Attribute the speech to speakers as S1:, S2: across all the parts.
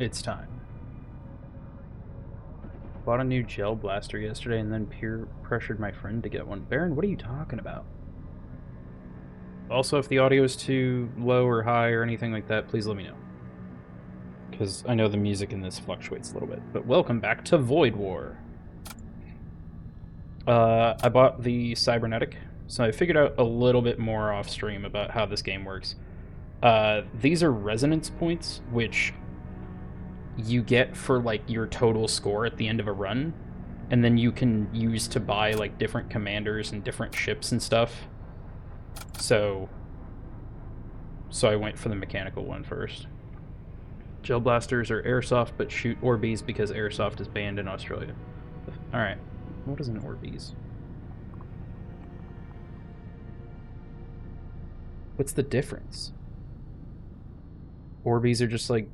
S1: It's time. Bought a new gel blaster yesterday and then peer pressured my friend to get one. Baron, what are you talking about? Also, if the audio is too low or high or anything like that, please let me know. Because I know the music in this fluctuates a little bit. But welcome back to Void War. I bought the Cybernetic, so I figured out a little bit more off stream about how this game works. These are resonance points, which you get for like your total score at the end of a run, and then you can use to buy like different commanders and different ships and stuff. So I went for the mechanical one first. Gel blasters are airsoft but shoot Orbeez because airsoft is banned in Australia. Alright, what is an Orbeez? What's the difference? Orbeez are just like...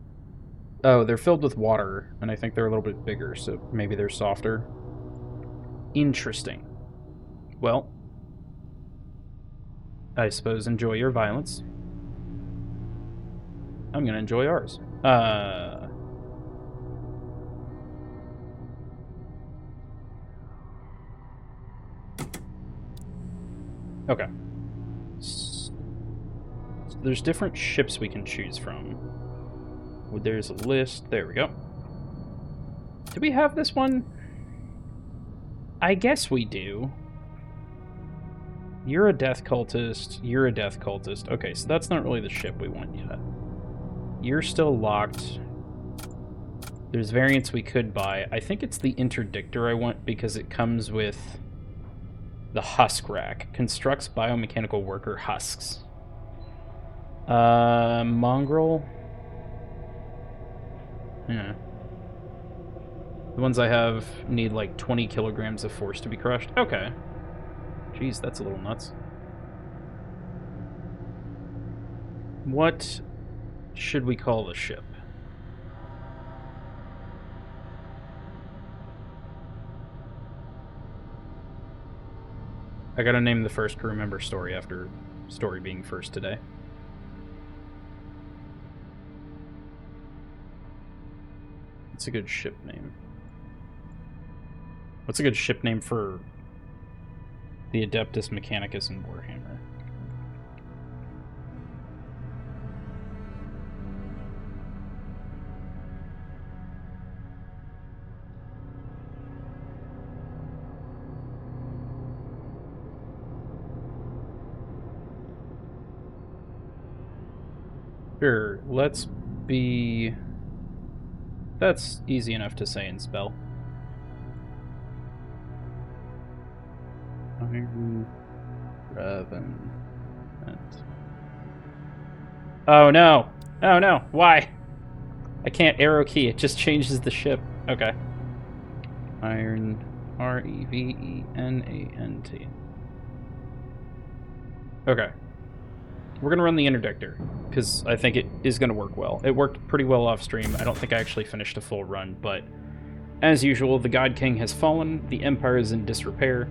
S1: Oh, they're filled with water, and I think they're a little bit bigger, so maybe they're softer. Interesting. Well, I suppose enjoy your violence. I'm gonna enjoy ours. Okay. So there's different ships we can choose from. There's a list. There we go. Do we have this one? I guess we do. You're a death cultist. You're a death cultist. Okay, so that's not really the ship we want yet. You're still locked. There's variants we could buy. I think it's the interdictor I want because it comes with the husk rack. Constructs biomechanical worker husks. Mongrel. Yeah. The ones I have need like 20 kilograms of force to be crushed. Okay. Jeez, that's a little nuts. What should we call the ship? I gotta name the first crew member Story after Story being first today. What's a good ship name? What's a good ship name for the Adeptus Mechanicus and Warhammer? Sure, let's be... That's easy enough to say and spell. Iron Revenant. Oh no! Oh no! Why? I can't arrow key, it just changes the ship. Okay. Iron Revenant. Okay. We're gonna run the interdictor, because I think it is gonna work well. It worked pretty well off stream. I don't think I actually finished a full run, but as usual, the God King has fallen, the Empire is in disrepair,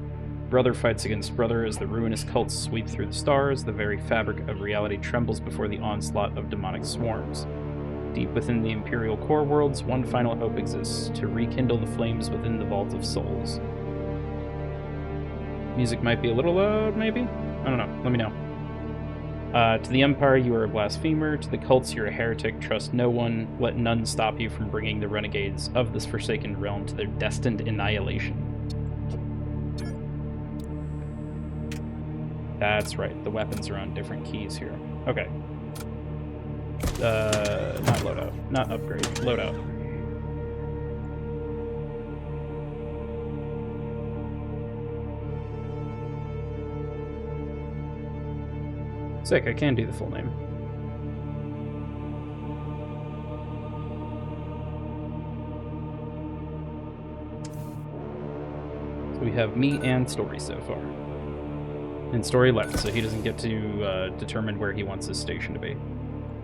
S1: brother fights against brother as the ruinous cults sweep through the stars, the very fabric of reality trembles before the onslaught of demonic swarms. Deep within the Imperial core worlds, one final hope exists, to rekindle the flames within the Vault of Souls. Music might be a little loud, maybe? I don't know, let me know. To the Empire, you are a blasphemer. To the cults, you're a heretic. Trust no one. Let none stop you from bringing the renegades of this forsaken realm to their destined annihilation. That's right. The weapons are on different keys here. Okay. Not loadout. Not upgrade. Loadout. Sick, I can do the full name. So we have me and Story so far. And Story left, so he doesn't get to determine where he wants his station to be.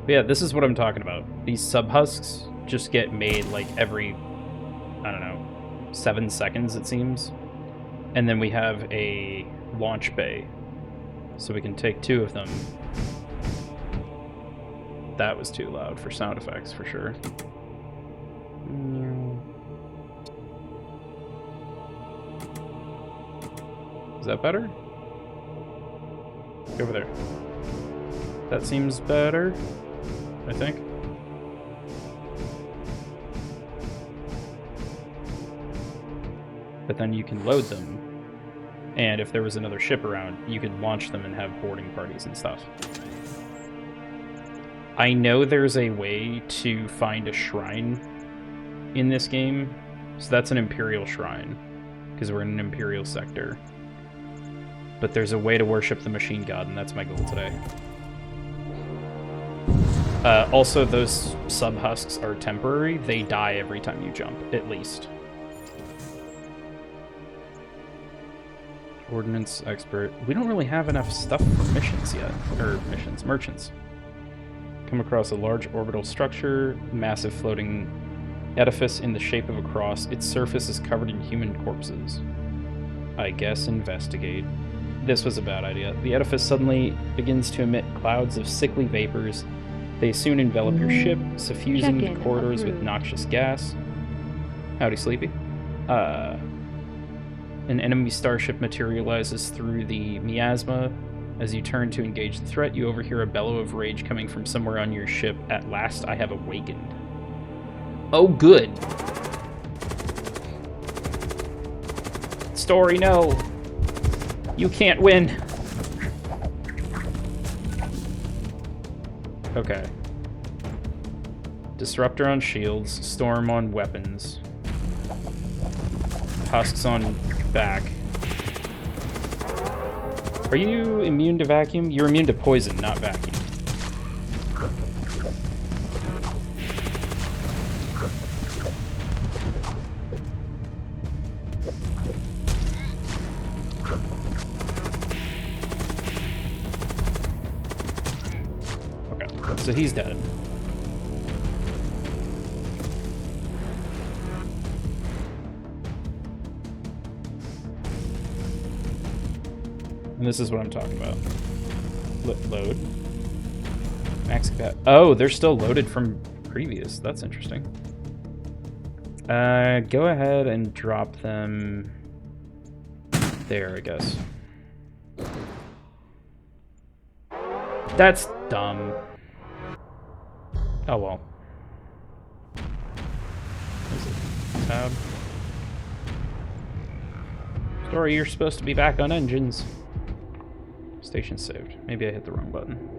S1: But yeah, this is what I'm talking about. These sub-husks just get made like every, I don't know, 7 seconds it seems. And then we have a launch bay. So we can take 2 of them. That was too loud for sound effects, for sure. Is that better? Go over there. That seems better, I think. But then you can load them. And if there was another ship around, you could launch them and have boarding parties and stuff. I know there's a way to find a shrine in this game. So that's an Imperial shrine, because we're in an Imperial sector. But there's a way to worship the machine god, and that's my goal today. Also, those sub-husks are temporary. They die every time you jump, at least. Ordnance expert. We don't really have enough stuff for missions yet. Or missions, merchants. Come across a large orbital structure, massive floating edifice in the shape of a cross. Its surface is covered in human corpses. I guess investigate. This was a bad idea. The edifice suddenly begins to emit clouds of sickly vapors. They soon envelop your ship, suffusing the corridors with noxious gas. Howdy, Sleepy. An enemy starship materializes through the miasma. As you turn to engage the threat, you overhear a bellow of rage coming from somewhere on your ship. At last, I have awakened. Oh, good. Story, no. You can't win. Okay. Disruptor on shields, storm on weapons. Husks on back. Are you immune to vacuum? You're immune to poison, not vacuum. Okay, so he's dead. And this is what I'm talking about. Load. Max cap. Oh, they're still loaded from previous. That's interesting. Go ahead and drop them there, I guess. That's dumb. Oh well. Is it tab? Story, you're supposed to be back on engines. Station saved. Maybe I hit the wrong button.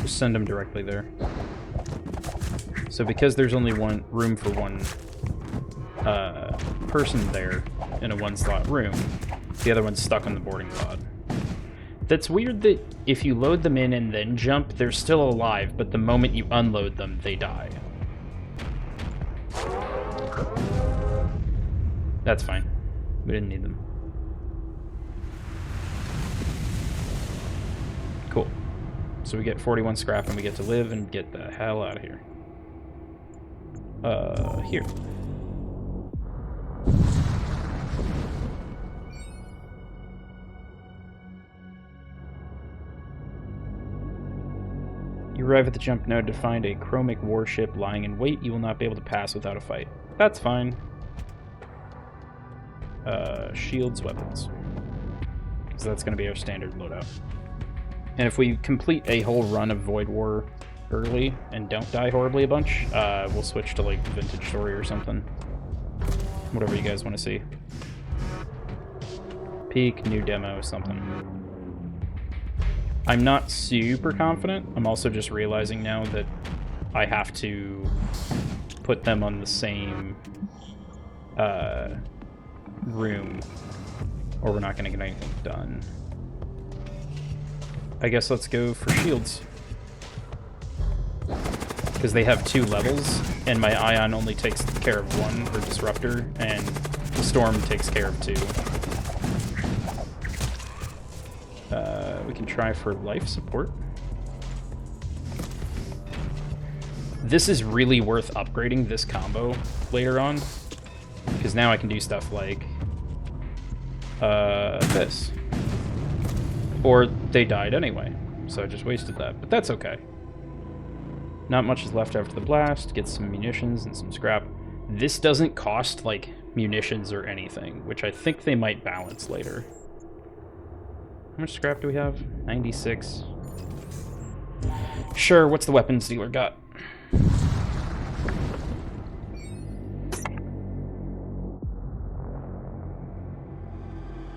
S1: Just send them directly there. So because there's only one room for one person there in a one-slot room, the other one's stuck on the boarding pod. That's weird that if you load them in and then jump, they're still alive, but the moment you unload them, they die. That's fine. We didn't need them. Cool. So we get 41 scrap and we get to live and get the hell out of here. Here. You arrive at the jump node to find a chromic warship lying in wait. You will not be able to pass without a fight. That's fine. Shields, weapons. Because that's going to be our standard loadout. And if we complete a whole run of Void War early and don't die horribly a bunch, we'll switch to like Vintage Story or something. Whatever you guys want to see. Peak, new demo, something. I'm not super confident. I'm also just realizing now that I have to put them on the same room, or we're not going to get anything done. I guess let's go for shields. Because they have 2 levels, and my Ion only takes care of 1 for Disruptor, and the Storm takes care of 2. We can try for life support. This is really worth upgrading this combo later on, because now I can do stuff like this. Or they died anyway. so I just wasted that, but that's okay. Not much is left after the blast. Get some munitions and some scrap. This doesn't cost, like, munitions or anything, which I think they might balance later. How much scrap do we have? 96. Sure, what's the weapons dealer got?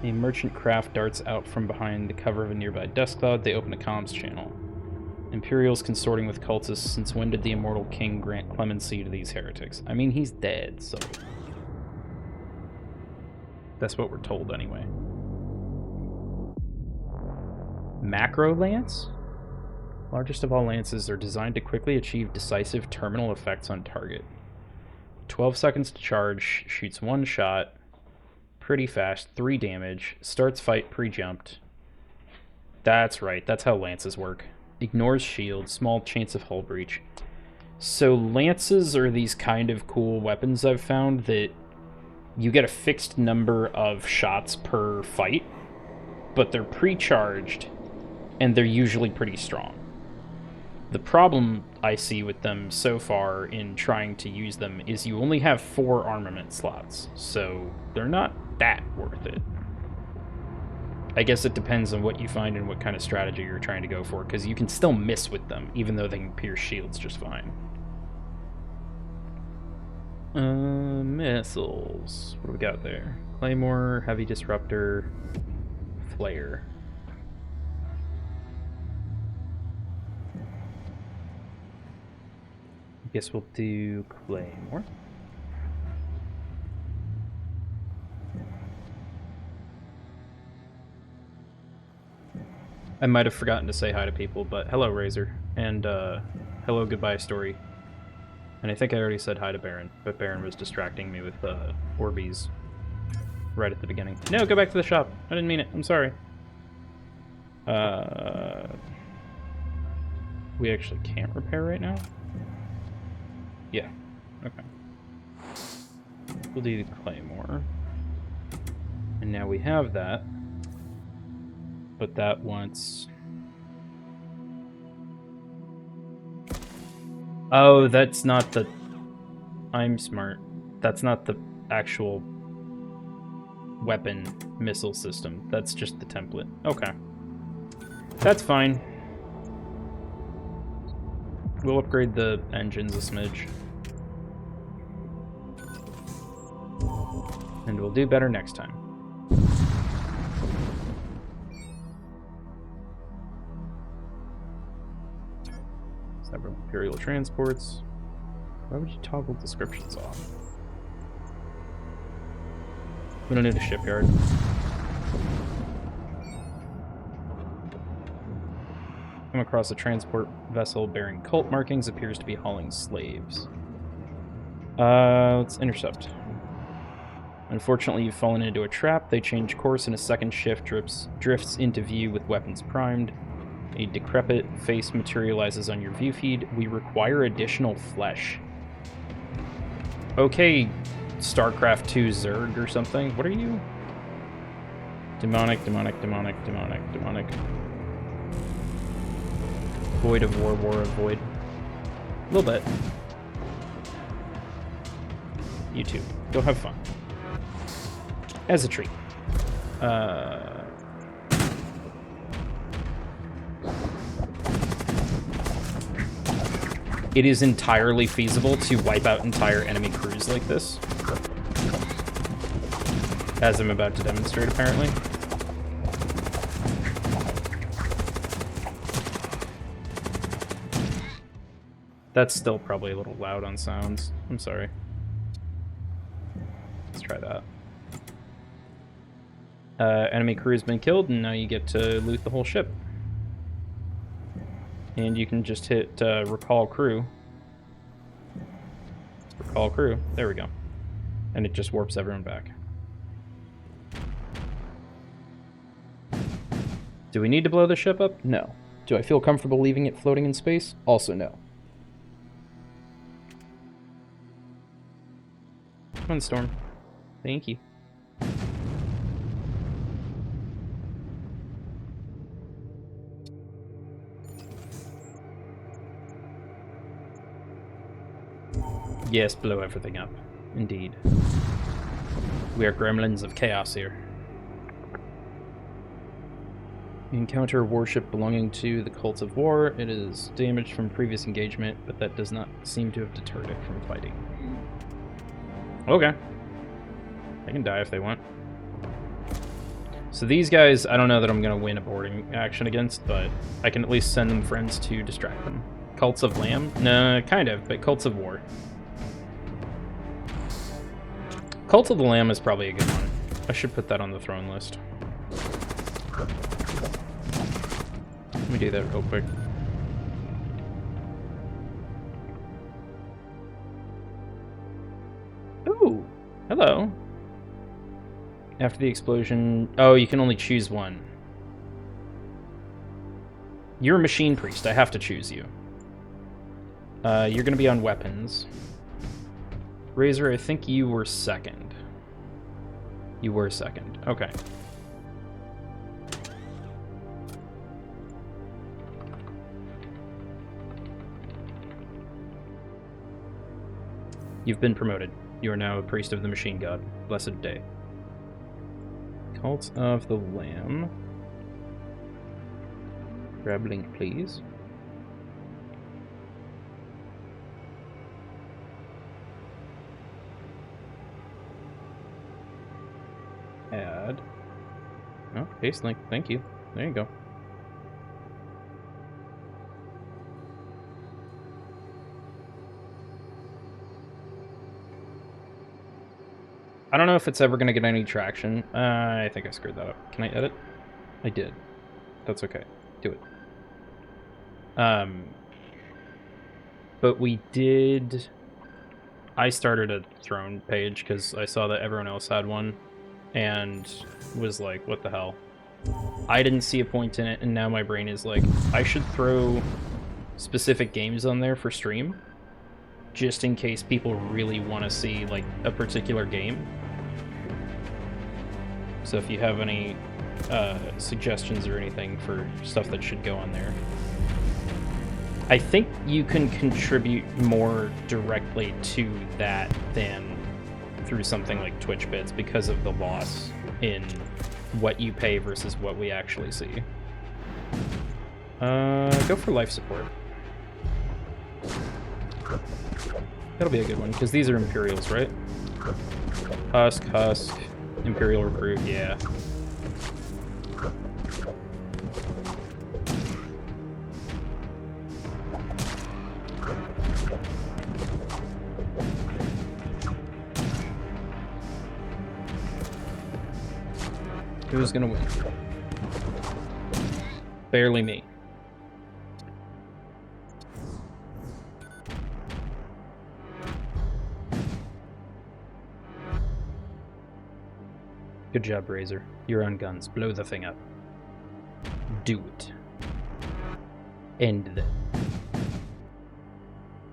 S1: A merchant craft darts out from behind the cover of a nearby dust cloud. They open a comms channel. Imperials consorting with cultists. Since when did the immortal king grant clemency to these heretics? I mean, he's dead, so... that's what we're told, anyway. Macro Lance? Largest of all lances are designed to quickly achieve decisive terminal effects on target. 12 seconds to charge, shoots one shot... pretty fast, 3 damage, starts fight pre-jumped. That's right, that's how lances work. Ignores shield, small chance of hull breach. So lances are these kind of cool weapons I've found that you get a fixed number of shots per fight, but they're pre-charged, and they're usually pretty strong. The problem I see with them so far in trying to use them is you only have 4 armament slots, so they're not that worth it. I guess it depends on what you find and what kind of strategy you're trying to go for, because you can still miss with them, even though they can pierce shields just fine. Missiles. What do we got there? Claymore, Heavy Disruptor, Flare. I guess we'll do Claymore. I might have forgotten to say hi to people, but hello, Razor, and hello, Goodbye Story. And I think I already said hi to Baron, but Baron was distracting me with Orbeez right at the beginning. No, go back to the shop. I didn't mean it. I'm sorry. We actually can't repair right now? Yeah. Okay. We'll do the Claymore. And now we have that. But that wants... oh, that's not the... I'm smart. That's not the actual weapon missile system. That's just the template. Okay. That's fine. We'll upgrade the engines a smidge. And we'll do better next time. Several Imperial transports. Why would you toggle descriptions off? We don't need a shipyard. Come across a transport vessel bearing cult markings. Appears to be hauling slaves. Let's intercept. Unfortunately, you've fallen into a trap. They change course and a second shift drifts into view with weapons primed. A decrepit face materializes on your view feed. We require additional flesh. Okay, StarCraft 2 Zerg or something. What are you? Demonic. Void of War, War of Void. A little bit. You too. Go have fun. As a treat. It is entirely feasible to wipe out entire enemy crews like this. As I'm about to demonstrate, apparently. That's still probably a little loud on sounds. I'm sorry. Let's try that. Enemy crew has been killed, and now you get to loot the whole ship. And you can just hit recall crew. Recall crew. There we go. And it just warps everyone back. Do we need to blow the ship up? No. Do I feel comfortable leaving it floating in space? Also no. Come on, Storm. Thank you. Yes, blow everything up. Indeed. We are gremlins of chaos here. You encounter a warship belonging to the Cult of War. It is damaged from previous engagement, but that does not seem to have deterred it from fighting. Okay. They can die if they want. So these guys, I don't know that I'm going to win a boarding action against, but I can at least send them friends to distract them. Cults of Lamb? No, kind of, but Cults of War. Cult of the Lamb is probably a good one. I should put that on the throne list. Let me do that real quick. Ooh, hello. After the explosion... Oh, you can only choose one. You're a machine priest. I have to choose you. You're going to be on weapons. Razor, I think you were second. You were second. Okay. You've been promoted. You are now a priest of the machine god. Blessed day. Cult of the Lamb. Grab link, please. Add. Oh, paste link. Thank you. There you go. I don't know if it's ever going to get any traction. I think I screwed that up. Can I edit? I did. That's okay. Do it. But we did... I started a throne page because I saw that everyone else had one and was like, what the hell? I didn't see a point in it, and now my brain is like, I should throw specific games on there for stream just in case people really want to see like a particular game. So if you have any suggestions or anything for stuff that should go on there. I think you can contribute more directly to that than through something like Twitch bits because of the loss in what you pay versus what we actually see. Go for life support. That'll be a good one, because these are Imperials, right? Husk, Imperial Recruit, yeah. Who's gonna win? Barely me. Good job, Razor. You're on guns. Blow the thing up. Do it. End it.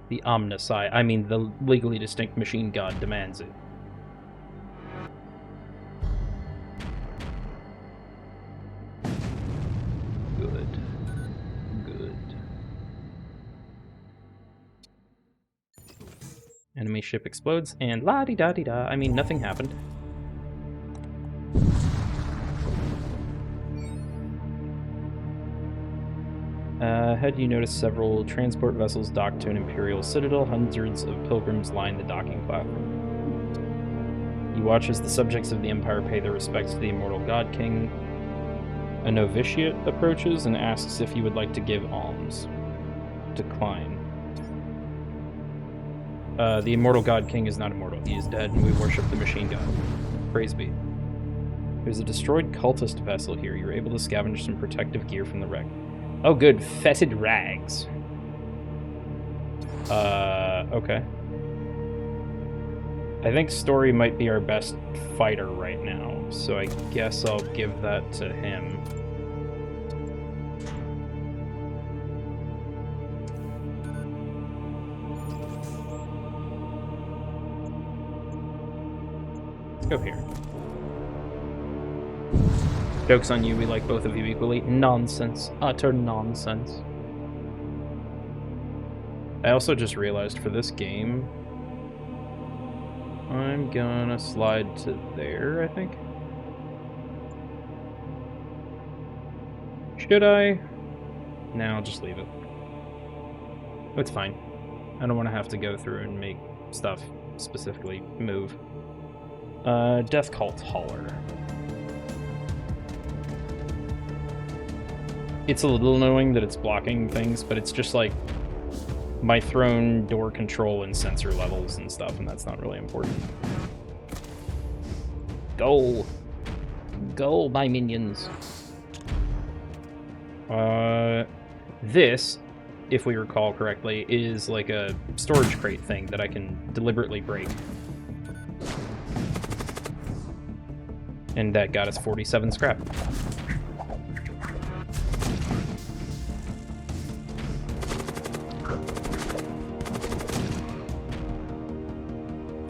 S1: The Omnissiah, I mean the legally distinct machine god demands it. Enemy ship explodes, and la-di-da-di-da. I mean, nothing happened. Ahead, you notice several transport vessels docked to an Imperial citadel. Hundreds of pilgrims line the docking platform. You watch as the subjects of the Empire pay their respects to the immortal God King. A novitiate approaches and asks if you would like to give alms. Decline. The immortal God King is not immortal. He is dead, and we worship the machine god. Praise be. There's a destroyed cultist vessel here. You're able to scavenge some protective gear from the wreck. Oh, good. Fetid rags. Okay. I think Story might be our best fighter right now, so I guess I'll give that to him. Go here. Joke's on you, we like both of you equally. Nonsense. Utter nonsense. I also just realized for this game, I'm gonna slide to there, I think. Should I? No, I'll just leave it. It's fine. I don't want to have to go through and make stuff specifically move. Death Cult Hauler. It's a little annoying that it's blocking things, but it's just like my throne, door control, and sensor levels and stuff, and that's not really important. Go! Go, my minions! This, if we recall correctly, is like a storage crate thing that I can deliberately break. And that got us 47 scrap.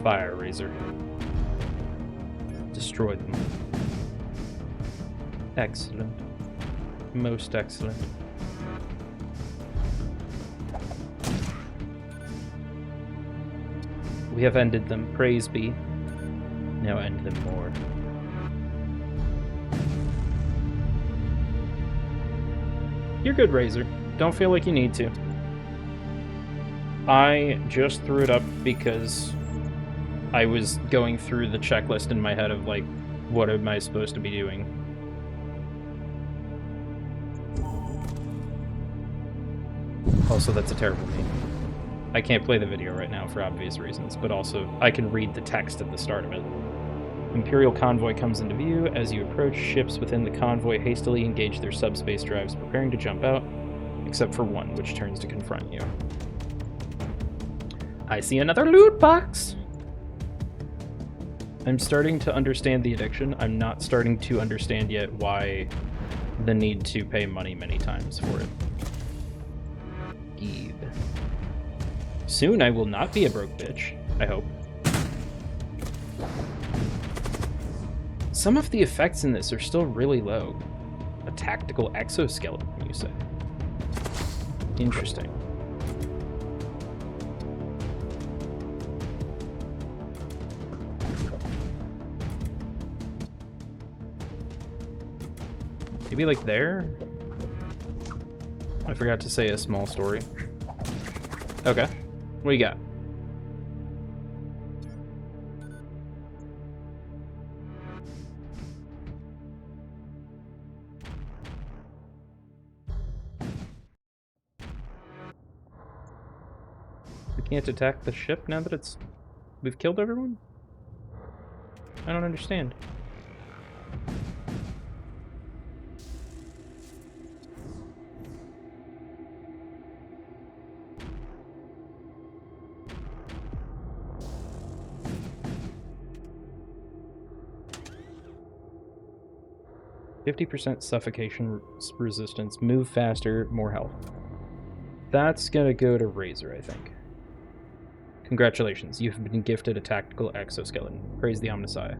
S1: Fire Razor. Destroyed them. Excellent. Most excellent. We have ended them, praise be. Now end them more. You're good, Razor. Don't feel like you need to. I just threw it up because I was going through the checklist in my head of, like, what am I supposed to be doing? Also, that's a terrible name. I can't play the video right now for obvious reasons, but also I can read the text at the start of it. Imperial convoy comes into view. As you approach, ships within the convoy hastily engage their subspace drives, preparing to jump out, except for one, which turns to confront you. I see another loot box! I'm starting to understand the addiction. I'm not starting to understand yet why the need to pay money many times for it. Give. Soon I will not be a broke bitch, I hope. Some of the effects in this are still really low. A tactical exoskeleton, you say? Interesting. Maybe like there? I forgot to say a small story. Okay. What do you got? We can't attack the ship now that we've killed everyone? I don't understand. %, suffocation resistance, move faster, more health. That's gonna go to Razor, I think. Congratulations, you've been gifted a tactical exoskeleton. Praise the Omnissiah.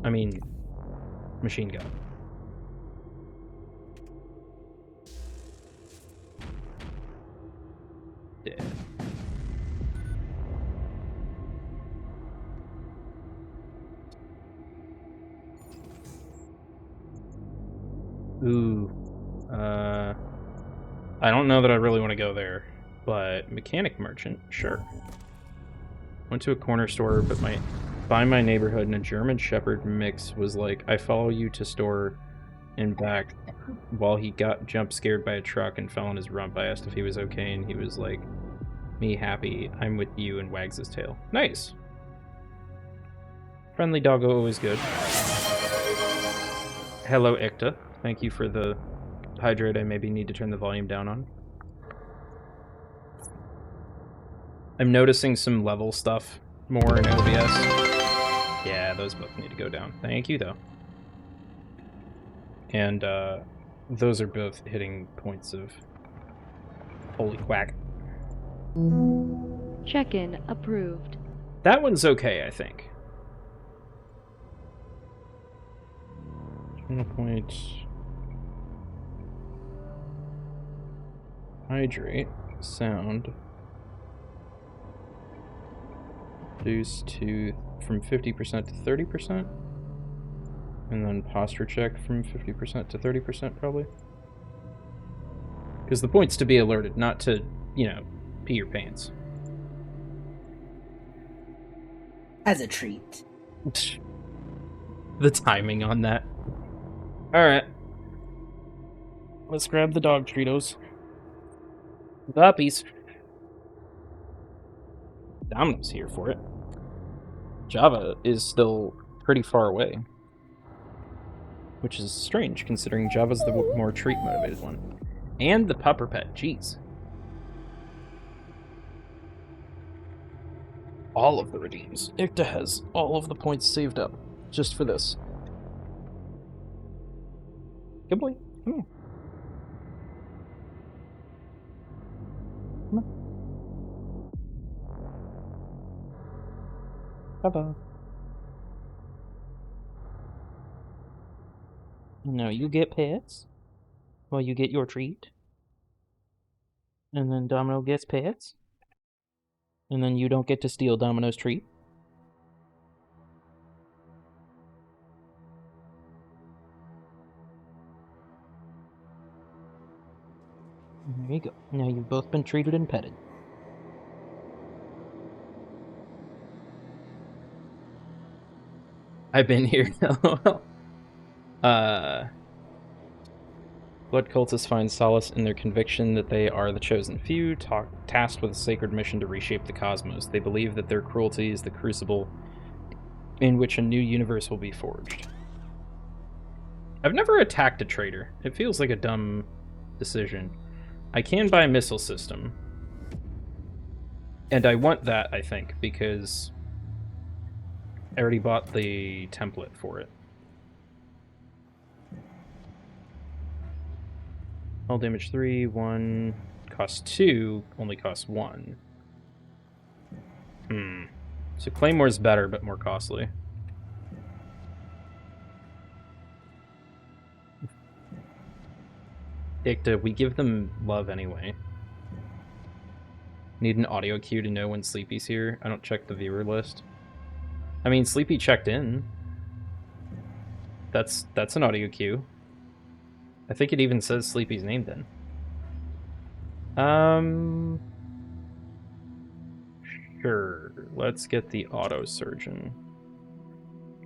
S1: I mean, machine gun. Dead. Ooh. I don't know that I really want to go there, but mechanic merchant, sure. Went to a corner store, but by my neighborhood, and a German Shepherd mix was like, I follow you to store and back, while he got jump scared by a truck and fell on his rump. I asked if he was okay, and he was like, me happy, I'm with you, and wags his tail. Nice. Friendly doggo, always good. Hello, Icta. Thank you for the hydrate I maybe need to turn the volume down on. I'm noticing some level stuff more in OBS. Yeah, those both need to go down. Thank you, though. And those are both hitting points of holy quack.
S2: Check-in approved.
S1: That one's okay, I think. Point. Hydrate. Sound. Reduce tooth. from 50% to 30%. And then posture check from 50% to 30%, probably. Because the point's to be alerted, not to, pee your pants.
S2: As a treat.
S1: The timing on that. Alright. Let's grab the dog Cheetos. Puppies. Domino's here for it. Java is still pretty far away. Which is strange, considering Java's the more treat-motivated one. And the pupper pet, jeez. All of the redeems. Ikta has all of the points saved up, just for this. Good boy, come here. Come on. Bye-bye. Now you get pets, while you get your treat. And then Domino gets pets. And then you don't get to steal Domino's treat. There you go. Now you've both been treated and petted. I've been here. Blood cultists find solace in their conviction that they are the chosen few, tasked with a sacred mission to reshape the cosmos. They believe that their cruelty is the crucible in which a new universe will be forged. I've never attacked a traitor. It feels like a dumb decision. I can buy a missile system. And I want that, I think, because I already bought the template for it. All damage 3, 1, cost 2, only costs 1. So Claymore's better, but more costly. Ikta, we give them love anyway. Need an audio cue to know when Sleepy's here. I don't check the viewer list. I mean, Sleepy checked in. That's an audio cue. I think it even says Sleepy's name then. Sure. Let's get the auto surgeon.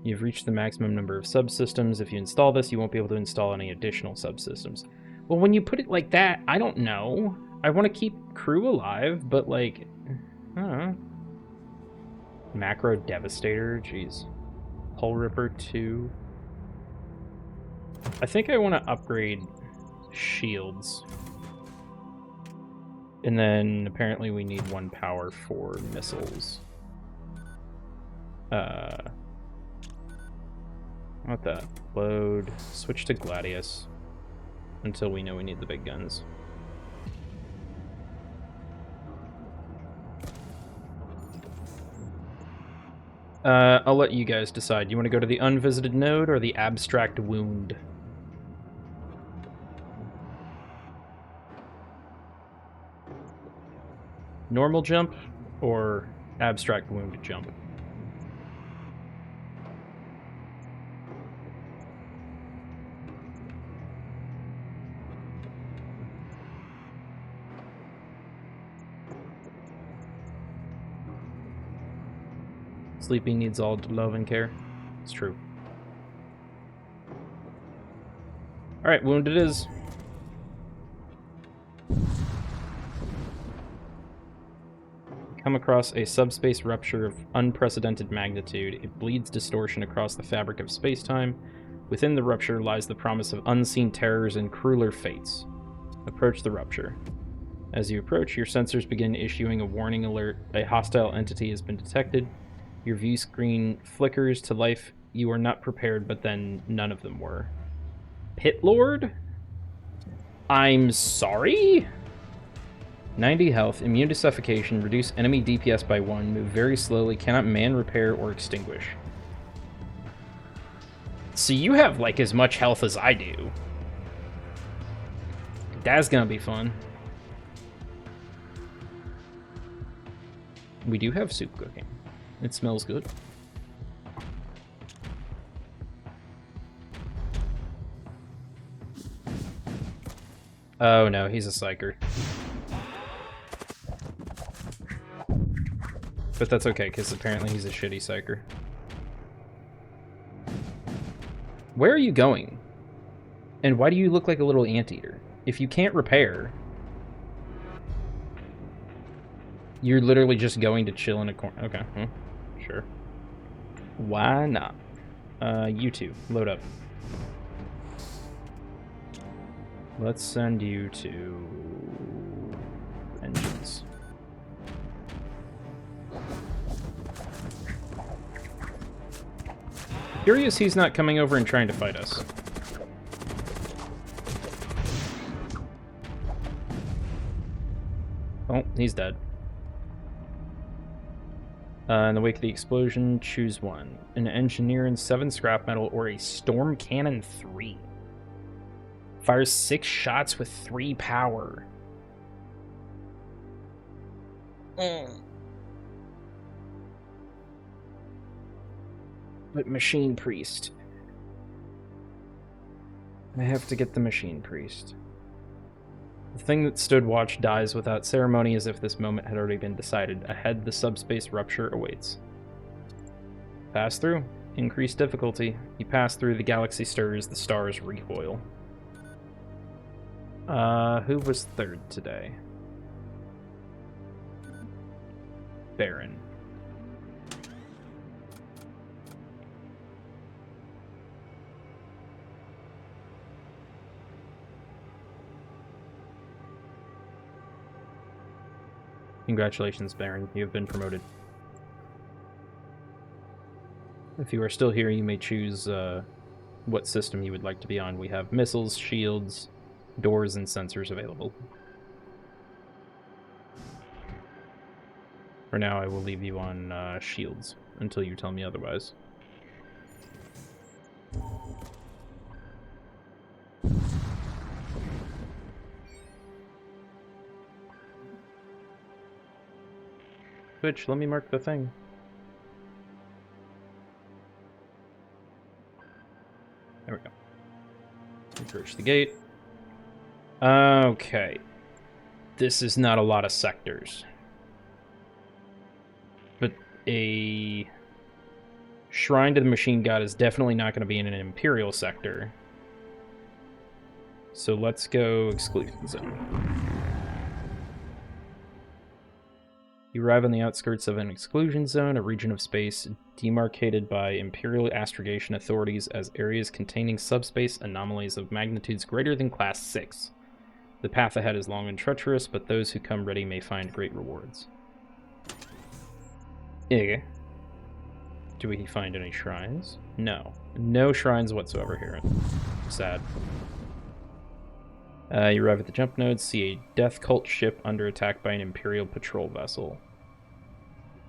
S1: You've reached the maximum number of subsystems. If you install this, you won't be able to install any additional subsystems. Well, when you put it like that, I don't know. I want to keep crew alive, but like, I don't know. Macro Devastator, jeez. Hull Ripper 2. I think I want to upgrade shields. And then apparently we need 1 power for missiles. What that? Load. Switch to Gladius. Until we know we need the big guns. I'll let you guys decide. You want to go to the unvisited node or the abstract wound? Normal jump or abstract wound jump? Sleepy needs all love and care. It's true. Alright, wound it is. Come across a subspace rupture of unprecedented magnitude. It bleeds distortion across the fabric of space-time. Within the rupture lies the promise of unseen terrors and crueler fates. Approach the rupture. As you approach, your sensors begin issuing a warning alert. A hostile entity has been detected. Your view screen flickers to life. You are not prepared, but then none of them were. Pit Lord? I'm sorry? 90 health, immune to suffocation, reduce enemy DPS by 1, move very slowly, cannot man, repair, or extinguish. So you have, like, as much health as I do. That's gonna be fun. We do have soup cooking. It smells good. Oh no, he's a psyker. But that's okay, because apparently he's a shitty psyker. Where are you going? And why do you look like a little anteater? If you can't repair, you're literally just going to chill in a corner. Okay, sure. Why not? You two, load up. Let's send you to engines. Curious he's not coming over and trying to fight us. Oh, he's dead. In the wake of the explosion, choose one. An engineer and 7 scrap metal or a storm cannon 3. Fires 6 shots with 3 power. But Machine Priest. I have to get the Machine Priest. The thing that stood watch dies without ceremony, as if this moment had already been decided. Ahead, the subspace rupture awaits. Pass through. Increased difficulty. You pass through, the galaxy stirs, the stars recoil. Who was 3rd today? Baron. Congratulations, Baron. You have been promoted. If you are still here, you may choose what system you would like to be on. We have missiles, shields, doors, and sensors available. For now, I will leave you on shields until you tell me otherwise. Twitch, let me mark the thing. There we go. Approach the gate. Okay. This is not a lot of sectors. But a shrine to the machine god is definitely not going to be in an Imperial sector. So let's go exclusion zone. You arrive on the outskirts of an exclusion zone, a region of space demarcated by Imperial astrogation authorities as areas containing subspace anomalies of magnitudes greater than Class 6. The path ahead is long and treacherous, but those who come ready may find great rewards. Okay. Do we find any shrines? No. No shrines whatsoever here. Sad. You arrive at the jump node, see a death cult ship under attack by an Imperial patrol vessel.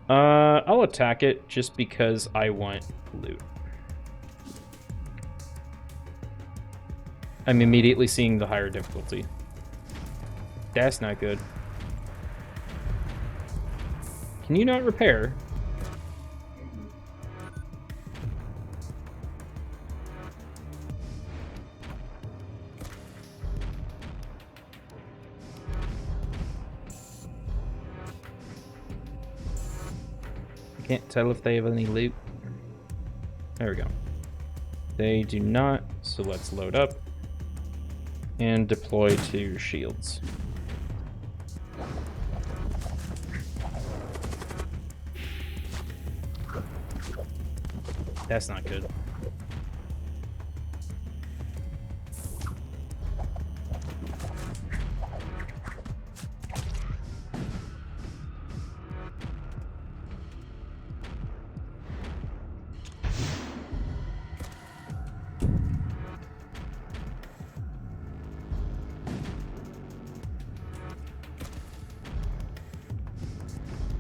S1: I'll attack it just because I want loot. I'm immediately seeing the higher difficulty. That's not good. Can you not repair? Can't tell if they have any loot. There we go. They do not, so let's load up and deploy to shields. That's not good.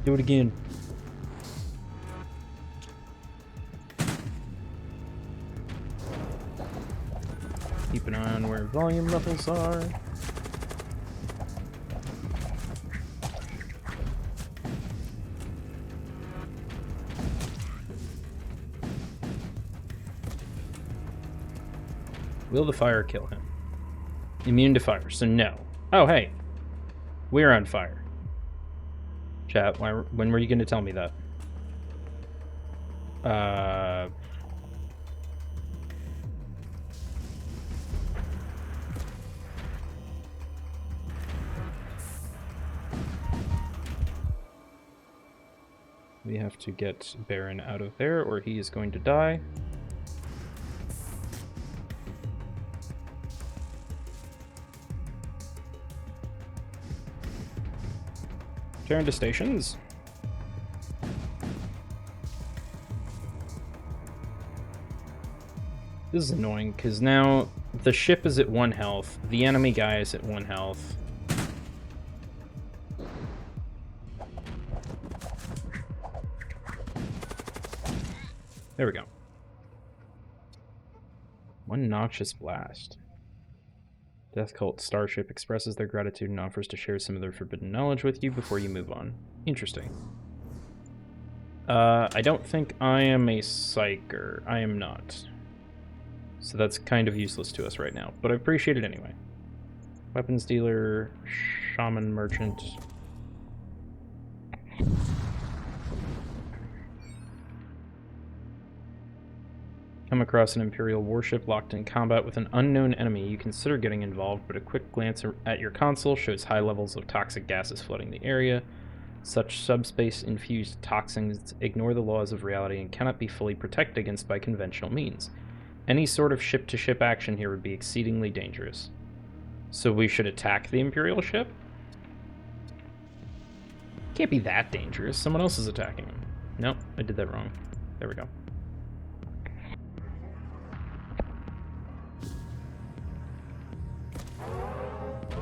S1: Do it again. Keep an eye on where volume levels are. Will the fire kill him? Immune to fire, so no. Oh, hey. We're on fire. Chat, when were you going to tell me that? We have to get Baron out of there, or he is going to die. Turn to stations. This is annoying, because now the ship is at 1 health, the enemy guy is at 1 health. There we go. One noxious blast. Death Cult Starship expresses their gratitude and offers to share some of their forbidden knowledge with you before you move on. Interesting. I don't think I am a psyker. I am not. So that's kind of useless to us right now, but I appreciate it anyway. Weapons dealer, shaman merchant. Come across an Imperial warship locked in combat with an unknown enemy, you consider getting involved, but a quick glance at your console shows high levels of toxic gases flooding the area. Such subspace-infused toxins ignore the laws of reality and cannot be fully protected against by conventional means. Any sort of ship-to-ship action here would be exceedingly dangerous. So we should attack the Imperial ship? Can't be that dangerous. Someone else is attacking them. Nope, I did that wrong. There we go.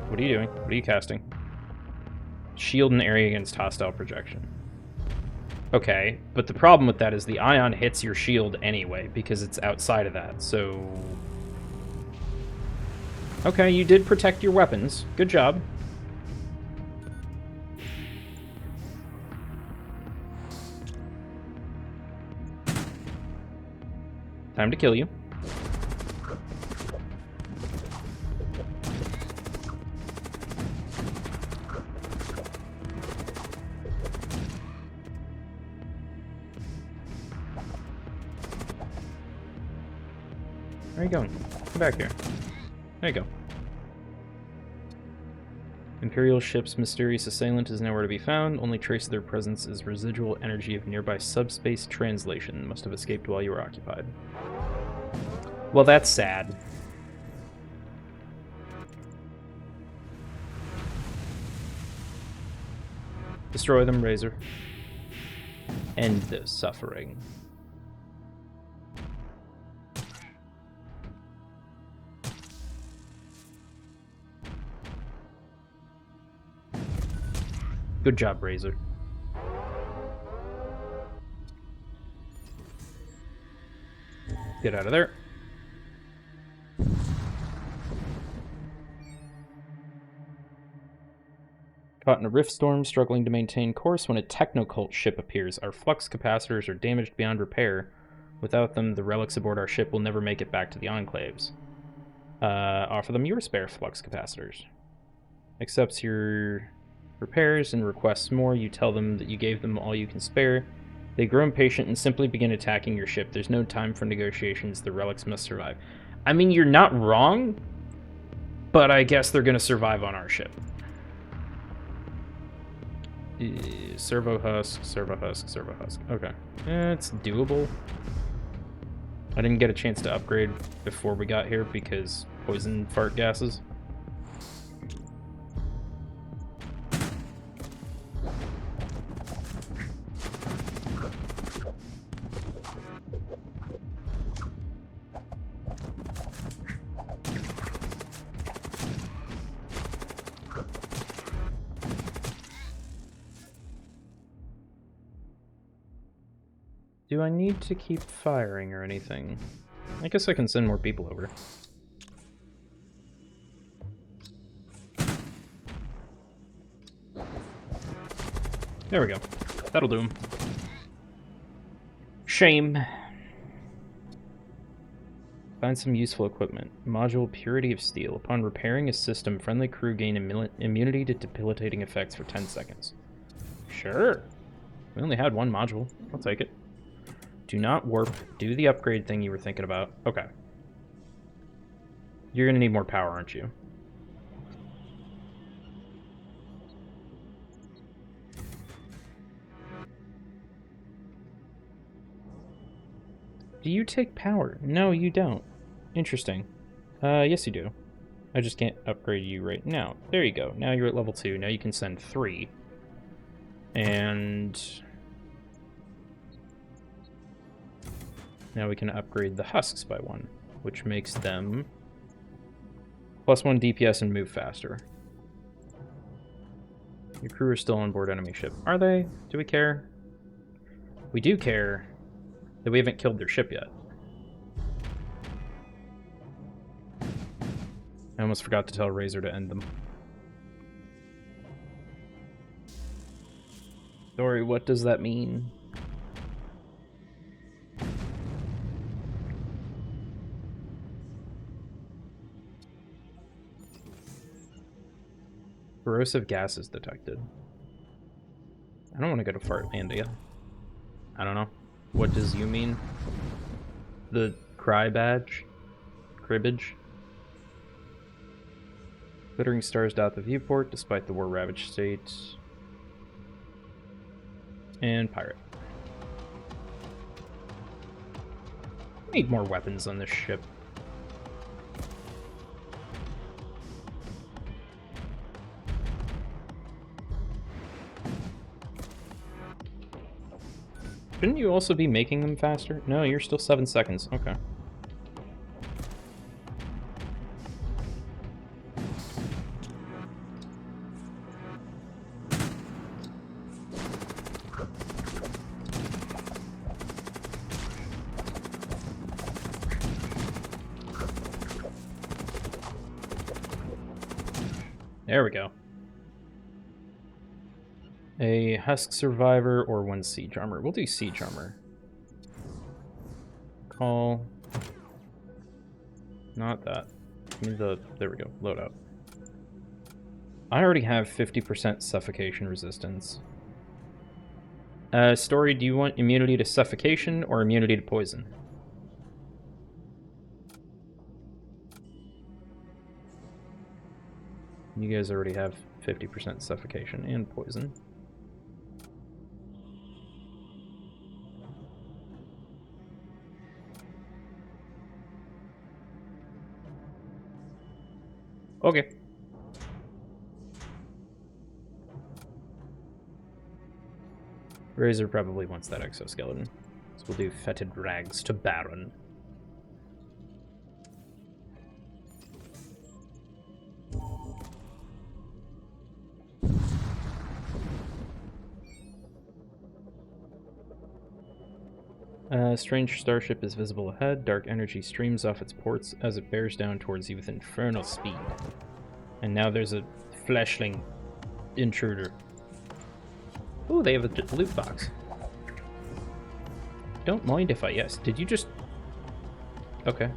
S1: What are you doing? What are you casting? Shield an area against hostile projection. Okay, but the problem with that is the ion hits your shield anyway, because it's outside of that, so... Okay, you did protect your weapons. Good job. Time to kill you. Where are you going? Come back here. There you go. Imperial ship's mysterious assailant is nowhere to be found. Only trace of their presence is residual energy of nearby subspace translation. Must have escaped while you were occupied. Well, that's sad. Destroy them, Razor. End their suffering. Good job, Razor. Get out of there. Caught in a rift storm, struggling to maintain course when a technocult ship appears. Our flux capacitors are damaged beyond repair. Without them, the relics aboard our ship will never make it back to the enclaves. Offer them your spare flux capacitors. Accepts your repairs and requests more. You tell them that you gave them all you can spare. They grow impatient and simply begin attacking your ship. There's no time for negotiations. The relics must survive. I mean, you're not wrong, but I guess they're going to survive on our ship. Servo husk, servo husk, servo husk. Okay. It's doable. I didn't get a chance to upgrade before we got here because poison fart gases. Do I need to keep firing or anything? I guess I can send more people over. There we go. That'll do him. Shame. Find some useful equipment. Module Purity of Steel. Upon repairing a system, friendly crew gain immunity to debilitating effects for 10 seconds. Sure. We only had one module. I'll take it. Do not warp. Do the upgrade thing you were thinking about. Okay. You're going to need more power, aren't you? Do you take power? No, you don't. Interesting. Yes you do. I just can't upgrade you right now. There you go. Now you're at level 2. Now you can send 3. And... now we can upgrade the husks by 1, which makes them +1 DPS and move faster. Your crew are still on board enemy ship. Are they? Do we care? We do care that we haven't killed their ship yet. I almost forgot to tell Razor to end them. Sorry, what does that mean? Corrosive gases detected. I don't want to go to Fartlandia. I don't know. What does you mean? The cry badge? Cribbage? Glittering stars dot the viewport despite the war-ravaged state. And pirate. Need more weapons on this ship. Shouldn't you also be making them faster? No, you're still 7 seconds. Okay. There we go. A husk survivor or 1 siege armor. We'll do siege armor. Call. Not that. Give me the... there we go. Load up. I already have 50% suffocation resistance. Story, do you want immunity to suffocation or immunity to poison? You guys already have 50% suffocation and poison. Okay. Razor probably wants that exoskeleton. So we'll do fetid rags to Baron. Strange starship is visible ahead. Dark energy streams off its ports as it bears down towards you with infernal speed. And now there's a fleshling intruder. Ooh, they have a loot box. Don't mind if I yes. Did you just... okay.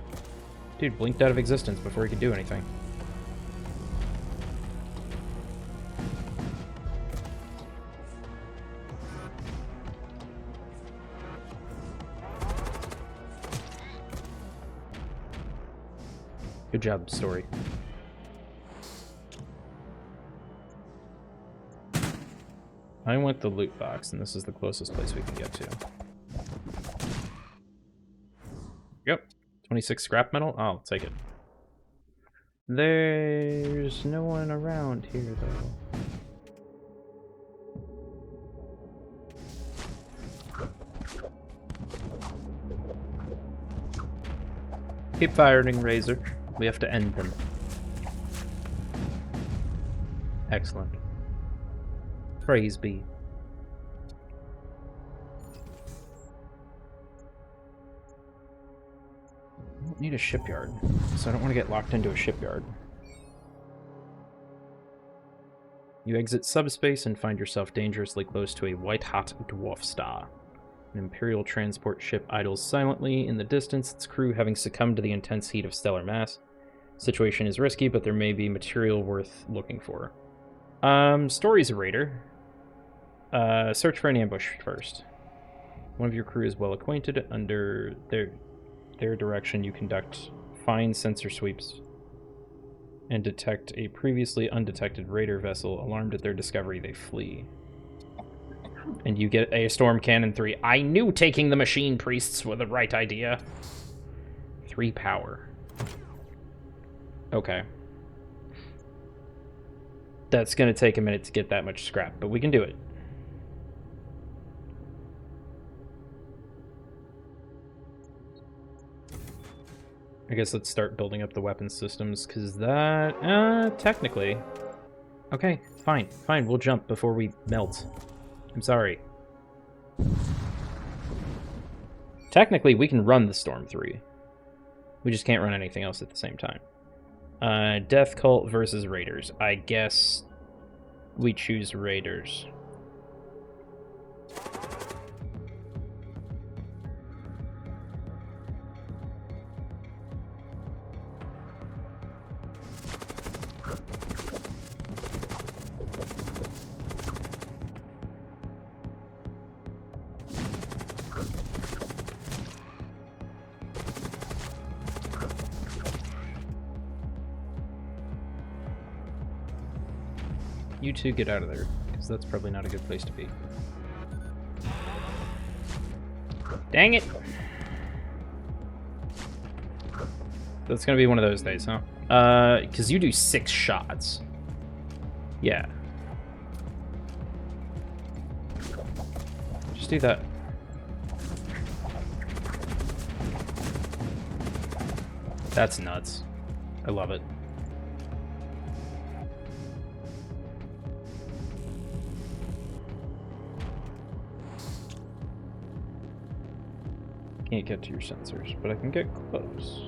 S1: Dude blinked out of existence before he could do anything. Good job, story. I want the loot box, and this is the closest place we can get to. Yep. 26 scrap metal? I'll take it. There's no one around here, though. Keep firing, Razor. We have to end them. Excellent. Praise be. I don't need a shipyard, so I don't want to get locked into a shipyard. You exit subspace and find yourself dangerously close to a white-hot dwarf star. An Imperial transport ship idles silently in the distance, its crew having succumbed to the intense heat of stellar mass. Situation is risky, but there may be material worth looking for. Story's a raider. Search for an ambush first. One of your crew is well acquainted. Under their direction, you conduct fine sensor sweeps and detect a previously undetected raider vessel. Alarmed at their discovery, they flee. And you get a Storm Cannon 3. I knew taking the Machine Priests were the right idea. 3 power. Okay. That's going to take a minute to get that much scrap, but we can do it. I guess let's start building up the weapon systems, because that... technically... Okay, fine, we'll jump before we melt. I'm sorry. Technically, we can run the Storm 3. We just can't run anything else at the same time. Death Cult versus Raiders. I guess we choose Raiders. You two get out of there, because that's probably not a good place to be. Dang it! That's gonna be one of those days, huh? Because you do 6 shots. Yeah. Just do that. That's nuts. I love it. Can't get to your sensors, but I can get close.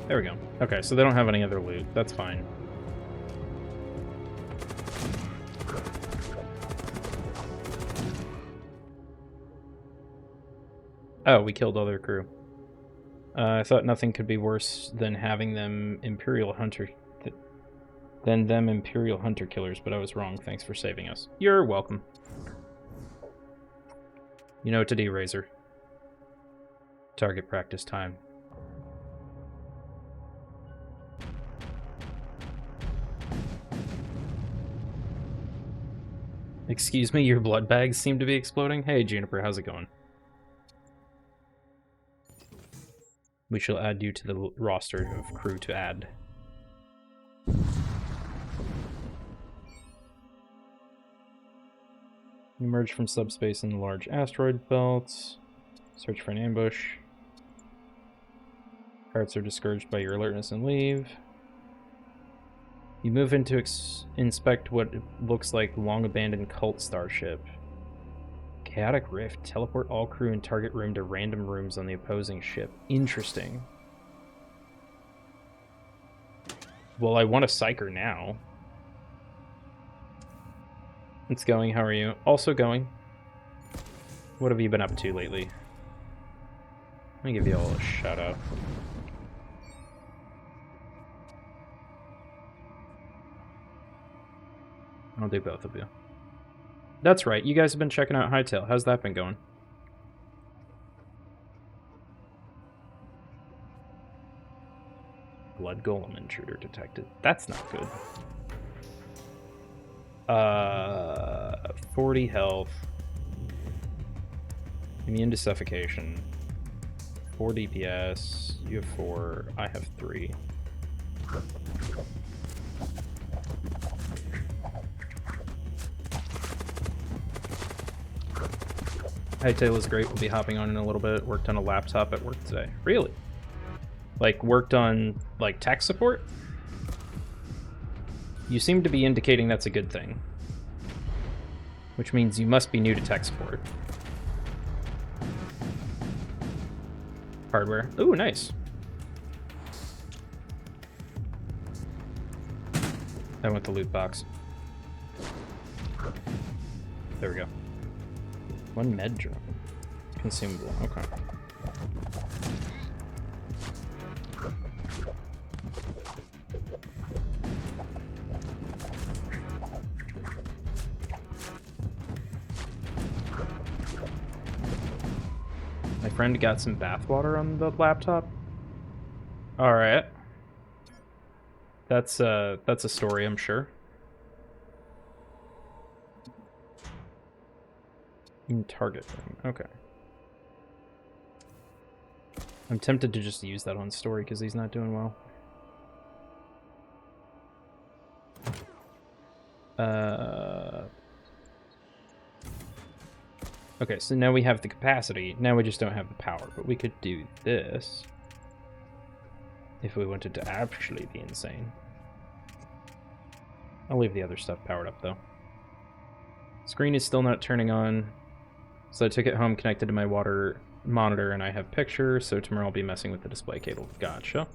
S1: There we go. Okay, so they don't have any other loot. That's fine. Oh, we killed all their crew. I thought nothing could be worse than having them Imperial Hunter... Imperial Hunter Killers, but I was wrong. Thanks for saving us. You're welcome. You know what to do, Razor. Target practice time. Excuse me, your blood bags seem to be exploding? Hey, Juniper, how's it going? We shall add you to the roster of crew to add. Emerge from subspace in the large asteroid belts. Search for an ambush. Pirates are discouraged by your alertness and leave. You move in to inspect what looks like long-abandoned cult starship. Chaotic Rift. Teleport all crew and target room to random rooms on the opposing ship. Interesting. Well, I want a Psyker now. It's going. How are you? Also going. What have you been up to lately? Let me give you all a shout out. I'll do both of you. That's right, you guys have been checking out Hightail. How's that been going? Blood Golem intruder detected. That's not good. 40 health. Immune to suffocation. 4 DPS. You have 4. I have 3. Hightail is great. We'll be hopping on in a little bit. Worked on a laptop at work today. Really? Like, worked on, like, tech support? You seem to be indicating that's a good thing. Which means you must be new to tech support. hardware. Ooh, nice. I want the loot box. There we go. One med drone. Consumable. Okay. My friend got some bathwater on the laptop. All right. That's a story, I'm sure. In target room. Okay. I'm tempted to just use that on story because he's not doing well. Okay, so now we have the capacity. Now we just don't have the power, but we could do this if we wanted to actually be insane. I'll leave the other stuff powered up, though. Screen is still not turning on, so I took it home, connected to my water monitor, and I have picture, so tomorrow I'll be messing with the display cable. Gotcha.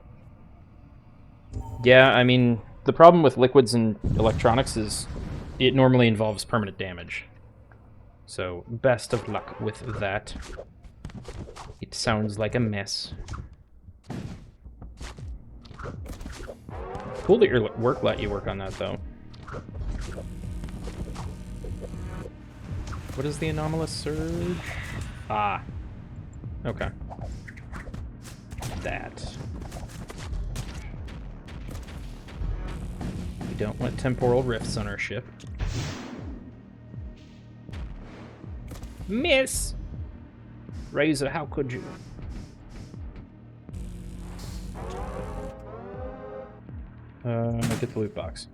S1: Yeah, I mean, the problem with liquids and electronics is it normally involves permanent damage. So, best of luck with that. It sounds like a mess. Cool that your work let you work on that, though. What is the anomalous surge? Ah. Okay. That. We don't want temporal rifts on our ship. Miss! Razor, how could you? Get the loot box.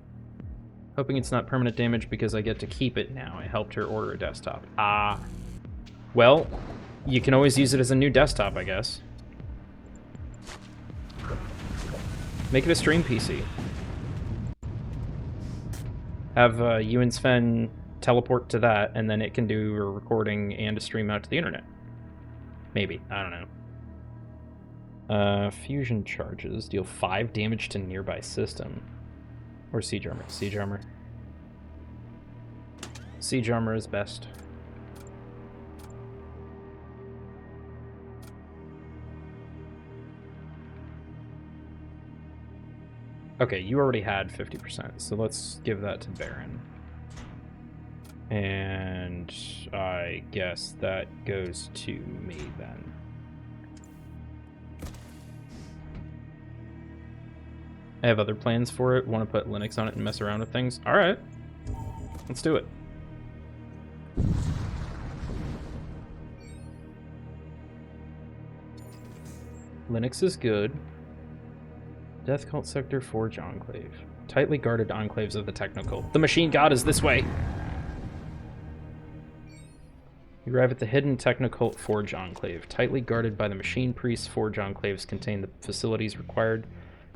S1: Hoping it's not permanent damage because I get to keep it now. I helped her order a desktop. Ah. Well, you can always use it as a new desktop, I guess. Make it a stream PC. Have you and Sven teleport to that, and then it can do a recording and a stream out to the internet. Maybe. I don't know. Fusion charges deal 5 damage to nearby system. Or siege armor. Siege armor. Siege armor is best. Okay, you already had 50%, so let's give that to Baron. And I guess that goes to me then. I have other plans for it. Want to put Linux on it and mess around with things? All right. Let's do it. Linux is good. Death Cult Sector Forge Enclave. Tightly guarded enclaves of the Technocult. The Machine God is this way! You arrive at the hidden Technocult Forge Enclave. Tightly guarded by the Machine Priests, Forge Enclaves contain the facilities required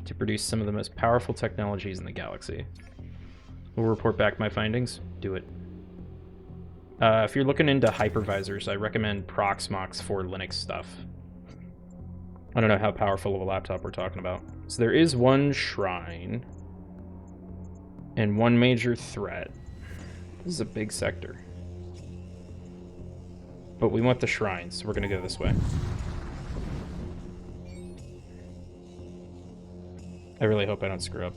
S1: to produce some of the most powerful technologies in the galaxy. We'll report back my findings. Do it. If you're looking into hypervisors, I recommend Proxmox for Linux stuff. I don't know how powerful of a laptop we're talking about. So there is one shrine and one major threat. This is a big sector. But we want the shrine, so we're going to go this way. I really hope I don't screw up.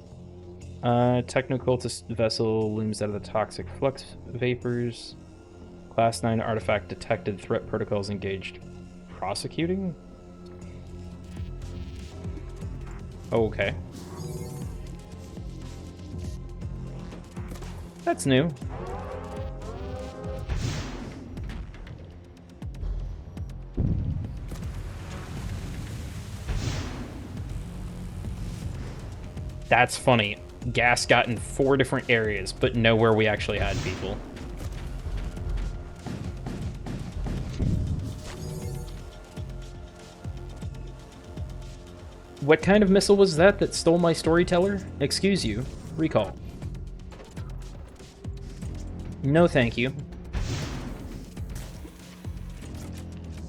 S1: Technocultist vessel looms out of the toxic flux vapors. Class 9 artifact detected. Threat protocols engaged. Prosecuting? Okay. That's new. That's funny. Gas got in 4 different areas, but nowhere we actually had people. What kind of missile was that stole my storyteller? Excuse you. Recall. No, thank you.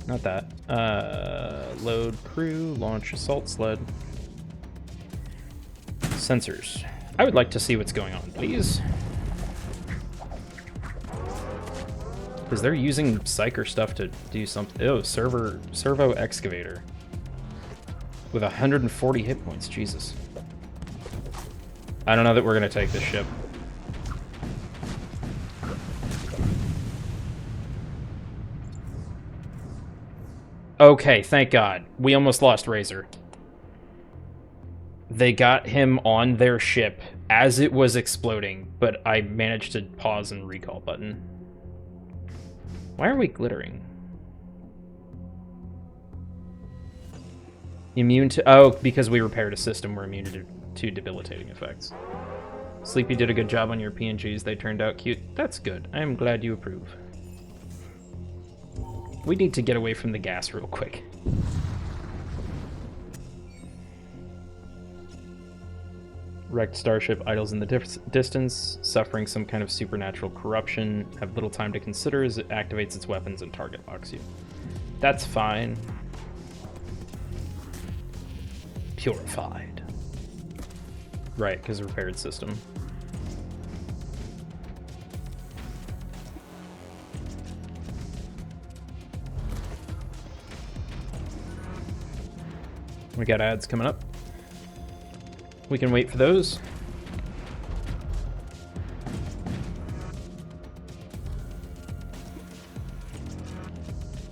S1: Not that. Load crew, launch assault sled. Sensors. I would like to see what's going on, please. Because they're using Psyker stuff to do something. Oh, servo excavator. With 140 hit points, Jesus. I don't know that we're going to take this ship. Okay, thank God. We almost lost Razor. They got him on their ship as it was exploding, but I managed to pause and recall button. Why are we glittering? Immune to... Oh, because we repaired a system, we're immune to debilitating effects. Sleepy did a good job on your PNGs. They turned out cute. That's good. I am glad you approve. We need to get away from the gas real quick. Wrecked starship idles in the distance, suffering some kind of supernatural corruption. Have little time to consider as it activates its weapons and target locks you. That's fine. Purified. Right, because repaired system. We got ads coming up. We can wait for those.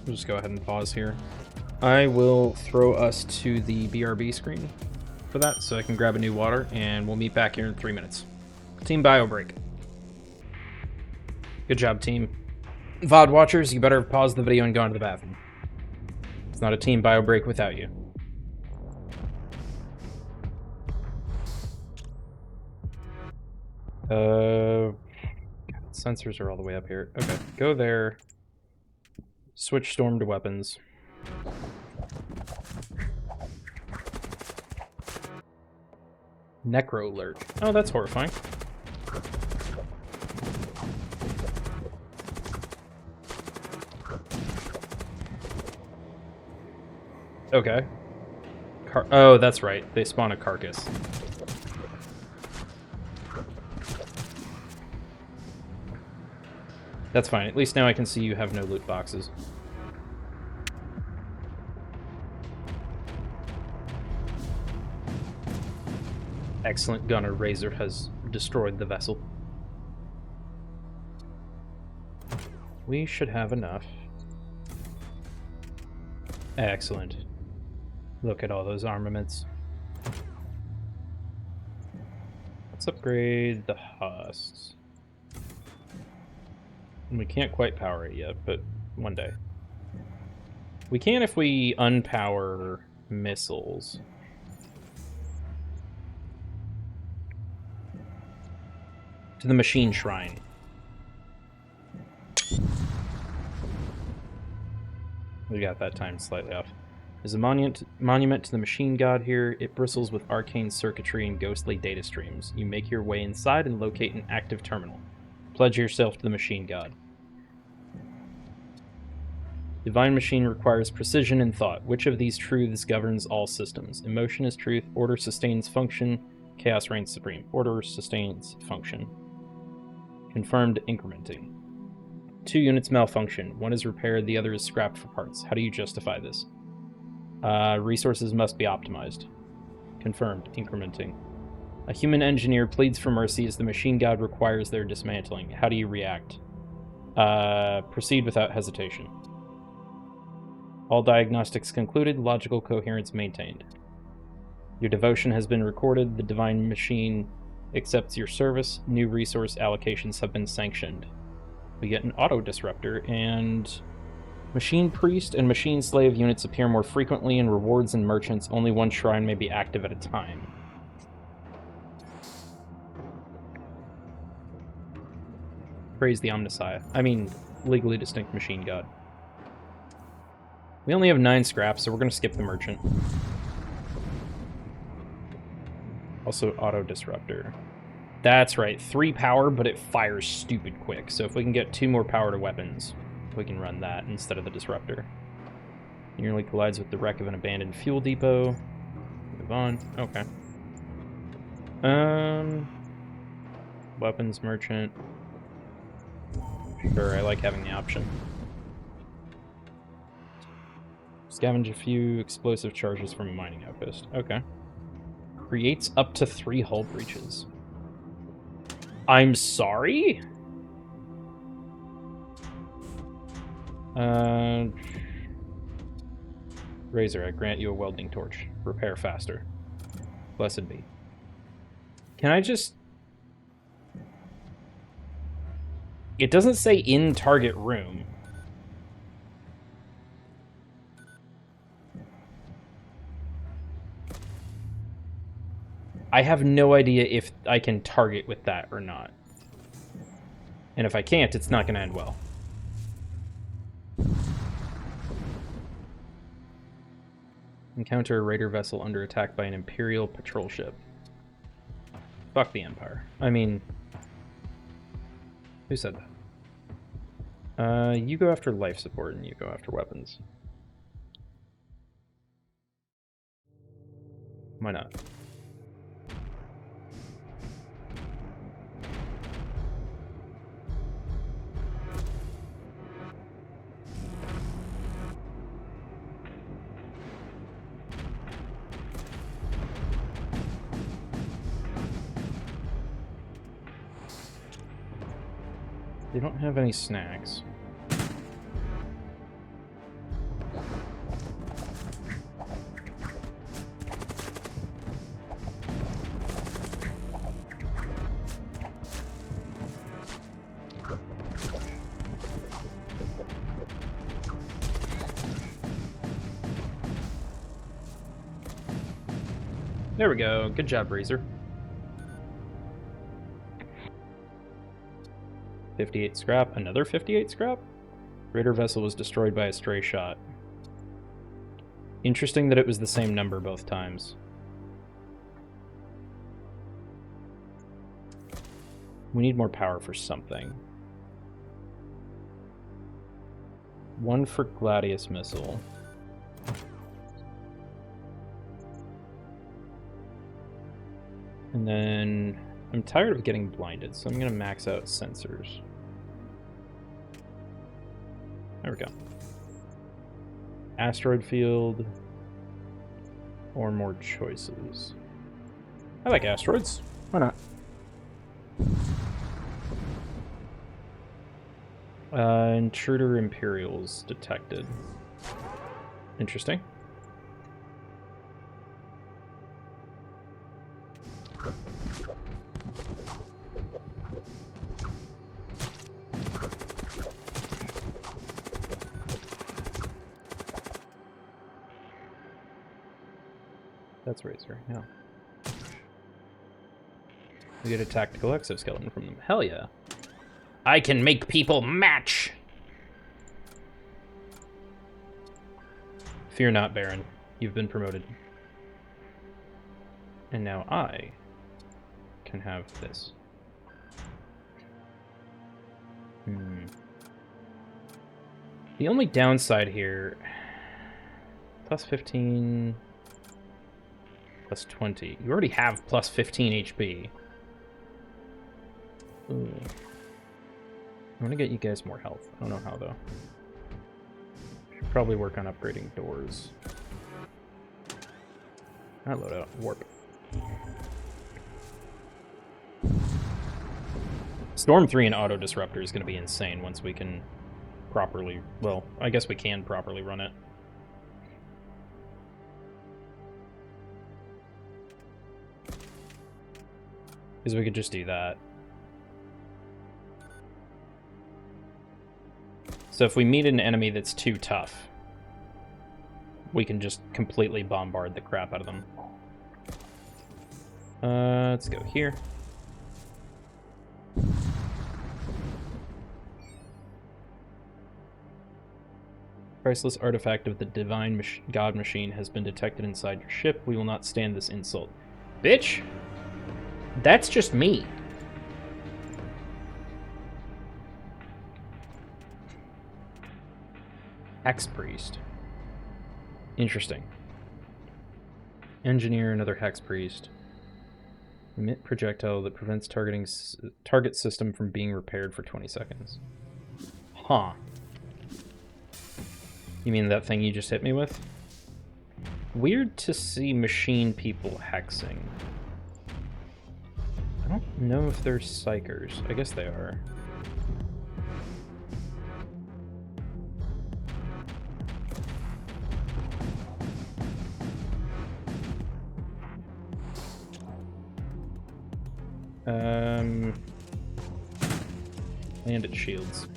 S1: We'll just go ahead and pause here. I will throw us to the BRB screen for that so I can grab a new water, and we'll meet back here in 3 minutes. Team bio break. Good job, team. VOD watchers, you better have paused the video and gone to the bathroom. It's not a team bio break without you. God, sensors are all the way up here. Okay, go there. Switch storm to weapons. Necro lurk. Oh, that's horrifying. Okay. Oh, that's right. They spawn a carcass. That's fine. At least now I can see you have no loot boxes. Excellent gunner. Razor has destroyed the vessel. We should have enough. Excellent. Look at all those armaments. Let's upgrade the husks. We can't quite power it yet, but one day. We can if we unpower missiles. To the machine shrine. We got that time slightly off. There's a monument to the machine god here. It bristles with arcane circuitry and ghostly data streams. You make your way inside and locate an active terminal. Pledge yourself to the machine god. Divine machine requires precision and thought. Which of these truths governs all systems? Emotion is truth. Order sustains function. Chaos reigns supreme. Order sustains function. Confirmed incrementing. 2 units malfunction. One is repaired, the other is scrapped for parts. How do you justify this? Resources must be optimized. Confirmed incrementing. A human engineer pleads for mercy as the machine god requires their dismantling. How do you react? Proceed without hesitation. All diagnostics concluded, logical coherence maintained. Your devotion has been recorded, the divine machine accepts your service, new resource allocations have been sanctioned. We get an auto disruptor, and machine priest and machine slave units appear more frequently in rewards and merchants. Only one shrine may be active at a time. Praise the Omnissiah. I mean, legally distinct machine god. We only have 9 scraps, so we're going to skip the merchant. Also, auto disruptor. That's right, 3 power, but it fires stupid quick. So if we can get 2 more power to weapons, we can run that instead of the disruptor. Nearly collides with the wreck of an abandoned fuel depot. Move on. Okay. Weapons merchant. Sure, I like having the option. Scavenge a few explosive charges from a mining outpost. Okay. Creates up to 3 hull breaches. I'm sorry? Razor, I grant you a welding torch. Repair faster. Blessed be. Can I just... It doesn't say in target room. I have no idea if I can target with that or not. And if I can't, it's not going to end well. Encounter a raider vessel under attack by an Imperial patrol ship. Fuck the Empire. I mean... Who said that? You go after life support and you go after weapons. Why not? They don't have any snacks. There we go. Good job, Razor. 58 scrap. Another 58 scrap? Raider vessel was destroyed by a stray shot. Interesting that it was the same number both times. We need more power for something. 1 for Gladius missile. And then I'm tired of getting blinded, so I'm going to max out sensors. There we go. Asteroid field. Or more choices. I like asteroids. Why not? Intruder Imperials detected. Interesting. That's Razor, yeah. We get a tactical exoskeleton from them. Hell yeah. I can make people match! Fear not, Baron. You've been promoted. And now I can have this. The only downside here... Plus 15... Plus 20. You already have plus 15 HP. Ooh. I want to get you guys more health. I don't know how, though. Should probably work on upgrading doors. Not loadout. Warp. Storm 3 and Auto Disruptor is going to be insane once we can properly... Well, I guess we can properly run it. Because we could just do that. So if we meet an enemy that's too tough, we can just completely bombard the crap out of them. Let's go here. Priceless artifact of the divine god machine has been detected inside your ship. We will not stand this insult. Bitch! That's just me. Ex-priest. Interesting. Engineer another hex priest. Emit projectile that prevents target system from being repaired for 20 seconds. Huh. You mean that thing you just hit me with? Weird to see machine people hexing. I don't know if they're psychers. I guess they are. Land at shields.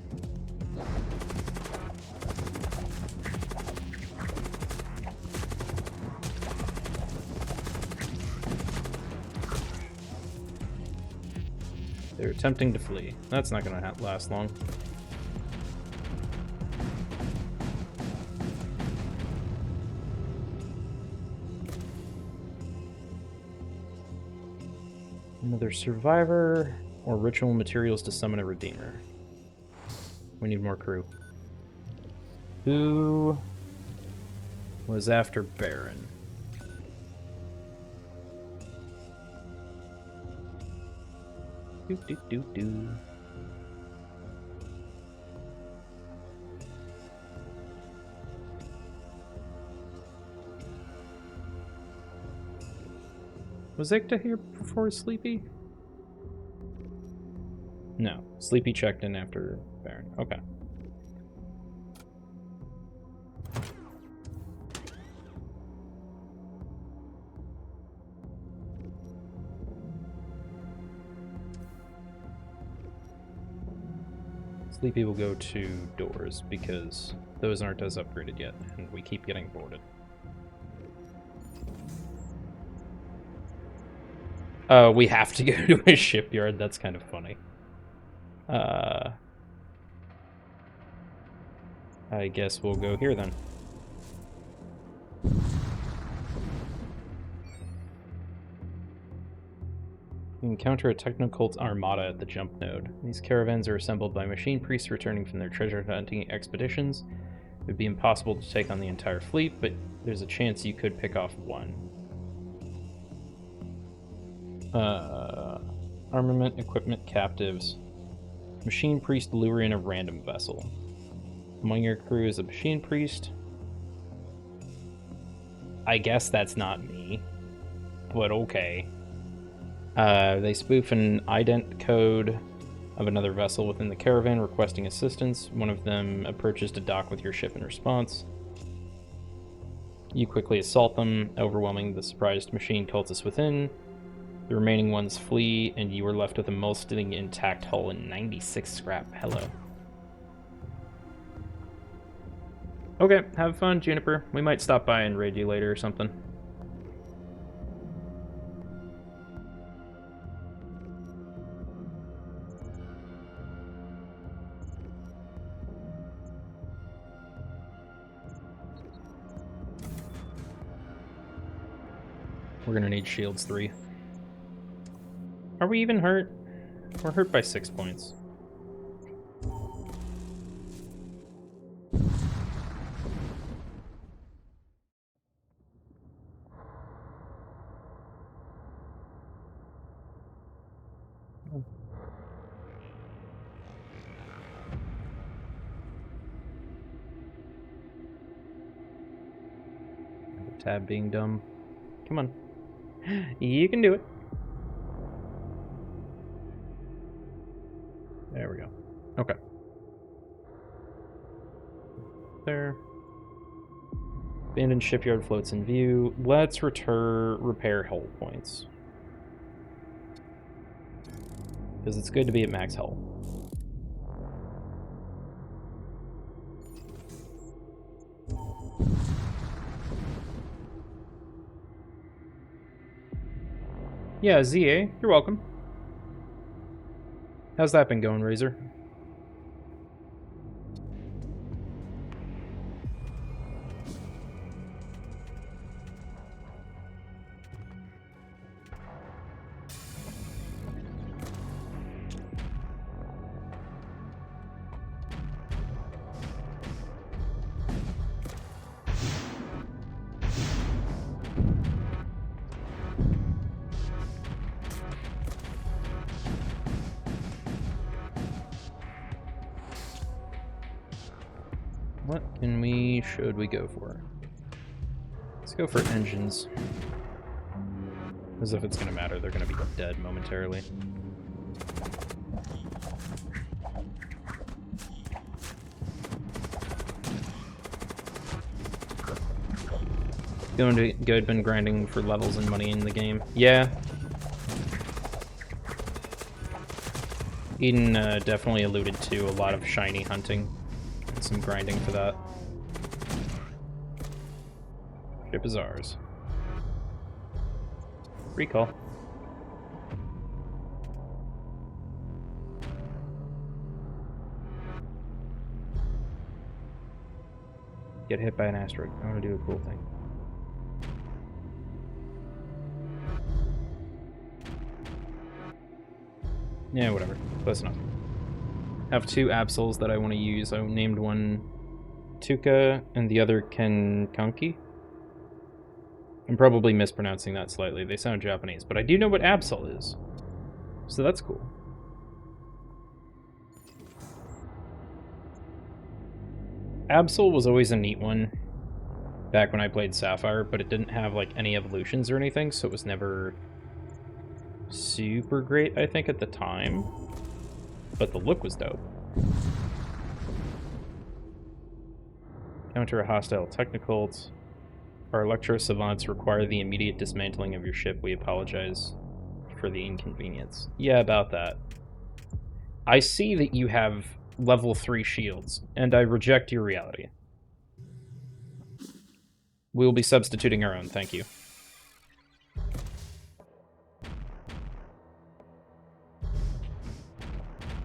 S1: They're attempting to flee. That's not going to last long. Another survivor, or ritual materials to summon a redeemer. We need more crew. Who was after Baron? Do. Was Ekta here before Sleepy? No. Sleepy checked in after Baron. Okay. Sleepy will go to doors because those aren't as upgraded yet, and we keep getting boarded. We have to go to a shipyard. That's kind of funny. I guess we'll go here then. You encounter a Technocult armada at the jump node. These caravans are assembled by machine priests returning from their treasure hunting expeditions. It would be impossible to take on the entire fleet, but there's a chance you could pick off one. Armament, equipment, captives. Machine priest lure in a random vessel. Among your crew is a machine priest. I guess that's not me, but okay. They spoof an ident code of another vessel within the caravan requesting assistance. One of them approaches to dock with your ship in response. You quickly assault them, overwhelming the surprised machine cultists within. The remaining ones flee, and you are left with a mostly intact hull and 96 scrap. Hello. Okay, have fun, Juniper. We might stop by and raid you later or something. We're gonna need shields 3. Are we even hurt? We're hurt by 6 points. Tab being dumb. Come on. You can do it. There we go. Okay. There. Abandoned shipyard floats in view. Let's repair hull points. Because it's good to be at max hull. Yeah, ZA, you're welcome. How's that been going, Razor? What should we go for? Let's go for engines. As if it's gonna matter, they're gonna be dead momentarily. Going to good, been grinding for levels and money in the game. Yeah. Eden definitely alluded to a lot of shiny hunting and some grinding for that. Ship is ours. Recall. Get hit by an asteroid. I want to do a cool thing. Yeah, whatever. Close enough. I have 2 Absols that I want to use. I named one Tuka and the other Kenkanki. I'm probably mispronouncing that slightly. They sound Japanese, but I do know what Absol is. So that's cool. Absol was always a neat one back when I played Sapphire, but it didn't have like any evolutions or anything, so it was never super great, I think, at the time. But the look was dope. Counter a hostile technicult. Our electro savants require the immediate dismantling of your ship. We apologize for the inconvenience. Yeah, about that. I see that you have level 3 shields, and I reject your reality. We will be substituting our own, thank you.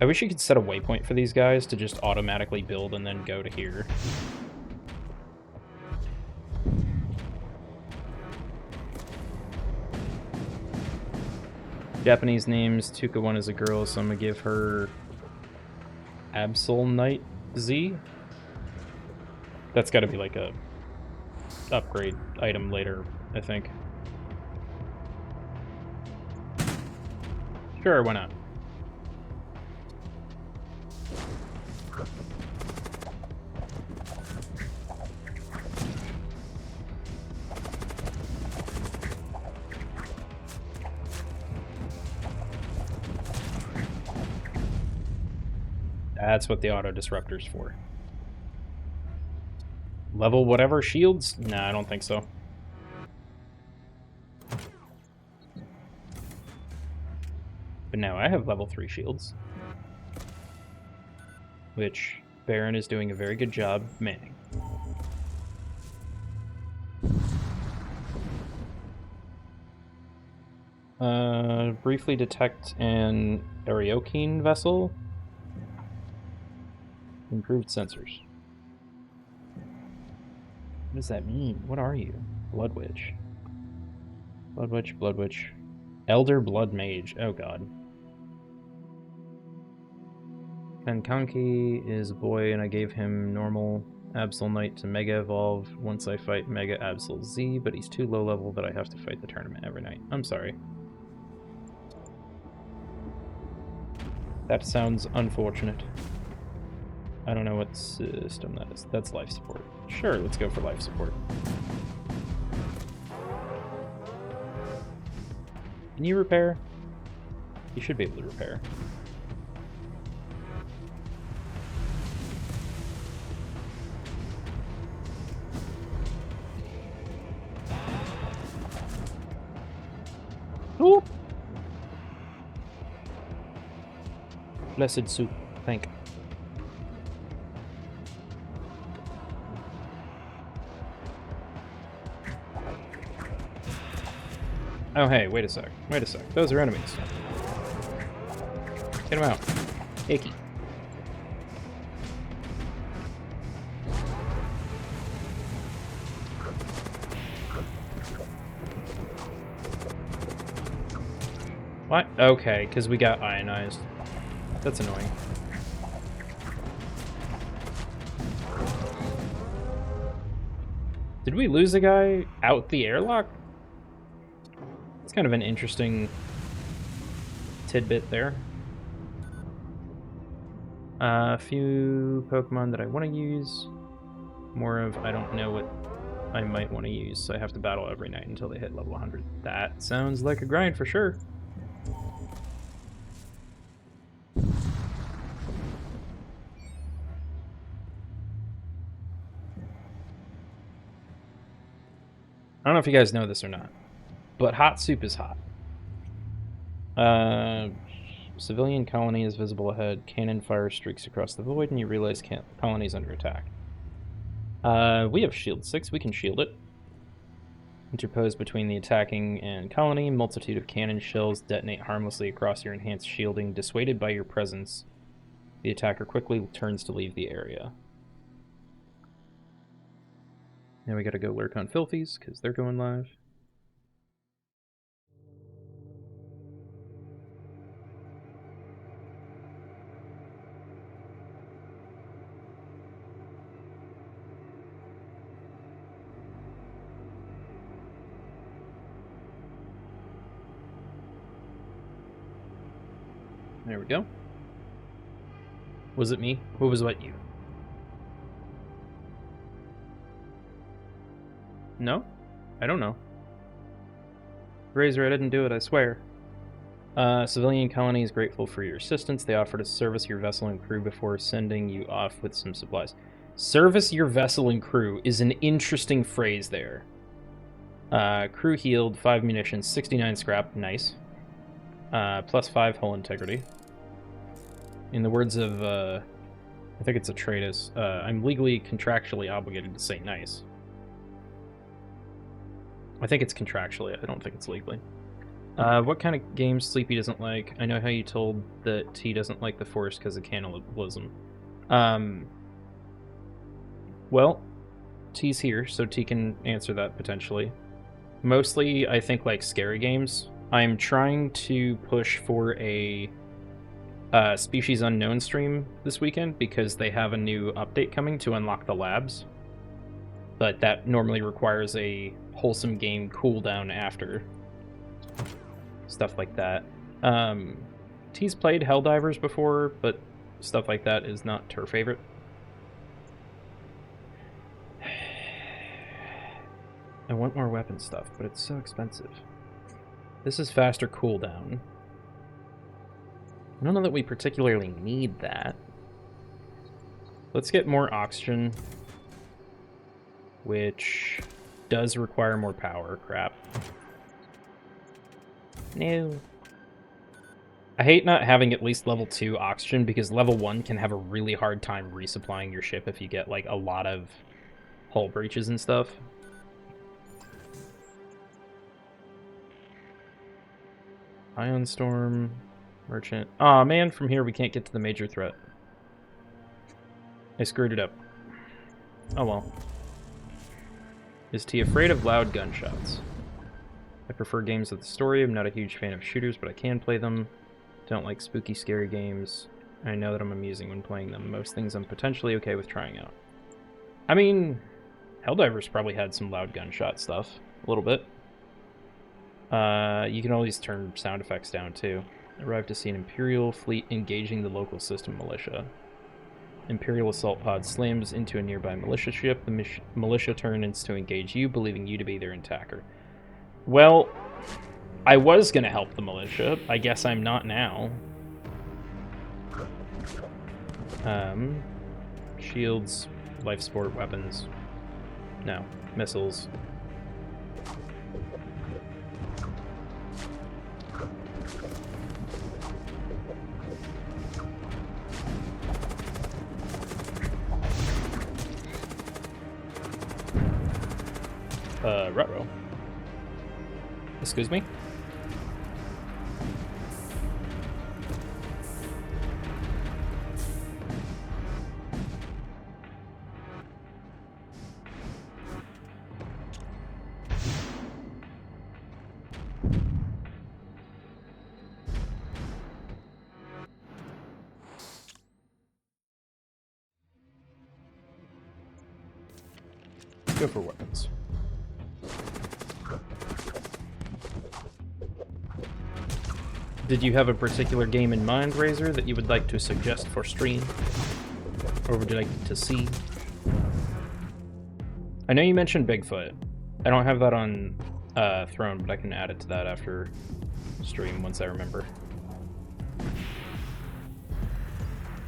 S1: I wish you could set a waypoint for these guys to just automatically build and then go to here. Japanese names. Tuka 1 is a girl, so I'm gonna give her Absol Knight Z. That's gotta be like a upgrade item later, I think. Sure, why not? That's what the auto disruptor's for. Level whatever shields? Nah, I don't think so. But now I have level 3 shields, which Baron is doing a very good job manning. Briefly detect an Ariokine vessel. Improved sensors. What does that mean? What are you? Blood Witch. Blood Witch, Blood Witch. Elder Blood Mage. Oh god. Kenkanki is a boy, and I gave him normal Absol Knight to Mega Evolve once I fight Mega Absol Z, but he's too low level that I have to fight the tournament every night. I'm sorry. That sounds unfortunate. I don't know what system that is. That's life support. Sure, let's go for life support. Can you repair? You should be able to repair. Ooh. Blessed soup. Thank you. Oh, hey, wait a sec. Wait a sec. Those are enemies. Get them out. Icky. What? Okay, because we got ionized. That's annoying. Did we lose a guy out the airlock? It's kind of an interesting tidbit there. A few Pokemon that I want to use. More of I don't know what I might want to use, so I have to battle every night until they hit level 100. That sounds like a grind for sure. I don't know if you guys know this or not, but hot soup is hot. Civilian colony is visible ahead. Cannon fire streaks across the void, and you realize colony's under attack. We have shield 6. We can shield it. Interpose between the attacking and colony. Multitude of cannon shells detonate harmlessly across your enhanced shielding. Dissuaded by your presence, the attacker quickly turns to leave the area. Now we gotta go lurk on Filthies, because they're going live. There we go. Was it me? Who was what you? No? I don't know. Razor, I didn't do it, I swear. Civilian colony is grateful for your assistance. They offer to service your vessel and crew before sending you off with some supplies. Service your vessel and crew is an interesting phrase there. Crew healed, 5 munitions, 69 scrap, nice. Plus 5 hull integrity. In the words of, I think it's Atreides, I'm legally contractually obligated to say nice. I think it's contractually, I don't think it's legally. What kind of games Sleepy doesn't like? I know how you told that T doesn't like the Force because of cannibalism. Well, T's here, so T can answer that potentially. Mostly, I think, like scary games. I'm trying to push for a Species Unknown stream this weekend because they have a new update coming to unlock the labs. But that normally requires a wholesome game cooldown after. Stuff like that. T's played Helldivers before, but stuff like that is not her favorite. I want more weapon stuff, but it's so expensive. This is faster cooldown. I don't know that we particularly need that. Let's get more oxygen, which does require more power. Crap. No. I hate not having at least level 2 oxygen because level 1 can have a really hard time resupplying your ship if you get like a lot of hull breaches and stuff. Ion Storm, Merchant. Aw, man, from here we can't get to the major threat. I screwed it up. Oh well. Is T afraid of loud gunshots? I prefer games with a story. I'm not a huge fan of shooters, but I can play them. Don't like spooky, scary games. I know that I'm amusing when playing them. Most things I'm potentially okay with trying out. I mean, Helldivers probably had some loud gunshot stuff. A little bit. You can always turn sound effects down, too. Arrived to see an Imperial fleet engaging the local system militia. Imperial assault pod slams into a nearby militia ship. The militia turns to engage you, believing you to be their attacker. Well, I was going to help the militia. I guess I'm not now. Shields, life support, weapons. No. Missiles. Ruh-roh. Excuse me? Go for weapons. Did you have a particular game in mind, Razor, that you would like to suggest for stream? Or would you like to see? I know you mentioned Bigfoot. I don't have that on Throne, but I can add it to that after stream once I remember.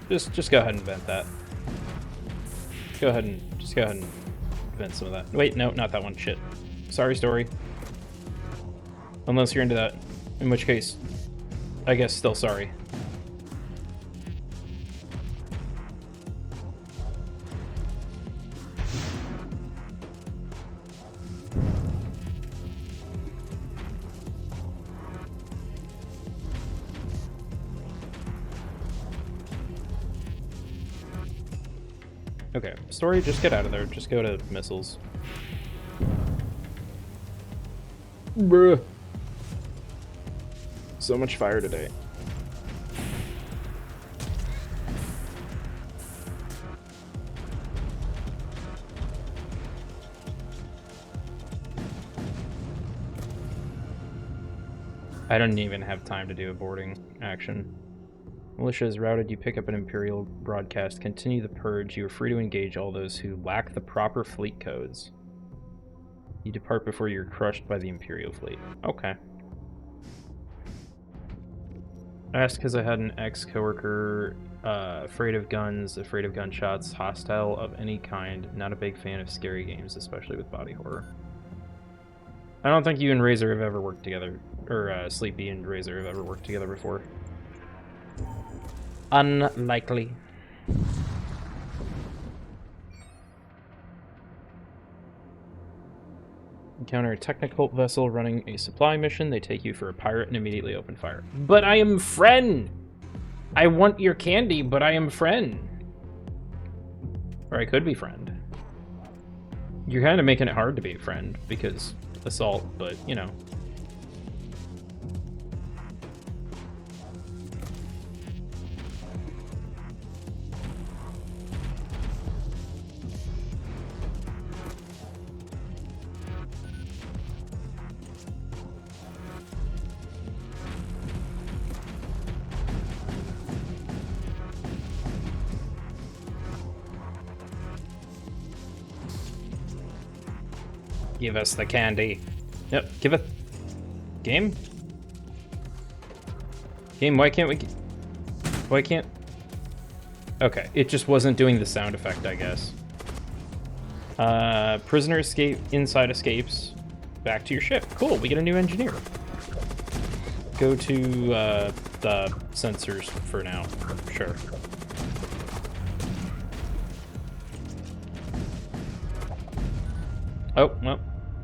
S1: Just go ahead and vent that. Just go ahead and vent some of that. Wait, no, not that one. Shit. Sorry, story. Unless you're into that, in which case, I guess still sorry. Okay, story, just get out of there. Just go to missiles. Bruh. So much fire today. I don't even have time to do a boarding action. Militia is routed, you pick up an Imperial broadcast. Continue the purge. You are free to engage all those who lack the proper fleet codes. You depart before you're crushed by the Imperial fleet. Okay. I asked because I had an ex-coworker afraid of guns, afraid of gunshots, hostile of any kind, not a big fan of scary games, especially with body horror. I don't think you and Razor have ever worked together, or Sleepy and Razor have ever worked together before. Unlikely. Encounter a technical vessel running a supply mission. They take you for a pirate and immediately open fire. But I am friend! I want your candy, but I am friend. Or I could be friend. You're kind of making it hard to be a friend, because assault, but, you know. Give us the candy. Yep, give it. Game? Game, why can't we... Why can't... Okay, it just wasn't doing the sound effect, I guess. Prisoner escape, inside escapes. Back to your ship. Cool, we get a new engineer. Go to the sensors for now. Sure. Oh, well,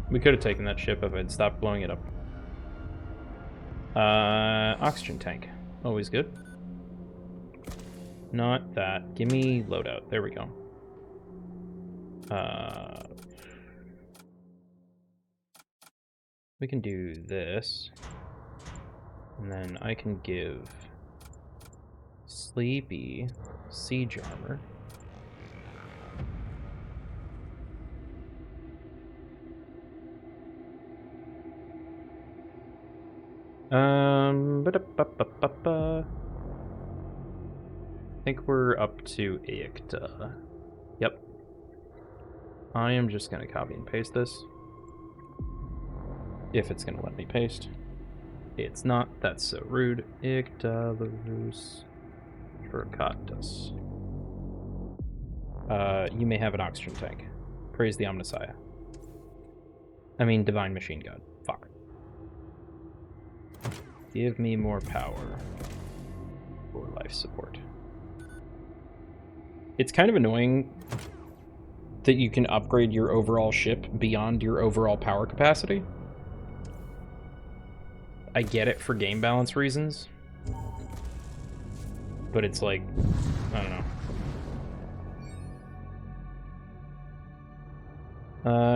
S1: we could have taken that ship if I'd stopped blowing it up. Oxygen tank. Always good. Not that. Give me loadout. There we go. We can do this. And then I can give Sleepy siege armor. I think we're up to Iacta. Yep. I am just gonna copy and paste this. If it's gonna let me paste. It's not, that's so rude. Iacta Larus Trocatus. You may have an oxygen tank. Praise the Omnissiah. I mean, Divine Machine God. Fuck. Give me more power for life support. It's kind of annoying that you can upgrade your overall ship beyond your overall power capacity. I get it for game balance reasons, but it's like, I don't know.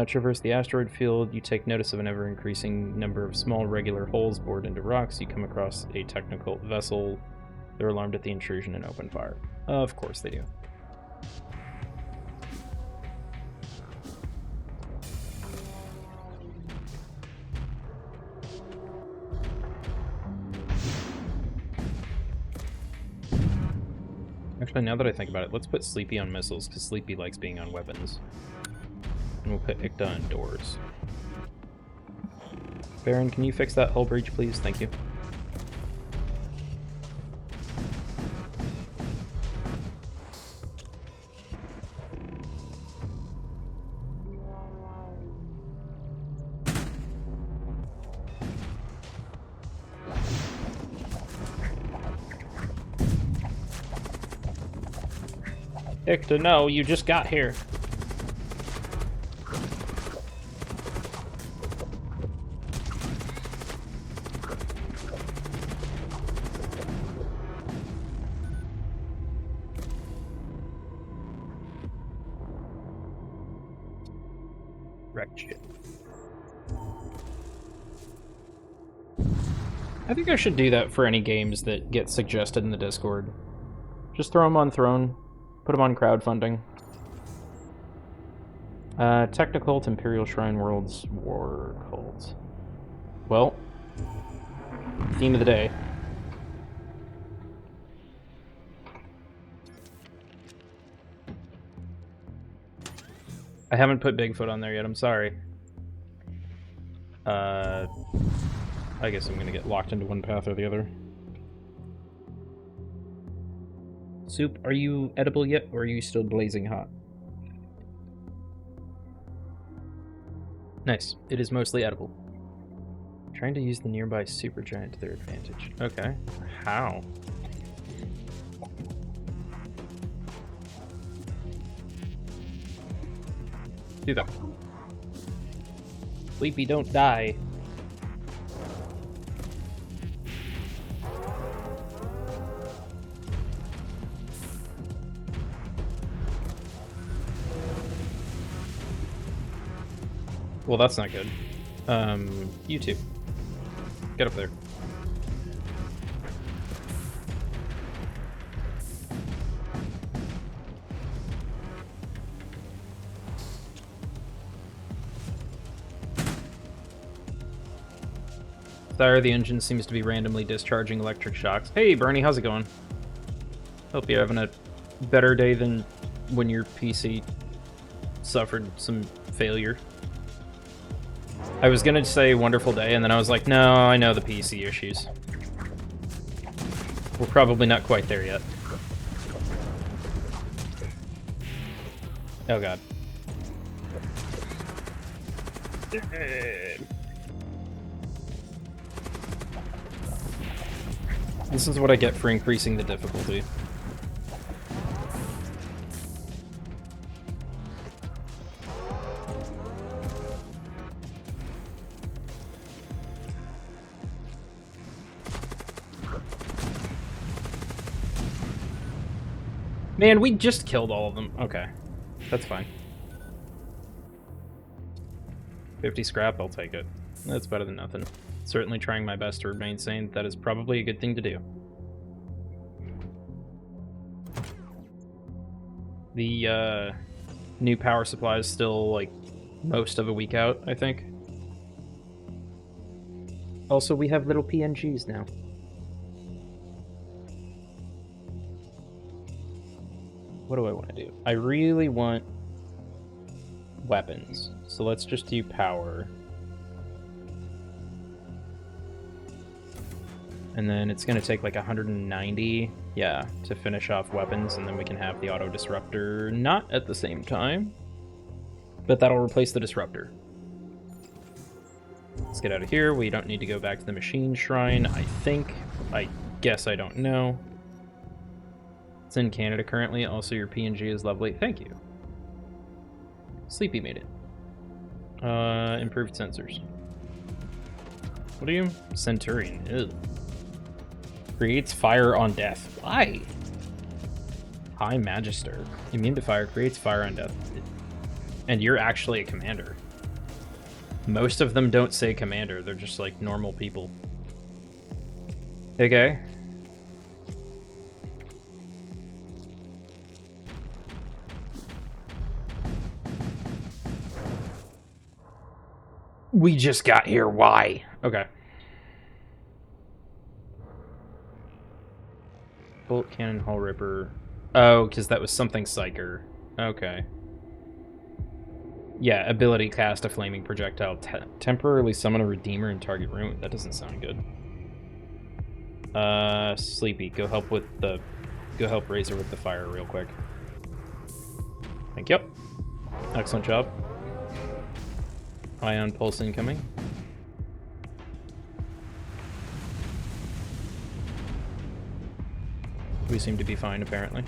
S1: Traverse the asteroid field. You take notice of an ever-increasing number of small, regular holes bored into rocks. You come across a technical vessel. They're alarmed at the intrusion and open fire. Of course they do. Actually, now that I think about it, let's put Sleepy on missiles, because Sleepy likes being on weapons. And we'll put Icta indoors. Baron, can you fix that hull breach, please? Thank you. Icta, no, you just got here. Wrecked ship. I think I should do that for any games that get suggested in the Discord. Just throw them on Throne. Put them on crowdfunding. Technicult, Imperial Shrine Worlds, War Cult. Well, theme of the day. I haven't put Bigfoot on there yet, I'm sorry. I guess I'm gonna get locked into one path or the other. Soup, are you edible yet, or are you still blazing hot? Nice. It is mostly edible. Trying to use the nearby supergiant to their advantage. Okay. How? Do that. Sleepy, don't die. Well, that's not good. You two. Get up there. Sorry, the engine seems to be randomly discharging electric shocks. Hey, Bernie, how's it going? Hope you're having a better day than when your PC suffered some failure. I was gonna say wonderful day, and then I was like, no, I know the PC issues. We're probably not quite there yet. Oh god. This is what I get for increasing the difficulty. Man, we just killed all of them. Okay. That's fine. 50 scrap, I'll take it. That's better than nothing. Certainly trying my best to remain sane. That is probably a good thing to do. The new power supply is still like most of a week out, I think. Also, we have little PNGs now. What do I want to do? I really want weapons. So let's just do power. And then it's going to take like 190, yeah, to finish off weapons, and then we can have the auto disruptor not at the same time, but that'll replace the disruptor. Let's get out of here. We don't need to go back to the machine shrine, I think. I guess I don't know. It's in Canada currently. Also, your PNG is lovely. Thank you. Sleepy made it. Improved sensors. What are you? Centurion. Ew. Creates fire on death. Why? High Magister. Immune to fire. Creates fire on death. And you're actually a commander. Most of them don't say commander. They're just like normal people. Okay. We just got here. Why? Okay. Bolt cannon, hull ripper. Oh, because that was something psyker. Okay. Yeah, ability cast a flaming projectile. Temporarily summon a redeemer and target room. That doesn't sound good. Sleepy, go help Razor with the fire real quick. Thank you. Excellent job. Ion pulse incoming. We seem to be fine, apparently.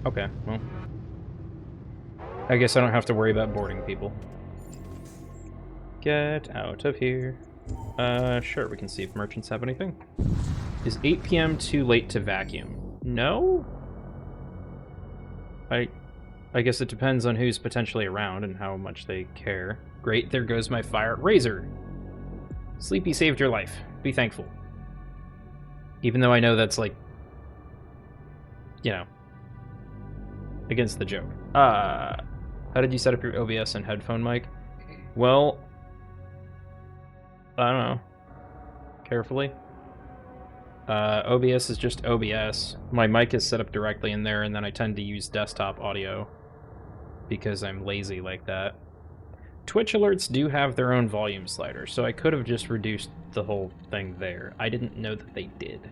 S1: Okay, well. I guess I don't have to worry about boarding people. Get out of here. Sure, we can see if merchants have anything. Is 8 p.m. too late to vacuum? No? I guess it depends on who's potentially around and how much they care. Great, there goes my fire. Razor! Sleepy saved your life. Be thankful. Even though I know that's like, you know, against the joke. How did you set up your OBS and headphone mic? Well, I don't know. Carefully. OBS is just OBS. My mic is set up directly in there, and then I tend to use desktop audio because I'm lazy like that. Twitch alerts do have their own volume slider, so I could have just reduced the whole thing there. I didn't know that they did.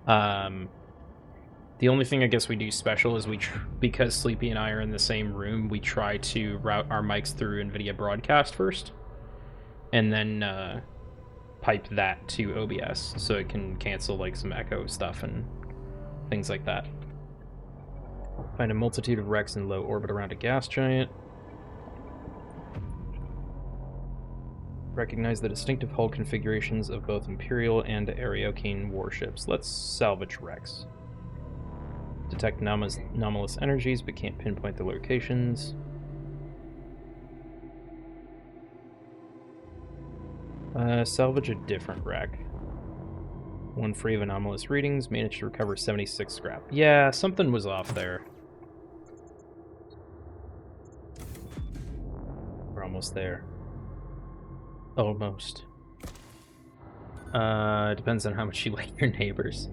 S1: The only thing I guess we do special is because Sleepy and I are in the same room, we try to route our mics through NVIDIA Broadcast first, and then pipe that to OBS, so it can cancel like some echo stuff and things like that. Find a multitude of wrecks in low orbit around a gas giant. Recognize the distinctive hull configurations of both Imperial and Ariokine warships. Let's salvage wrecks. Detect anomalous energies, but can't pinpoint the locations. Salvage a different wreck. One free of anomalous readings. Managed to recover 76 scrap. Yeah, something was off there. We're almost there. Almost. Depends on how much you like your neighbors.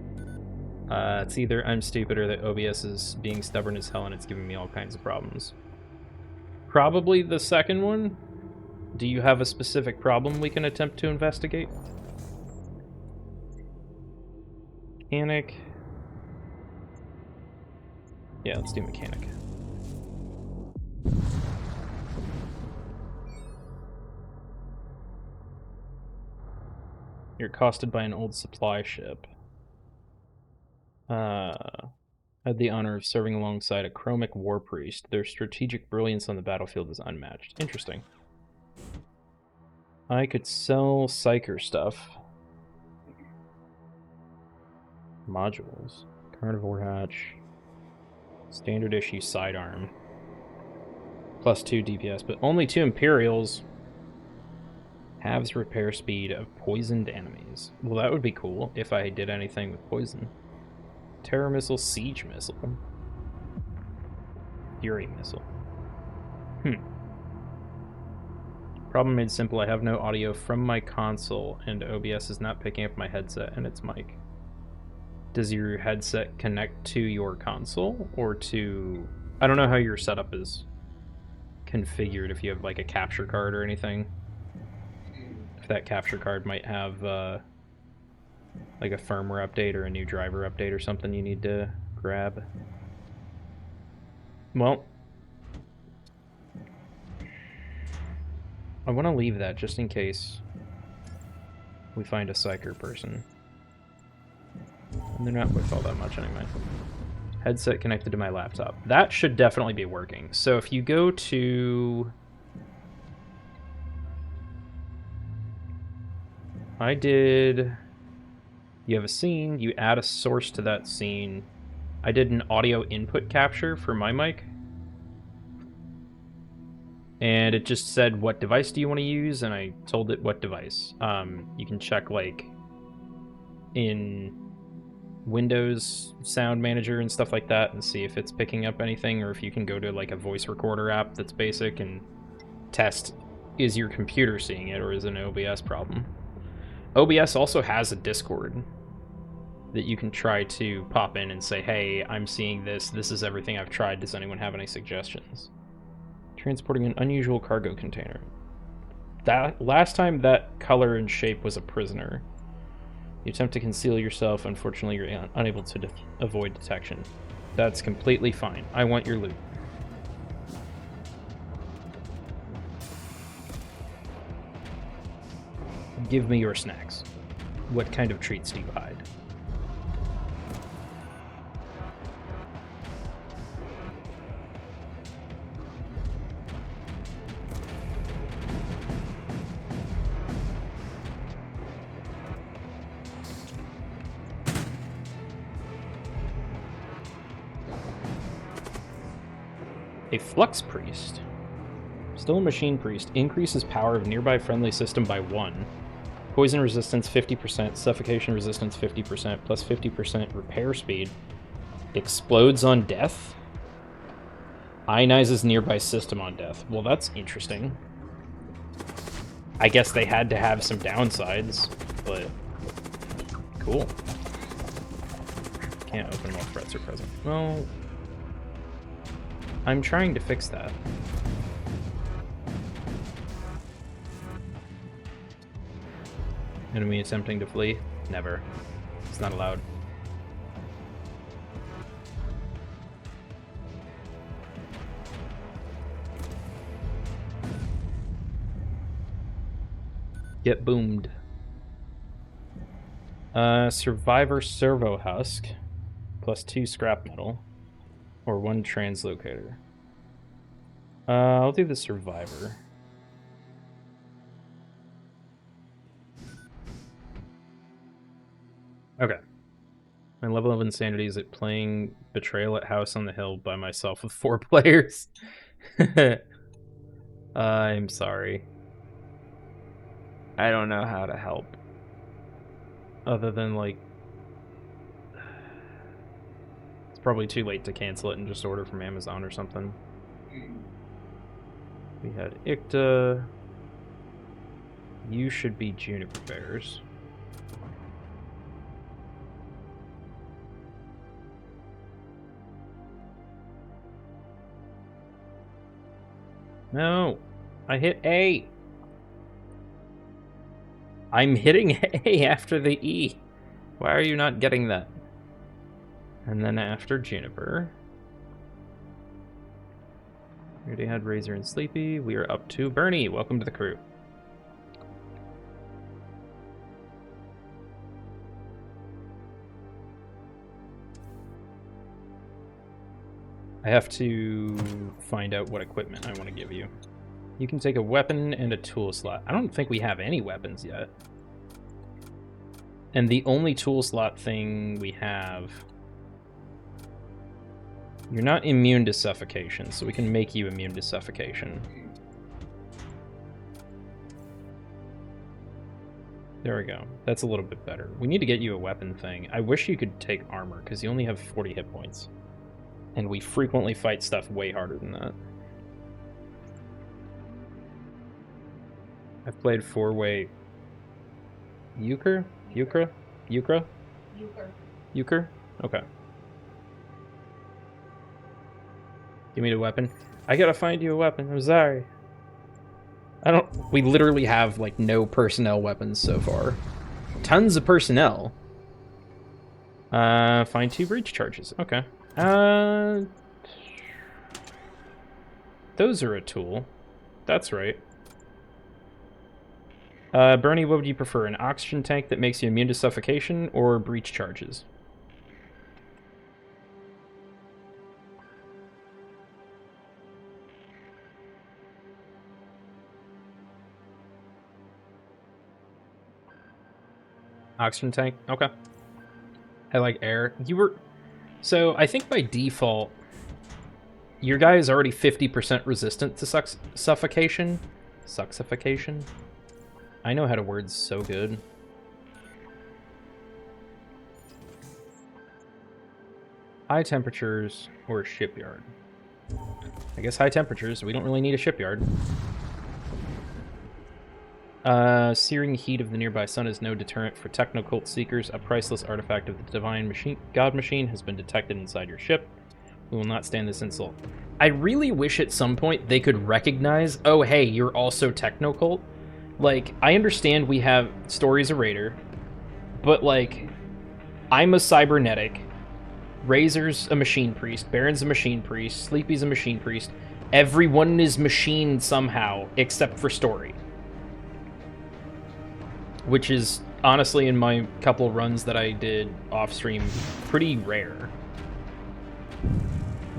S1: It's either I'm stupid or that OBS is being stubborn as hell and it's giving me all kinds of problems. Probably the second one. Do you have a specific problem we can attempt to investigate? Mechanic. Yeah, let's do mechanic. You're accosted by an old supply ship. Had the honor of serving alongside a chromic war priest. Their strategic brilliance on the battlefield is unmatched. Interesting. I could sell Psyker stuff. Modules. Carnivore hatch. Standard issue sidearm. +2 DPS, but only 2 Imperials. Halves repair speed of poisoned enemies. Well, that would be cool if I did anything with poison. Terror missile, siege missile. Fury missile. Problem made simple. I have no audio from my console, and OBS is not picking up my headset and its mic. Does your headset connect to your console or to... I don't know how your setup is configured, if you have like a capture card or anything. If that capture card might have like a firmware update or a new driver update or something you need to grab. Well, I want to leave that just in case we find a Psyker person. And they're not worth all that much anyway. Headset connected to my laptop. That should definitely be working. So if you go to... You have a scene, you add a source to that scene. I did an audio input capture for my mic. And it just said, what device do you want to use? And I told it what device. You can check like in Windows Sound Manager and stuff like that and see if it's picking up anything, or if you can go to like a voice recorder app that's basic and test, is your computer seeing it or is it an OBS problem? OBS also has a Discord. that you can try to pop in and say, hey, I'm seeing this. This is everything I've tried. Does anyone have any suggestions? Transporting an unusual cargo container. That last time that color and shape was a prisoner. You attempt to conceal yourself. Unfortunately, you're unable to avoid detection. That's completely fine. I want your loot. Give me your snacks. What kind of treats do you hide? A Flux Priest. Still a Machine Priest. Increases power of nearby friendly system by 1. Poison resistance 50%. Suffocation resistance 50%. Plus 50% repair speed. Explodes on death. Ionizes nearby system on death. Well, that's interesting. I guess they had to have some downsides, but cool. Can't open while threats are present. Well, I'm trying to fix that. Enemy attempting to flee? Never. It's not allowed. Get boomed. Survivor Servo Husk. Plus 2 scrap metal. Or 1 translocator. I'll do the Survivor. Okay. My level of insanity is at playing Betrayal at House on the Hill by myself with 4 players. I'm sorry. I don't know how to help. Other than, like... It's probably too late to cancel it and just order from Amazon or something. We had Ikta. You should be Juniper Bears. No, I hit A. I'm hitting A after the E. Why are you not getting that? And then after Juniper. We already had Razor and Sleepy. We are up to Bernie. Welcome to the crew. I have to find out what equipment I want to give you. You can take a weapon and a tool slot. I don't think we have any weapons yet. And the only tool slot thing we have... You're not immune to suffocation, so we can make you immune to suffocation. There we go. That's a little bit better. We need to get you a weapon thing. I wish you could take armor, because you only have 40 hit points. And we frequently fight stuff way harder than that. I've played 4-way... Euchre? Euchre? Euchre?
S3: Euchre.
S1: Euchre? Okay. Give me the weapon. I gotta find you a weapon. I'm sorry. We literally have, like, no personnel weapons so far. Tons of personnel. Find 2 breach charges. Okay. Those are a tool. That's right. Bernie, what would you prefer? An oxygen tank that makes you immune to suffocation or breach charges? Oxygen tank? Okay. I like air. So, I think by default, your guy is already 50% resistant to suffocation. Suffocation? I know how to words so good. High temperatures or shipyard? I guess high temperatures. We don't really need a shipyard. Searing heat of the nearby sun is no deterrent for technocult seekers. A priceless artifact of the divine machine, god machine has been detected inside your ship. We will not stand this insult. I really wish at some point they could recognize, oh, hey, you're also technocult. Like, I understand we have Story's a raider, but, like, I'm a cybernetic. Razor's a machine priest. Baron's a machine priest. Sleepy's a machine priest. Everyone is machine somehow, except for Story. Which is, honestly, in my couple runs that I did off-stream, pretty rare.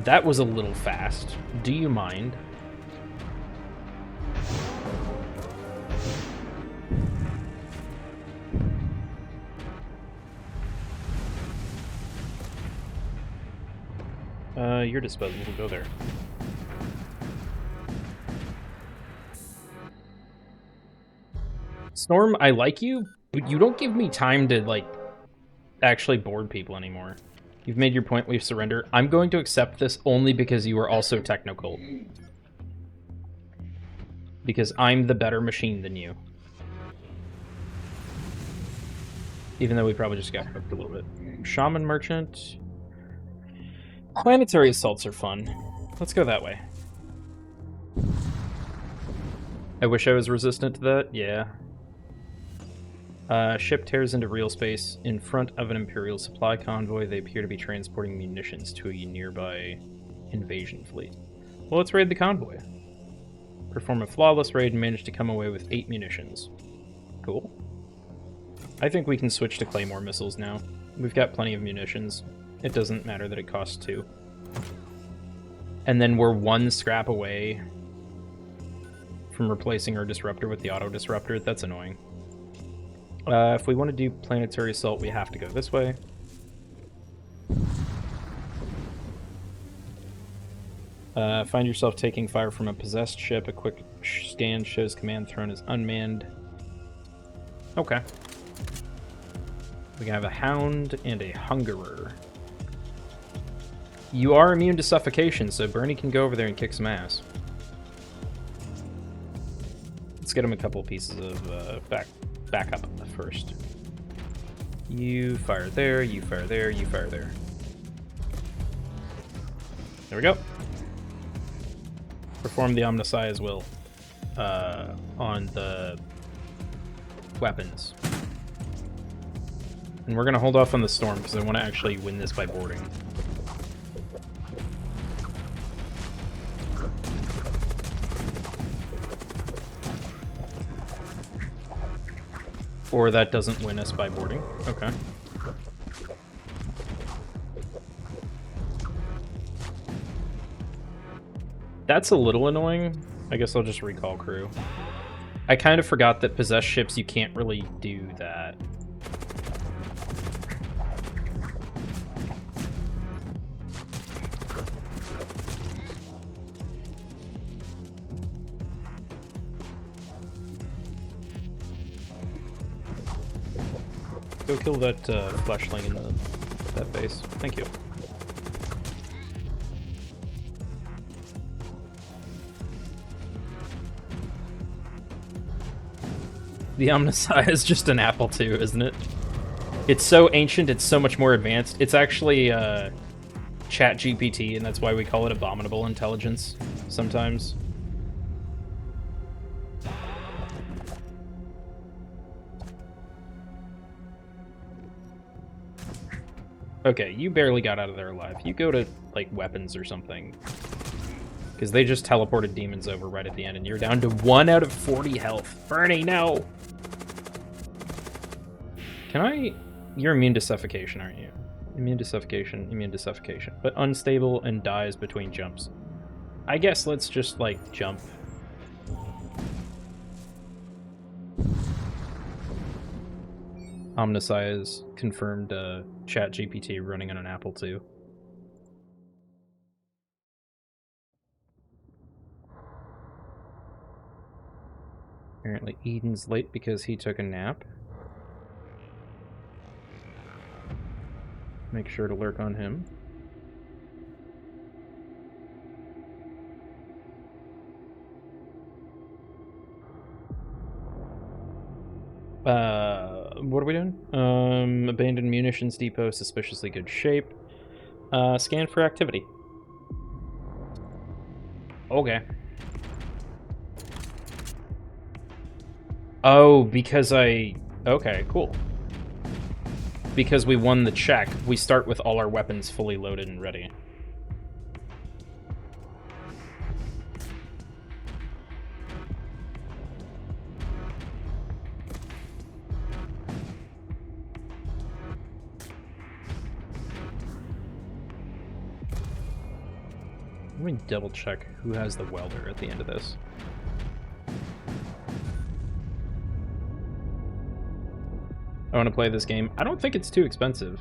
S1: That was a little fast. Do you mind? Your disposal will go there. Storm, I like you, but you don't give me time to, like, actually board people anymore. You've made your point, we've surrendered. I'm going to accept this only because you are also technocult. Because I'm the better machine than you. Even though we probably just got hooked a little bit. Shaman Merchant. Planetary assaults are fun. Let's go that way. I wish I was resistant to that. Yeah. Ship tears into real space in front of an Imperial supply convoy. They appear to be transporting munitions to a nearby invasion fleet. Well, let's raid the convoy. Perform a flawless raid and manage to come away with 8 munitions. Cool. I think we can switch to Claymore missiles now. We've got plenty of munitions. It doesn't matter that it costs 2. And then we're 1 scrap away from replacing our disruptor with the auto disruptor. That's annoying. If we want to do planetary assault, we have to go this way. Find yourself taking fire from a possessed ship. A quick scan shows command throne is unmanned. Okay. We can have a hound and a hungerer. You are immune to suffocation, so Bernie can go over there and kick some ass. Let's get him a couple pieces of backup first. You fire there, you fire there, you fire there. There we go. Perform the Omnissiah's will on the weapons. And we're going to hold off on the storm because I want to actually win this by boarding. Or that doesn't win us by boarding. Okay. That's a little annoying. I guess I'll just recall crew. I kind of forgot that possessed ships, you can't really do that. Go kill that fleshling in that base. Thank you. The Omnissiah is just an apple too, isn't it? It's so ancient, it's so much more advanced. It's actually Chat GPT, and that's why we call it abominable intelligence sometimes. Okay, you barely got out of there alive. You go to, like, weapons or something. Because they just teleported demons over right at the end, and you're down to 1 out of 40 health. Bernie, no! Can I... You're immune to suffocation, aren't you? Immune to suffocation, immune to suffocation. But unstable and dies between jumps. I guess let's just, like, jump. Omnissiah is confirmed Chat GPT running on an Apple II. Apparently Eden's late because he took a nap. Make sure to lurk on him. What are we doing? Abandoned munitions depot, suspiciously good shape. Scan for activity. Okay. Oh, because okay, cool. Because we won the check, we start with all our weapons fully loaded and ready. Let me double check who has the welder at the end of this. I want to play this game. I don't think it's too expensive.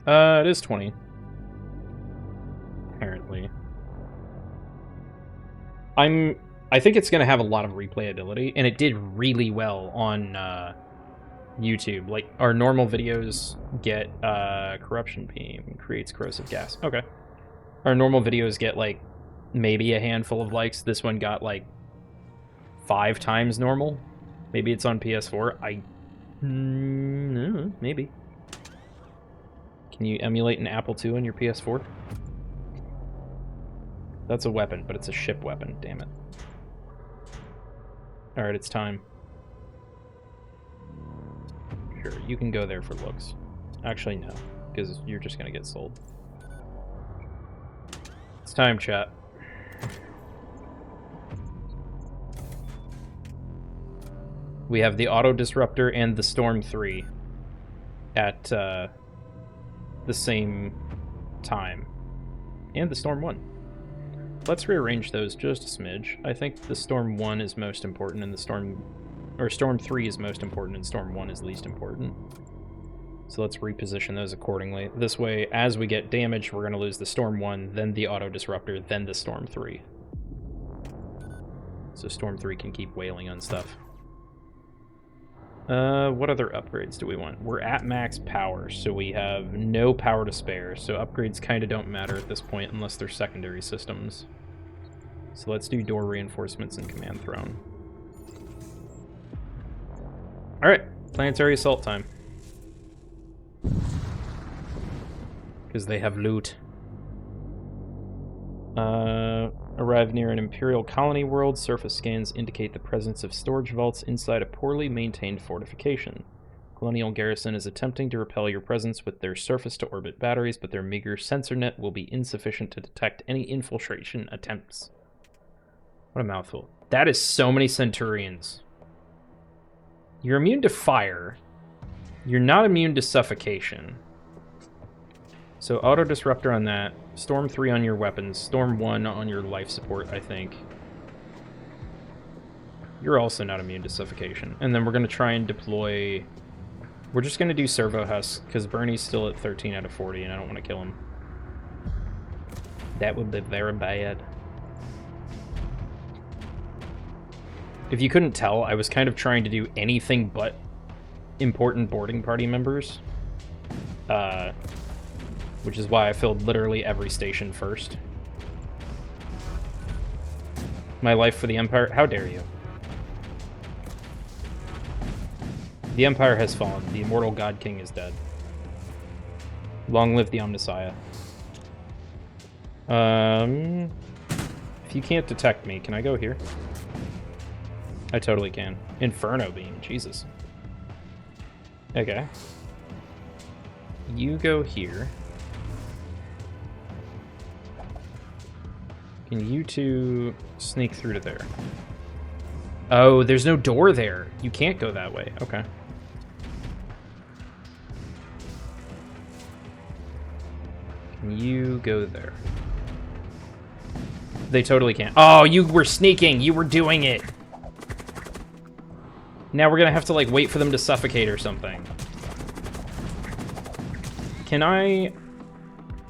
S1: It is 20. Apparently. I think it's going to have a lot of replayability, and it did really well on YouTube. Like, our normal videos get corruption beam, creates corrosive gas. Okay. Our normal videos get, like, maybe a handful of likes. This one got, like, 5 times normal. Maybe it's on PS4. No, maybe. Can you emulate an Apple II on your PS4? That's a weapon, but it's a ship weapon. Damn it. Alright, it's time. Sure, you can go there for looks. Actually, no, because you're just gonna get sold. It's time, chat. We have the Auto Disruptor and the Storm 3 at the same time. And the Storm 1. Let's rearrange those just a smidge. I think the Storm 1 is most important and the Storm 3 is most important and Storm 1 is least important. So let's reposition those accordingly. This way, as we get damage, we're going to lose the Storm 1, then the Auto Disruptor, then the Storm 3. So Storm 3 can keep wailing on stuff. What other upgrades do we want? We're at max power, so we have no power to spare, so upgrades kind of don't matter at this point unless they're secondary systems. So let's do door reinforcements and command throne. Alright, planetary assault time. Because they have loot. Arrive near an Imperial colony world. Surface scans indicate the presence of storage vaults inside a poorly maintained fortification. Colonial garrison is attempting to repel your presence with their surface-to-orbit batteries, but their meager sensor net will be insufficient to detect any infiltration attempts. What a mouthful. That is so many Centurions. You're immune to fire. You're not immune to suffocation. So Auto Disruptor on that. Storm 3 on your weapons. Storm 1 on your life support, I think. You're also not immune to suffocation. And then we're going to try and deploy... We're just going to do Servo Husk, because Bernie's still at 13 out of 40, and I don't want to kill him. That would be very bad. If you couldn't tell, I was kind of trying to do anything but important boarding party members. Which is why I filled literally every station first. My life for the Empire? How dare you? The Empire has fallen. The immortal God King is dead. Long live the Omnissiah. If you can't detect me, can I go here? I totally can. Inferno Beam, Jesus. Okay. You go here. Can you two sneak through to there? Oh, there's no door there. You can't go that way. Okay. Can you go there? They totally can't. Oh, you were sneaking. You were doing it. Now we're gonna have to, like, wait for them to suffocate or something. Can I...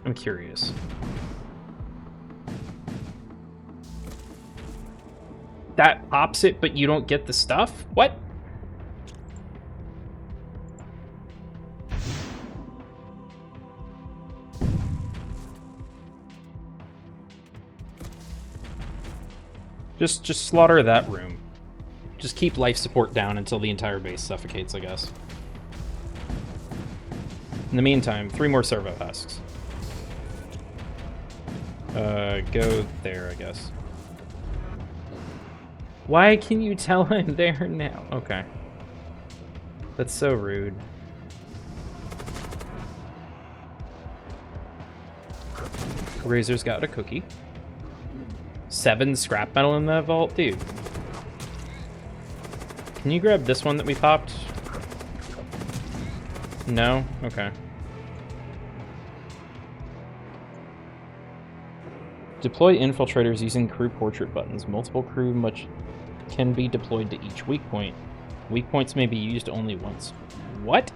S1: I'm curious. That pops it, but you don't get the stuff? What? Just slaughter that room. Just keep life support down until the entire base suffocates, I guess. In the meantime, 3 more servo husks. Go there, I guess. Why can you tell I'm there now? Okay. That's so rude. Razor's got a cookie. 7 scrap metal in that vault? Dude. Can you grab this one that we popped? No? Okay. Deploy infiltrators using crew portrait buttons. Multiple crew can be deployed to each weak point. Weak points may be used only once. What?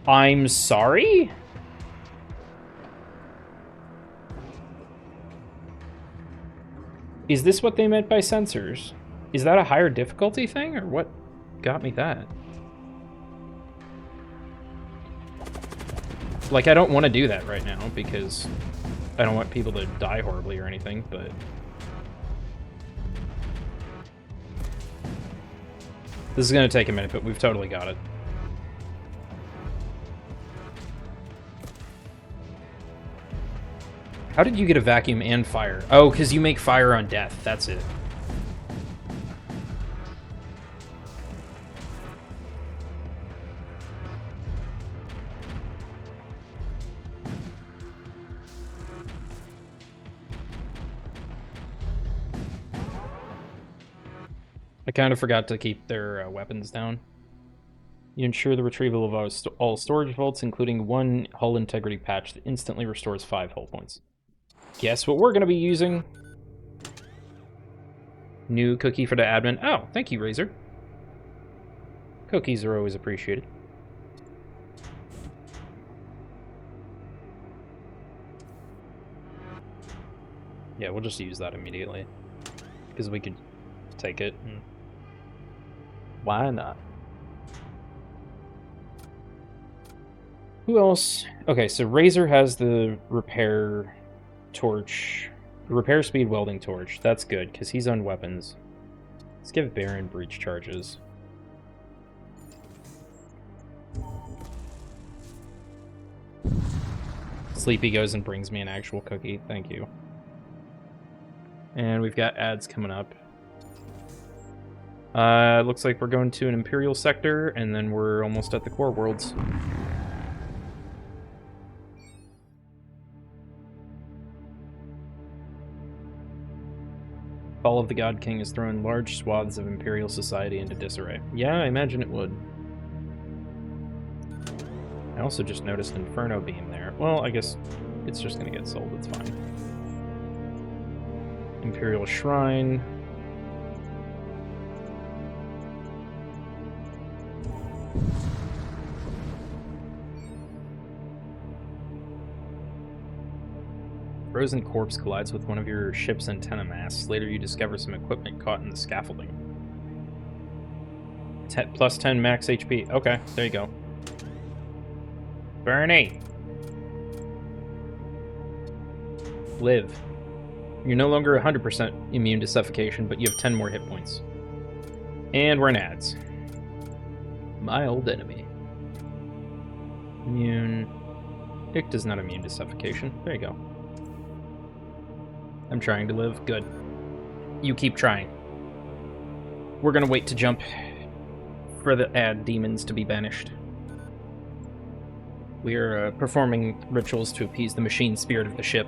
S1: I'm sorry? Is this what they meant by sensors? Is that a higher difficulty thing, or what got me that? Like, I don't want to do that right now, because I don't want people to die horribly or anything, but... This is going to take a minute, but we've totally got it. How did you get a vacuum and fire? Oh, because you make fire on death. That's it. I kind of forgot to keep their weapons down. You ensure the retrieval of all storage vaults, including 1 hull integrity patch that instantly restores 5 hull points. Guess what we're going to be using? New cookie for the admin. Oh, thank you, Razor. Cookies are always appreciated. Yeah, we'll just use that immediately. Because we could take it. And... Why not? Who else? Okay, so Razor has the repair torch. Repair speed welding torch. That's good, because he's on weapons. Let's give Baron breach charges. Sleepy goes and brings me an actual cookie. Thank you. And we've got ads coming up. Looks like we're going to an Imperial sector, and then we're almost at the core worlds. Fall of the God King has thrown large swaths of Imperial society into disarray. Yeah, I imagine it would. I also just noticed Inferno Beam there. Well, I guess it's just going to get sold. It's fine. Imperial Shrine. Frozen corpse collides with one of your ship's antenna masts. Later you discover some equipment caught in the scaffolding. Plus 10 max HP. Okay, there you go. Bernie! Live. You're no longer 100% immune to suffocation, but you have 10 more hit points. And we're in ads. My old enemy. Immune. Icta's not immune to suffocation. There you go. I'm trying to live. Good. You keep trying. We're gonna wait to jump for the ad demons to be banished. We are performing rituals to appease the machine spirit of the ship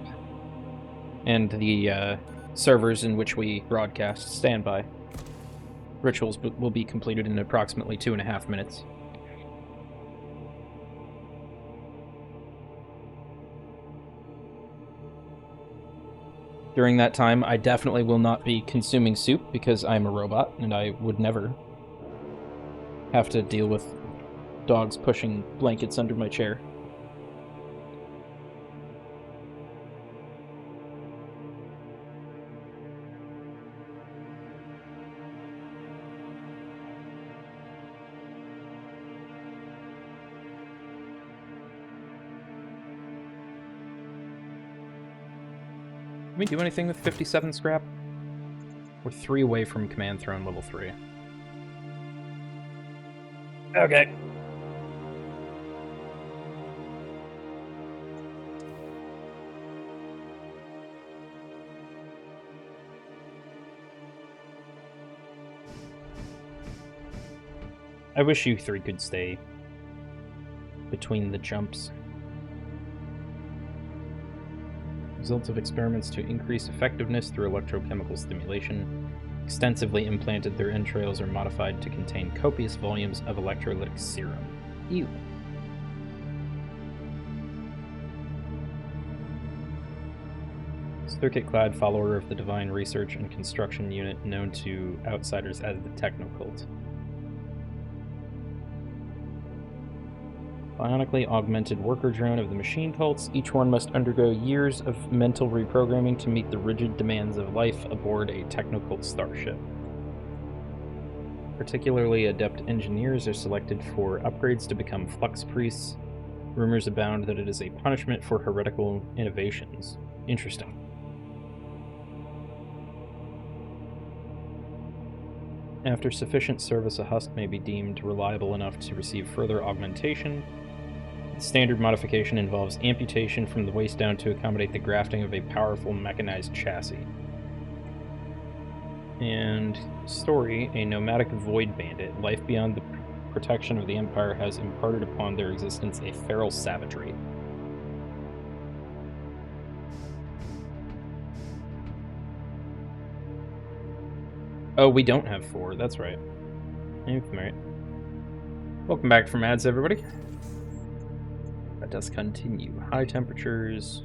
S1: and the servers in which we broadcast. Standby. Rituals will be completed in approximately 2.5 minutes. During that time, I definitely will not be consuming soup because I'm a robot and I would never have to deal with dogs pushing blankets under my chair. Can we do anything with 57 scrap? We're 3 away from Command Throne level 3. Okay. I wish you 3 could stay between the jumps. Results of experiments to increase effectiveness through electrochemical stimulation. Extensively implanted, their entrails are modified to contain copious volumes of electrolytic serum. Ew. Circuit-clad follower of the Divine Research and Construction Unit known to outsiders as the Technocult. Bionically augmented worker drone of the machine cults. Each one must undergo years of mental reprogramming to meet the rigid demands of life aboard a Technocult starship. Particularly adept engineers are selected for upgrades to become flux priests. Rumors abound that it is a punishment for heretical innovations. Interesting. After sufficient service, a husk may be deemed reliable enough to receive further augmentation. The standard modification involves amputation from the waist down to accommodate the grafting of a powerful mechanized chassis. And story, a nomadic void bandit, life beyond the protection of the Empire has imparted upon their existence a feral savagery. Oh, we don't have 4, that's right. Right. Welcome back from ads, everybody. Let us continue. High temperatures.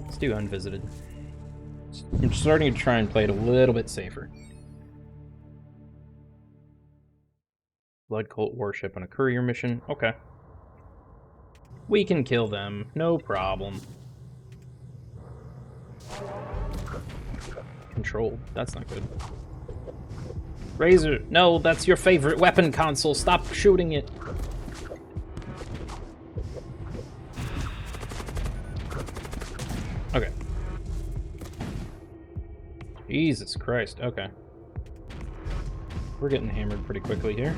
S1: Let's do unvisited. I'm starting to try and play it a little bit safer. Blood Cult warship on a courier mission. Okay. We can kill them. No problem. Controlled. That's not good. Razor. No, that's your favorite weapon console. Stop shooting it. Okay. Jesus Christ. Okay. We're getting hammered pretty quickly here.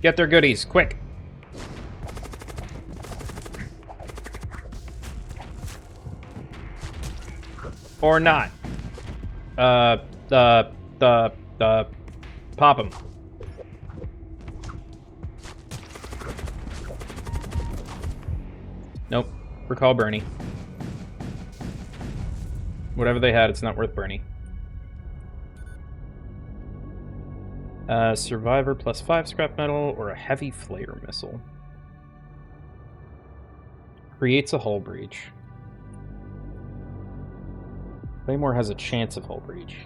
S1: Get their goodies, quick. Or not. Pop them. Nope. Recall Bernie. Whatever they had, it's not worth Bernie. Survivor +5 scrap metal or a heavy flare missile. Creates a hull breach. Claymore has a chance of hull breach.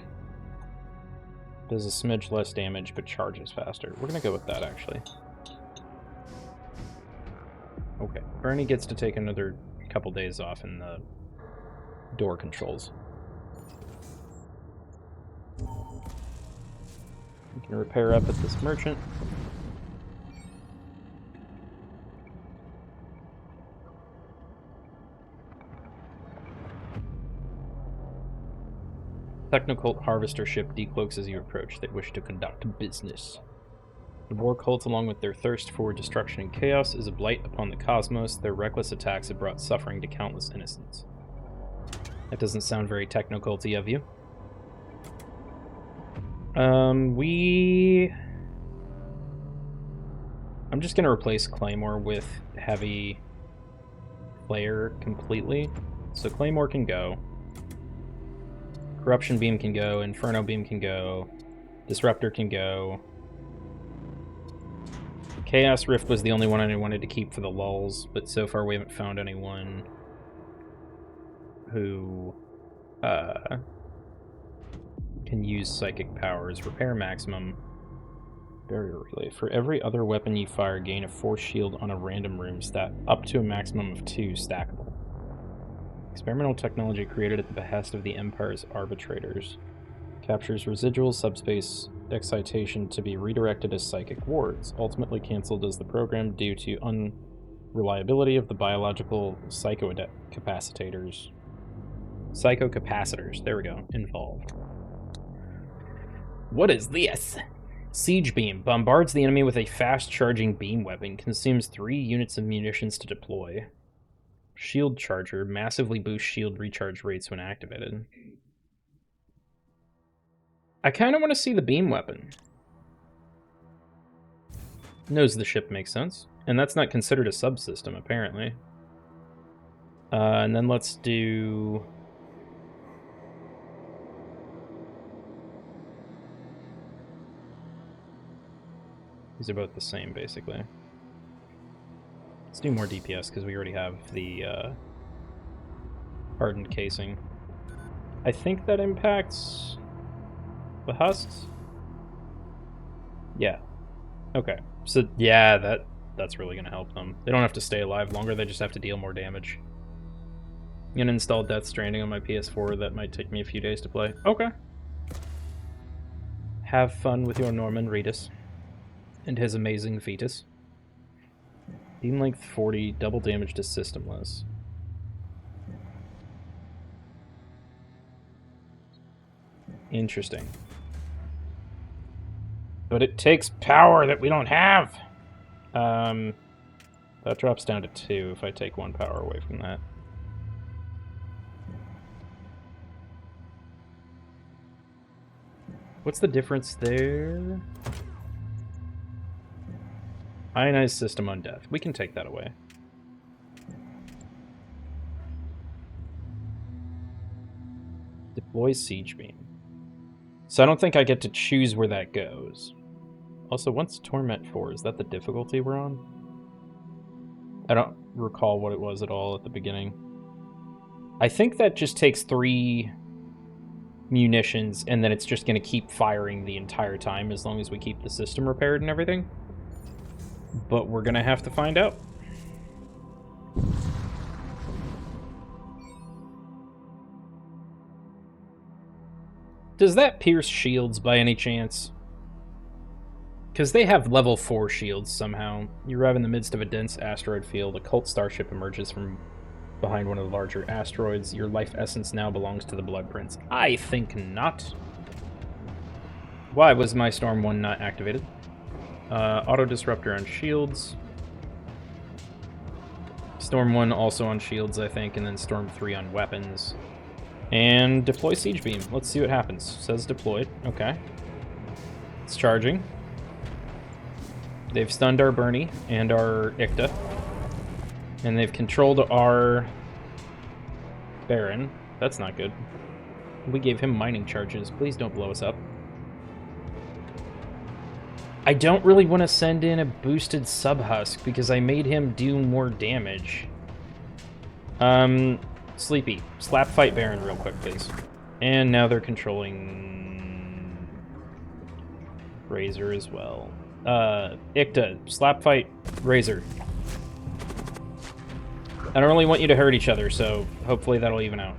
S1: Does a smidge less damage, but charges faster. We're gonna go with that, actually. Okay, Bernie gets to take another couple days off in the door controls. We can repair up at this merchant. Technocult harvester ship decloaks as you approach. They wish to conduct business. The war cult, along with their thirst for destruction and chaos, is a blight upon the cosmos. Their reckless attacks have brought suffering to countless innocents. That doesn't sound very technoculty of you. I'm just going to replace Claymore with Heavy Flare completely. So Claymore can go. Corruption Beam can go. Inferno Beam can go. Disruptor can go. Chaos Rift was the only one I wanted to keep for the lulls, but so far we haven't found anyone who can use psychic powers. Repair Maximum. Barrier Relay. For every other weapon you fire, gain a force shield on a random room stat, up to a maximum of 2 stackable. Experimental technology created at the behest of the Empire's arbitrators. Captures residual subspace excitation to be redirected as psychic wards, ultimately cancelled as the program due to unreliability of the biological psychocapacitors. Psychocapacitors, there we go, involved. What is this? Siege Beam. Bombards the enemy with a fast-charging beam weapon. Consumes 3 units of munitions to deploy. Shield Charger. Massively boosts shield recharge rates when activated. I kind of want to see the beam weapon. Knows the ship makes sense. And that's not considered a subsystem, apparently. And then let's do... These are both the same, basically. Let's do more DPS, because we already have the hardened casing. I think that impacts the husks? Yeah. Okay. So, yeah, that's really going to help them. They don't have to stay alive longer, they just have to deal more damage. I'm going to install Death Stranding on my PS4. That might take me a few days to play. Okay. Have fun with your Norman Reedus and his amazing fetus. Beam length 40, double damage to systemless. Interesting. But it takes power that we don't have! That drops down to 2 if I take 1 power away from that. What's the difference there? Ionized system on death. We can take that away. Deploy Siege Beam. So I don't think I get to choose where that goes. Also, what's Torment for? Is that the difficulty we're on? I don't recall what it was at all at the beginning. I think that just takes 3 munitions, and then it's just going to keep firing the entire time as long as we keep the system repaired and everything. But we're going to have to find out. Does that pierce shields by any chance? Because they have level 4 shields somehow. You arrive in the midst of a dense asteroid field. A cult starship emerges from behind one of the larger asteroids. Your life essence now belongs to the Blood Prince. I think not. Why was my Storm 1 not activated? Auto Disruptor on shields. Storm 1 also on shields, I think, and then Storm 3 on weapons. And deploy Siege Beam. Let's see what happens. Says deployed. Okay. It's charging. They've stunned our Bernie and our Icta. And they've controlled our Baron. That's not good. We gave him mining charges. Please don't blow us up. I don't really want to send in a boosted Subhusk because I made him do more damage. Sleepy. Slap fight Baron real quick, please. And now they're controlling Razor as well. Icta, slap fight Razor. I don't really want you to hurt each other, so hopefully that'll even out.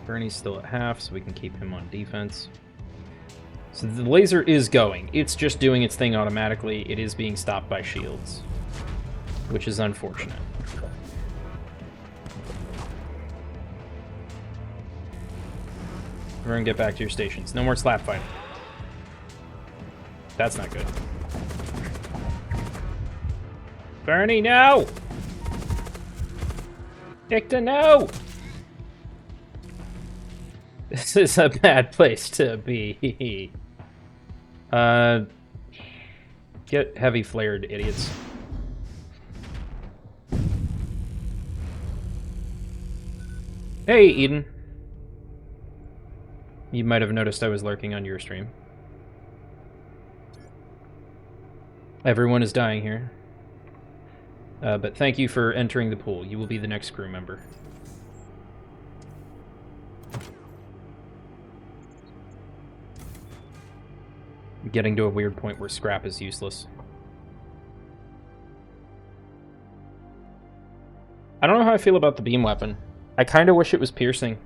S1: Bernie's still at half, so we can keep him on defense. So the laser is going. It's just doing its thing automatically. It is being stopped by shields, which is unfortunate. We're gonna get back to your stations. No more slap fighting. That's not good. Bernie, no! Icta, no! This is a bad place to be. Get heavy flared, idiots. Hey, Eden. You might have noticed I was lurking on your stream. Everyone is dying here. But thank you for entering the pool. You will be the next crew member. Getting to a weird point where scrap is useless. I don't know how I feel about the beam weapon. I kind of wish it was piercing.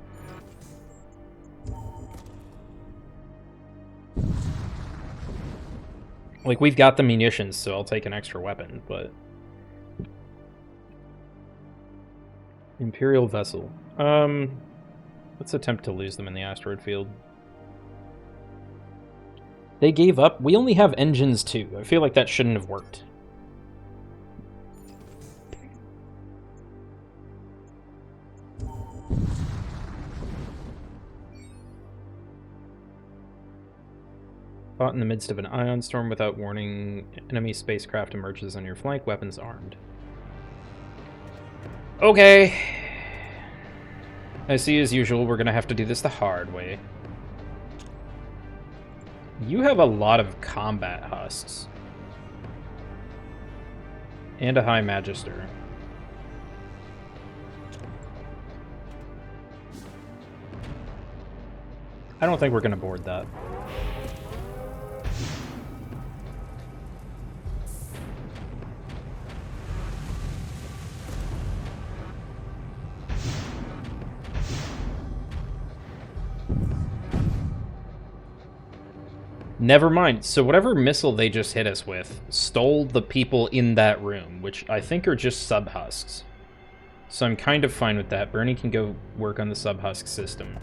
S1: Like, we've got the munitions, so I'll take an extra weapon, but... Imperial vessel. Let's attempt to lose them in the asteroid field. They gave up. We only have engines too. I feel like that shouldn't have worked. Caught in the midst of an ion storm without warning. Enemy spacecraft emerges on your flank, weapons armed. Okay. I see, as usual, we're gonna have to do this the hard way. You have a lot of combat husks. And a High Magister. I don't think we're gonna board that. Never mind. So whatever missile they just hit us with stole the people in that room, which I think are just sub-husks. So I'm kind of fine with that. Bernie can go work on the sub-husk system.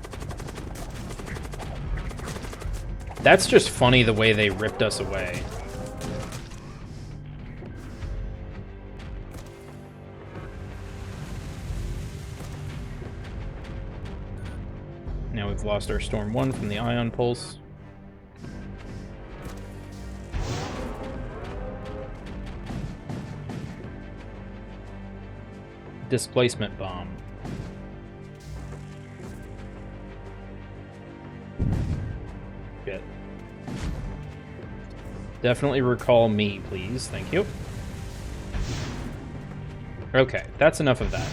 S1: That's just funny the way they ripped us away. Now we've lost our Storm 1 from the ion pulse. Displacement bomb. Shit. Definitely recall me, please. Thank you. Okay, that's enough of that.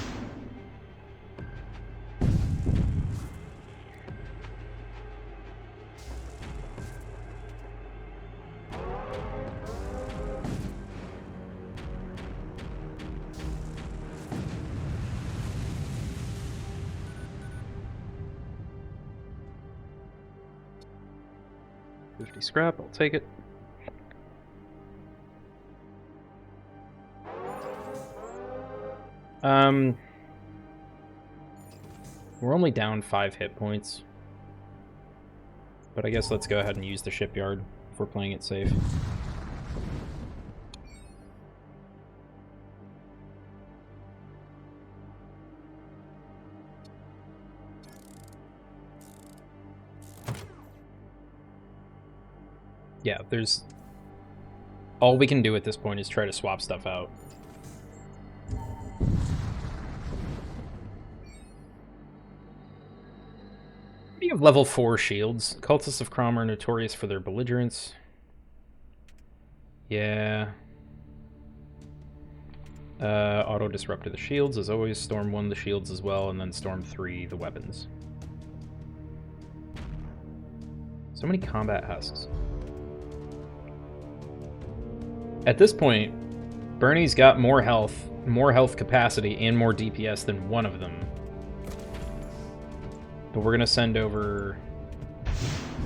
S1: Scrap, I'll take it. We're only down 5 hit points. But I guess let's go ahead and use the shipyard if we're playing it safe. Yeah, there's... all we can do at this point is try to swap stuff out. You have level 4 shields. Cultists of Crom are notorious for their belligerence. Yeah. Auto-disrupted the shields, as always. Storm 1 the shields as well, and then Storm 3 the weapons. So many combat husks. At this point, Bernie's got more health capacity, and more DPS than one of them. But we're gonna send over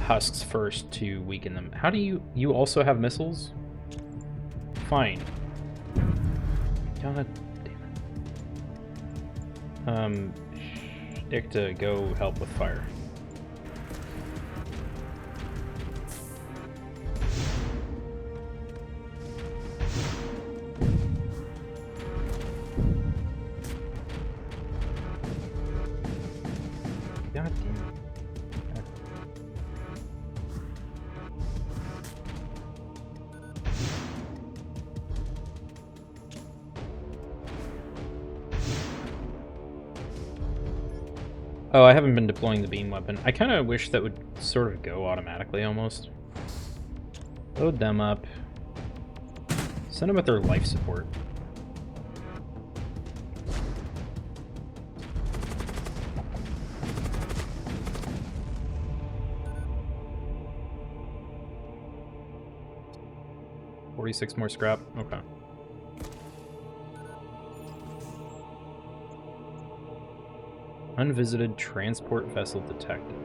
S1: husks first to weaken them. How do you also have missiles? Fine. God damn it. Dicta, go help with fire. God damn it. Oh, I haven't been deploying the beam weapon. I kind of wish that would sort of go automatically, almost. Load them up. Send them with their life support. $46 more scrap? Okay. Unvisited transport vessel detected.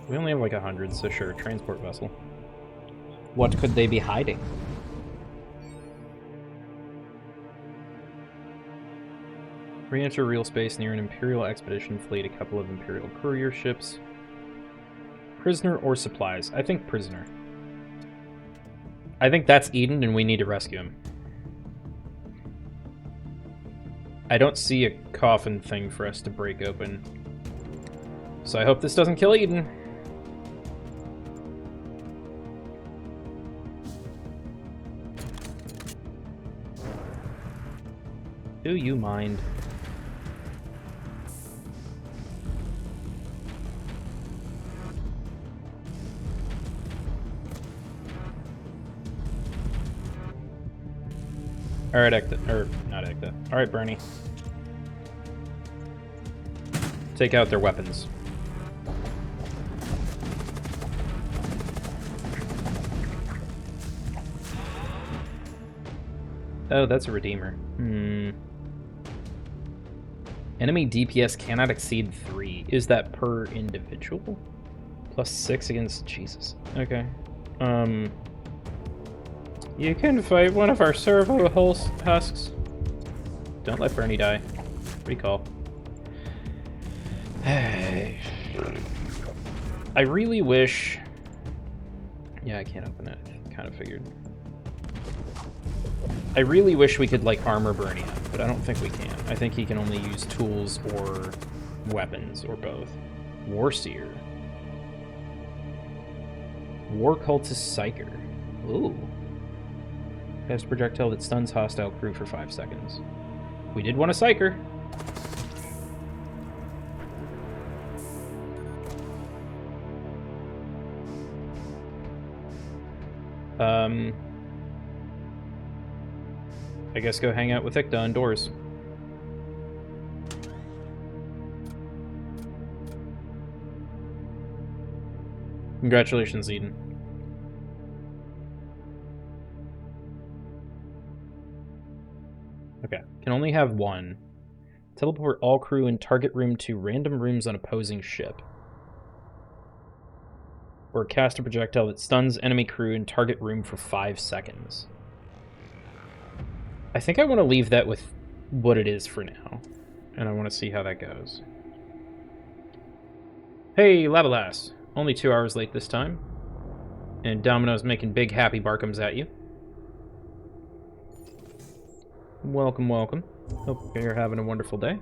S1: We only have like 100, so sure, transport vessel. What could they be hiding? Re-enter real space near an Imperial expedition fleet, a couple of Imperial courier ships. Prisoner or supplies? I think prisoner. I think that's Eden, and we need to rescue him. I don't see a coffin thing for us to break open. So I hope this doesn't kill Eden. Do you mind? Alright, Ekta. Or, not Ekta. Alright, Bernie. Take out their weapons. Oh, that's a Redeemer. Enemy DPS cannot exceed 3. Is that per individual? Plus 6 against... Jesus. Okay. You can fight one of our servo husks. Don't let Bernie die. Recall. I really wish... Yeah, I can't open it. Kind of figured. I really wish we could, like, armor Bernie up, but I don't think we can. I think he can only use tools or weapons, or both. Warseer. War Cultist Psyker. Ooh. Cast a projectile that stuns hostile crew for 5 seconds. We did want a Psyker. I guess go hang out with Ikta indoors. Congratulations, Eden. Okay, can only have one. Teleport all crew in target room to random rooms on opposing ship. Or cast a projectile that stuns enemy crew in target room for 5 seconds. I think I want to leave that with what it is for now. And I want to see how that goes. Hey, Labalas. Only 2 hours late this time. And Domino's making big happy Barkums at you. Welcome, welcome. Hope you're having a wonderful day.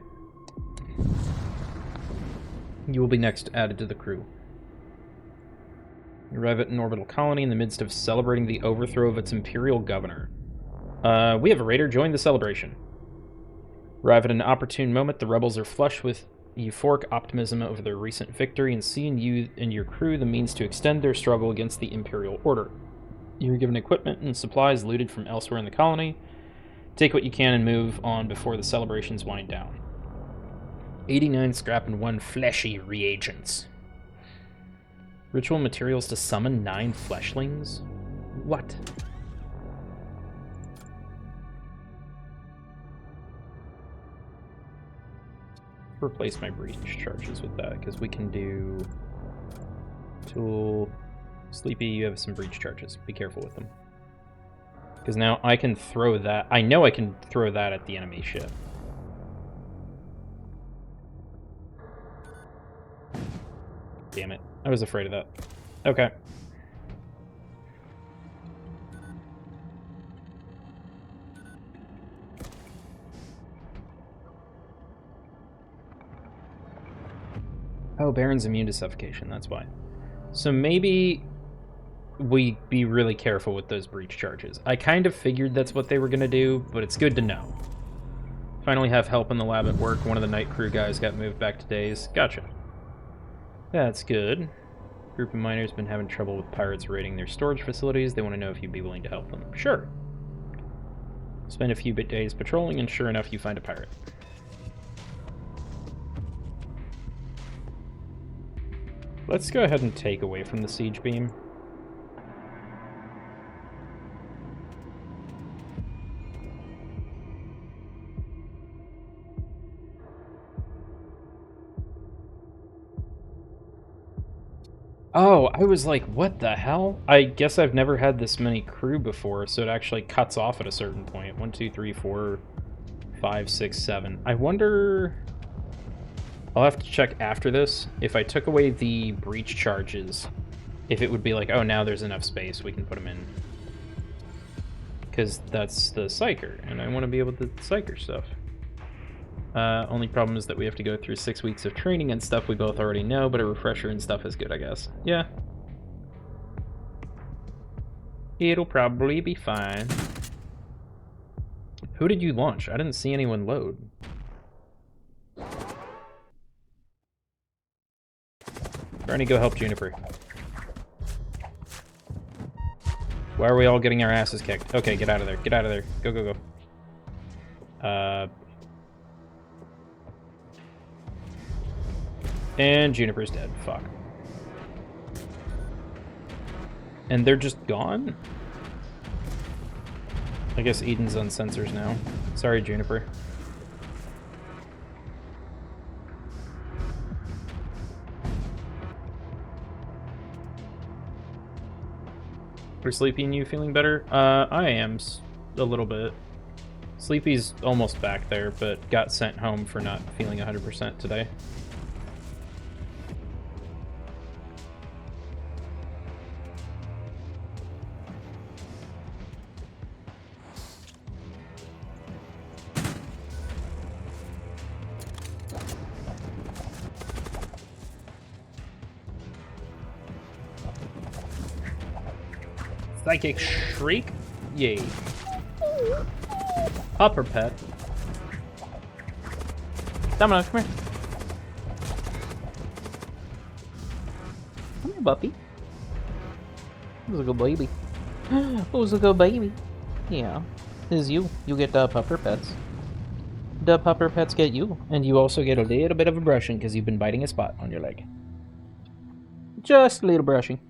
S1: You will be next added to the crew. You arrive at an orbital colony in the midst of celebrating the overthrow of its imperial governor. We have a raider. Join the celebration. Arrive at an opportune moment. The rebels are flush with euphoric optimism over their recent victory and see in you and your crew the means to extend their struggle against the Imperial Order. You are given equipment and supplies looted from elsewhere in the colony. Take what you can and move on before the celebrations wind down. 89 scrap and 1 fleshy reagents. Ritual materials to summon 9 fleshlings? What? Replace my breach charges with that, because we can do... Tool... Sleepy, you have some breach charges. Be careful with them. Because now I can throw that... I know I can throw that at the enemy ship. Damn it. I was afraid of that. Okay. Oh, Baron's immune to suffocation, that's why. So maybe we be really careful with those breach charges. I kind of figured that's what they were going to do, but it's good to know. Finally have help in the lab at work. One of the night crew guys got moved back to days. Gotcha. That's good. Group of miners been having trouble with pirates raiding their storage facilities. They want to know if you'd be willing to help them. Sure. Spend a few days patrolling, and sure enough, you find a pirate. Let's go ahead and take away from the siege beam. Oh, I was like, what the hell? I guess I've never had this many crew before, so it actually cuts off at a certain point. 1, 2, 3, 4, 5, 6, 7. I wonder... I'll have to check after this. If I took away the breach charges, if it would be like, oh, now there's enough space, we can put them in. Because that's the Psyker, and I want to be able to Psyker stuff. Only problem is that we have to go through 6 weeks of training and stuff we both already know, but a refresher and stuff is good, I guess. Yeah. It'll probably be fine. Who did you launch? I didn't see anyone load. Trying to go help Juniper. Why are we all getting our asses kicked? Okay, get out of there. Get out of there. Go, go, go. And Juniper's dead. Fuck. And they're just gone? I guess Eden's on sensors now. Sorry, Juniper. Are Sleepy and you feeling better? I am a little bit. Sleepy's almost back there, but got sent home for not feeling 100% today. Psychic Shriek? Yay. Upper pet. Domino, come here. Come here, puppy. Who's a good baby? Who's a good baby? Yeah. This is you. You get the pupper pets. The pupper pets get you. And you also get a little bit of a brushing because you've been biting a spot on your leg. Just a little brushing.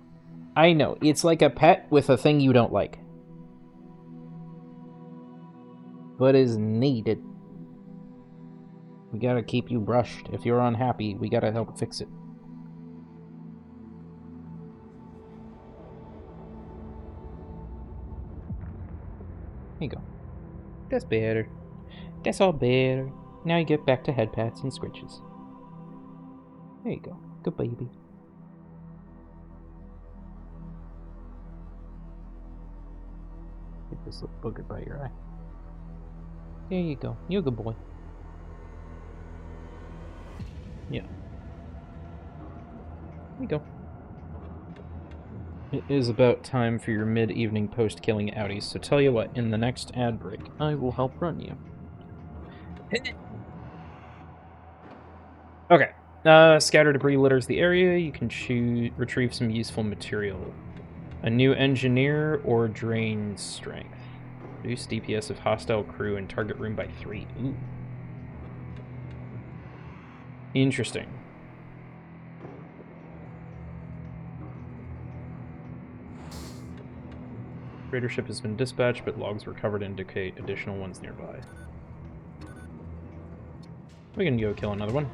S1: I know, it's like a pet with a thing you don't like. But is needed. We gotta keep you brushed. If you're unhappy, we gotta help fix it. There you go. That's better. That's all better. Now you get back to head pats and scritches. There you go. Good baby. Get this little booger by your eye. There you go. You're a good boy. Yeah. There you go. It is about time for your mid-evening post-killing outies, so tell you what, in the next ad break, I will help run you. Okay. Scatter debris litters the area. You can retrieve some useful material. A new engineer or drain strength. Reduce DPS of hostile crew and target room by 3. Ooh. Interesting. Raider ship has been dispatched, but logs recovered indicate additional ones nearby. We can go kill another one.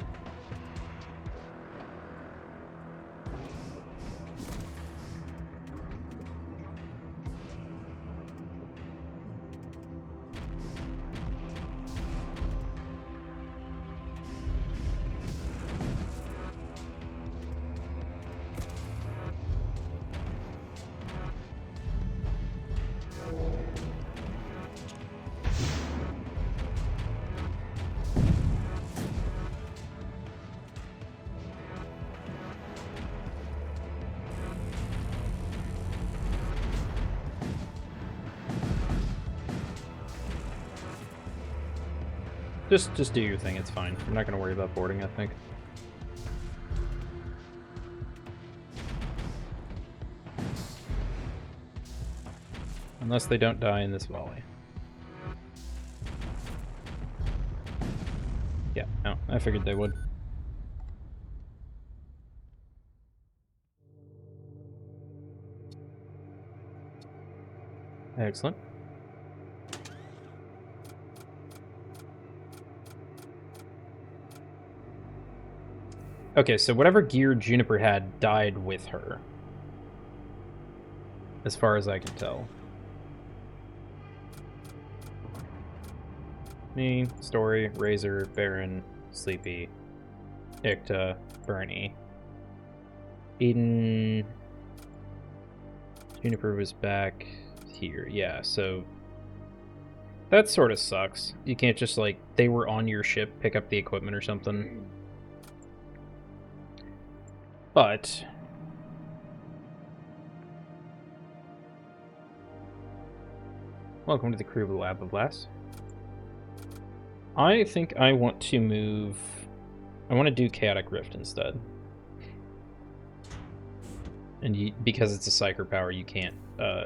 S1: Just do your thing, it's fine. We're not going to worry about boarding, I think. Unless they don't die in this volley. Yeah, no, I figured they would. Excellent. Okay, so whatever gear Juniper had died with her. As far as I can tell. Me, Story, Razor, Baron, Sleepy, Ikta, Bernie. Eden... Juniper was back here. Yeah, so... That sort of sucks. You can't just, like, they were on your ship, pick up the equipment or something. But... Welcome to the crew of the Lab of Blast. I think I want to move... I want to do Chaotic Rift instead. And because it's a Psyker power, you can't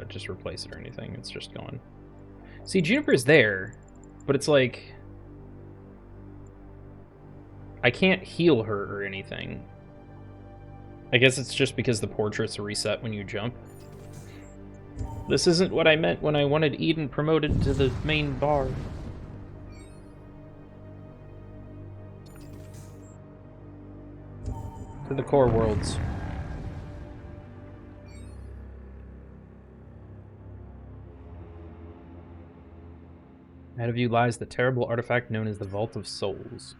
S1: just replace it or anything. It's just gone. See, Juniper's there, but it's like... I can't heal her or anything. I guess it's just because the portraits reset when you jump. This isn't what I meant when I wanted Eden promoted to the main bar. To the core worlds. Ahead of you lies the terrible artifact known as the Vault of Souls.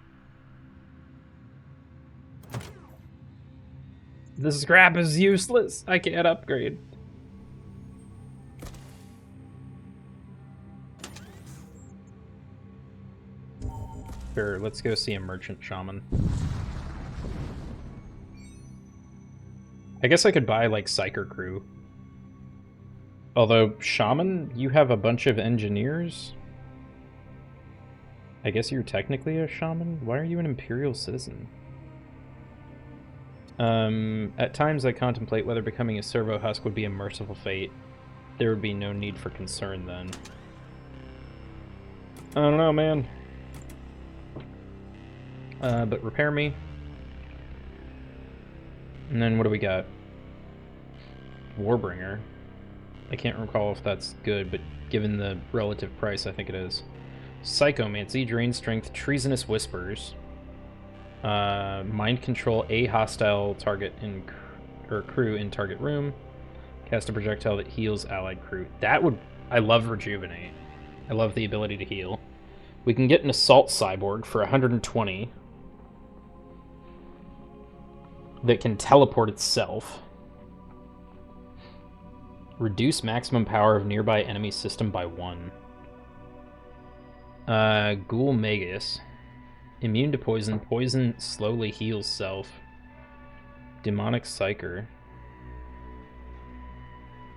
S1: This scrap is useless. I can't upgrade. Sure, let's go see a merchant shaman. I guess I could buy, like, Psyker crew. Although, shaman, you have a bunch of engineers? I guess you're technically a shaman? Why are you an Imperial citizen? At times I contemplate whether becoming a servo husk would be a merciful fate. There would be no need for concern then. I don't know, man. But repair me. And then what do we got? Warbringer. I can't recall if that's good, but given the relative price, I think it is. Psychomancy, Drain Strength, Treasonous Whispers. Mind Control a hostile target or crew in target room. Cast a projectile that heals allied crew. That would... I love Rejuvenate. I love the ability to heal. We can get an Assault Cyborg for 120. That can teleport itself. Reduce maximum power of nearby enemy system by 1. Ghoul Magus. Immune to poison. Poison slowly heals self. Demonic Psyker.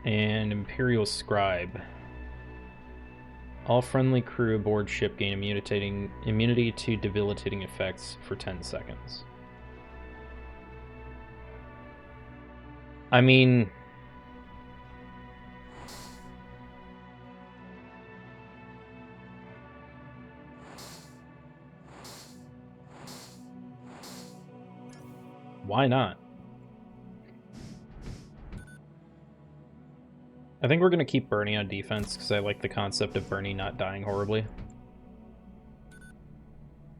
S1: And Imperial Scribe. All friendly crew aboard ship gain immunity to debilitating effects for 10 seconds. I mean... why not? I think we're going to keep Bernie on defense, because I like the concept of Bernie not dying horribly.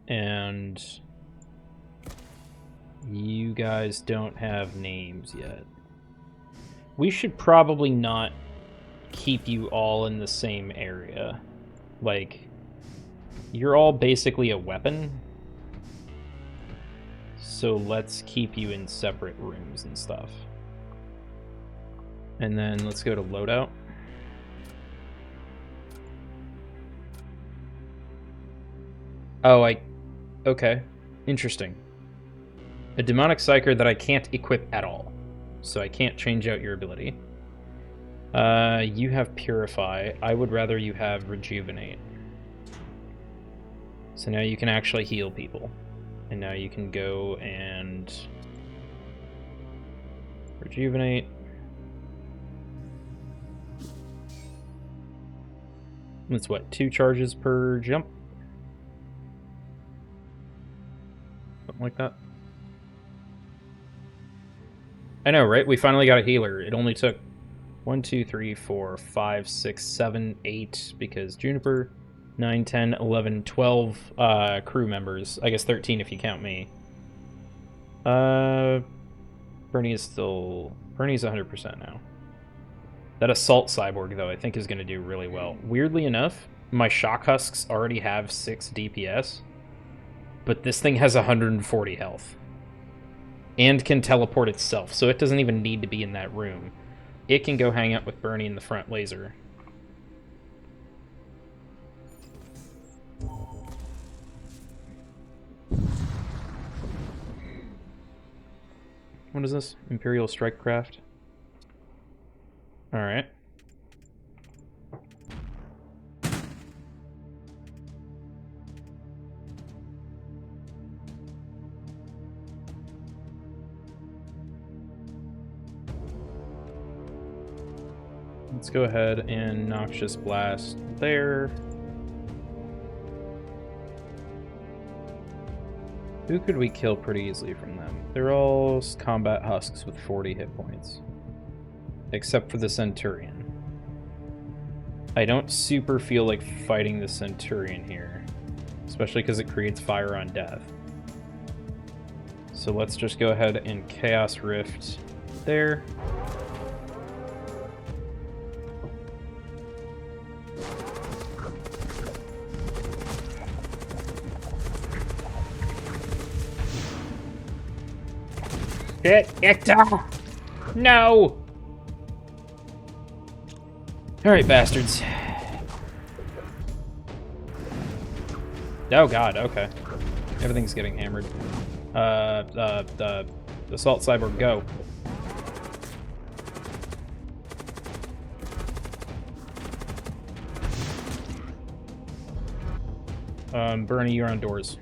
S1: And... you guys don't have names yet. We should probably not keep you all in the same area. Like, you're all basically a weapon. So let's keep you in separate rooms and stuff. And then let's go to loadout. Oh, okay. Interesting. A demonic psyker that I can't equip at all. So I can't change out your ability. You have Purify. I would rather you have Rejuvenate. So now you can actually heal people. And now you can go and... Rejuvenate. That's what, 2 charges per jump? Something like that. I know, right? We finally got a healer. It only took 1, 2, 3, 4, 5, 6, 7, 8, because Juniper, 9, 10, 11, 12 crew members. I guess 13 if you count me. Bernie's 100% now. That assault cyborg, though, I think is going to do really well. Weirdly enough, my shock husks already have 6 DPS, but this thing has 140 health. And can teleport itself, so it doesn't even need to be in that room. It can go hang out with Bernie in the front laser. What is this? Imperial Strike Craft. Alright. Let's go ahead and Noxious Blast there. Who could we kill pretty easily from them? They're all combat husks with 40 hit points. Except for the Centurion. I don't super feel like fighting the Centurion here. Especially because it creates fire on death. So let's just go ahead and Chaos Rift there. Hit it! No! Alright, bastards. Oh god, okay. Everything's getting hammered. Assault Cyborg, go. Bernie, you're on doors.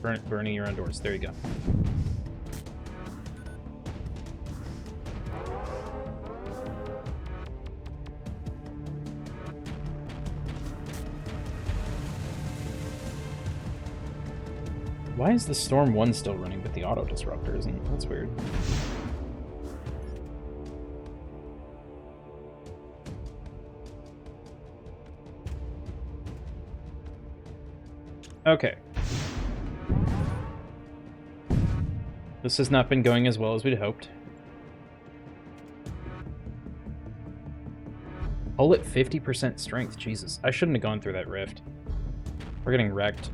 S1: Bernie, you're on doors. There you go. Why is the Storm 1 still running, but the Auto Disruptor isn't? That's weird. Okay. This has not been going as well as we'd hoped. All at 50% strength, Jesus. I shouldn't have gone through that rift. We're getting wrecked.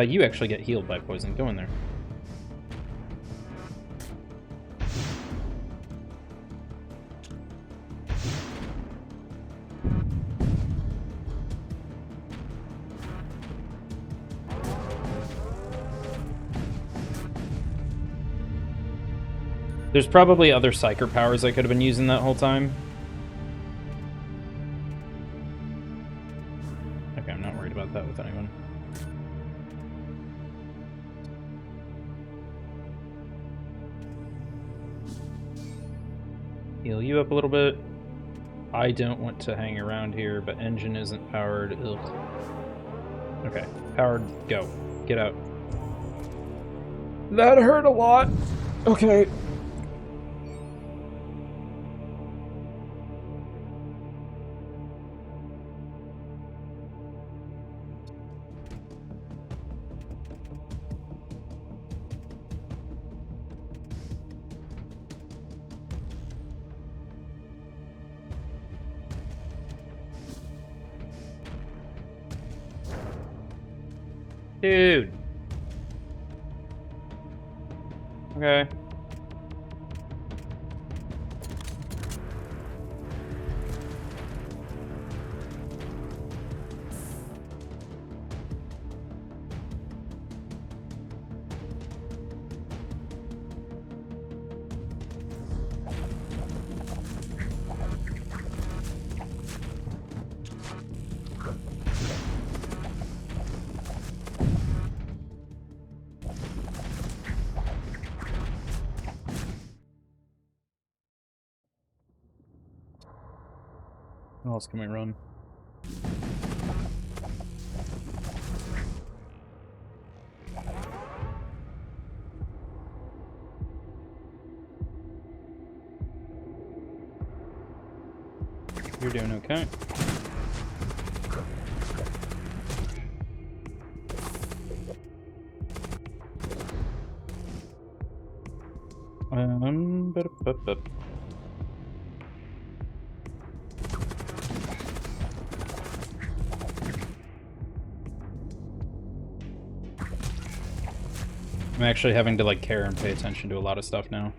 S1: You actually get healed by poison. Go in there. There's probably other Psyker powers I could have been using that whole time. Okay, I'm not worried about that with anyone. Heal you up a little bit. I don't want to hang around here, but engine isn't powered. Ugh. Okay, powered, go. Get out. That hurt a lot. Okay. Dude. Okay. What else can we run? You're doing okay. Ba-da-ba-ba. I'm actually having to like care and pay attention to a lot of stuff now.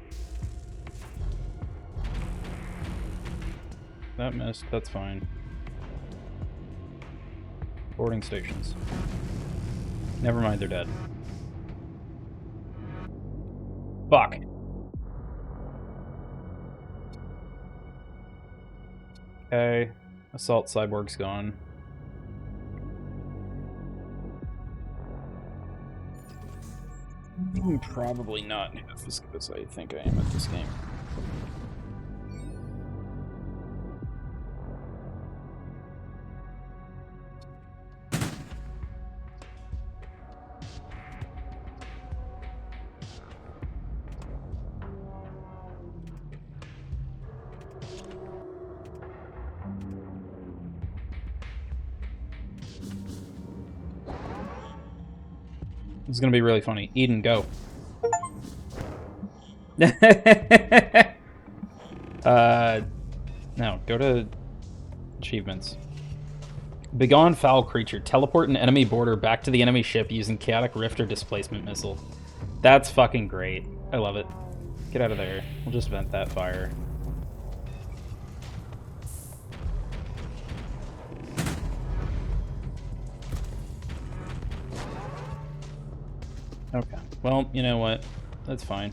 S1: That missed, that's fine. Boarding stations. Never mind, they're dead. Fuck. Okay. Assault Cyborg's gone. I'm probably not half as good as I think I am at this game. This is gonna be really funny. Eden, go. No, go to achievements. Begone foul creature. Teleport an enemy border back to the enemy ship using chaotic rift or displacement missile. That's fucking great. I love it. Get out of there. We'll just vent that fire. Okay. Well, you know what? That's fine.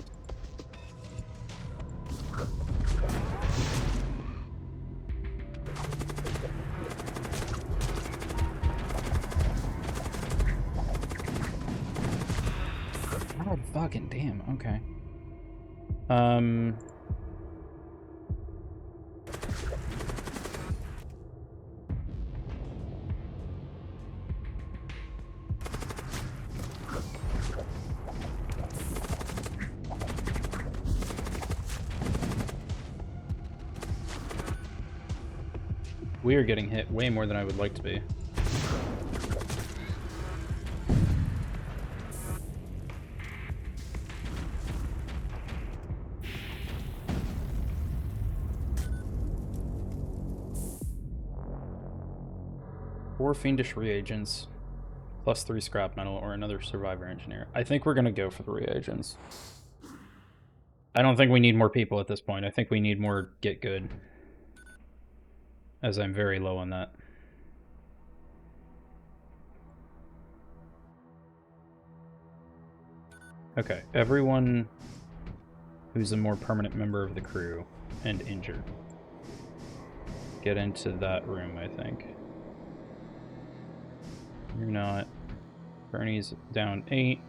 S1: God fucking damn. Okay. We are getting hit way more than I would like to be. Four fiendish reagents, plus 3 scrap metal, or another survivor engineer. I think we're gonna go for the reagents. I don't think we need more people at this point. I think we need more get good. As I'm very low on that. Okay, everyone who's a more permanent member of the crew and injured. Get into that room, I think. You're not. Bernie's down 8.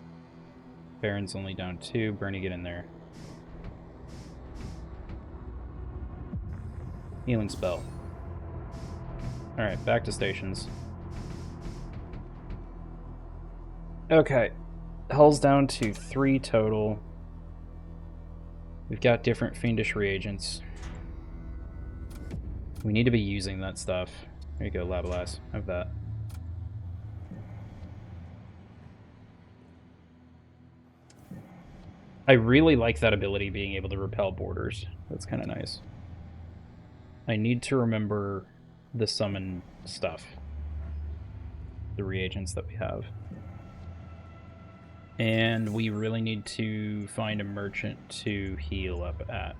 S1: Baron's only down 2. Bernie, get in there. Healing spell. Alright, back to stations. Okay. Hull's down to 3 total. We've got different fiendish reagents. We need to be using that stuff. There you go, Labalas. Have that. I really like that ability, being able to repel borders. That's kind of nice. I need to remember the summon stuff. The reagents that we have. And we really need to find a merchant to heal up at.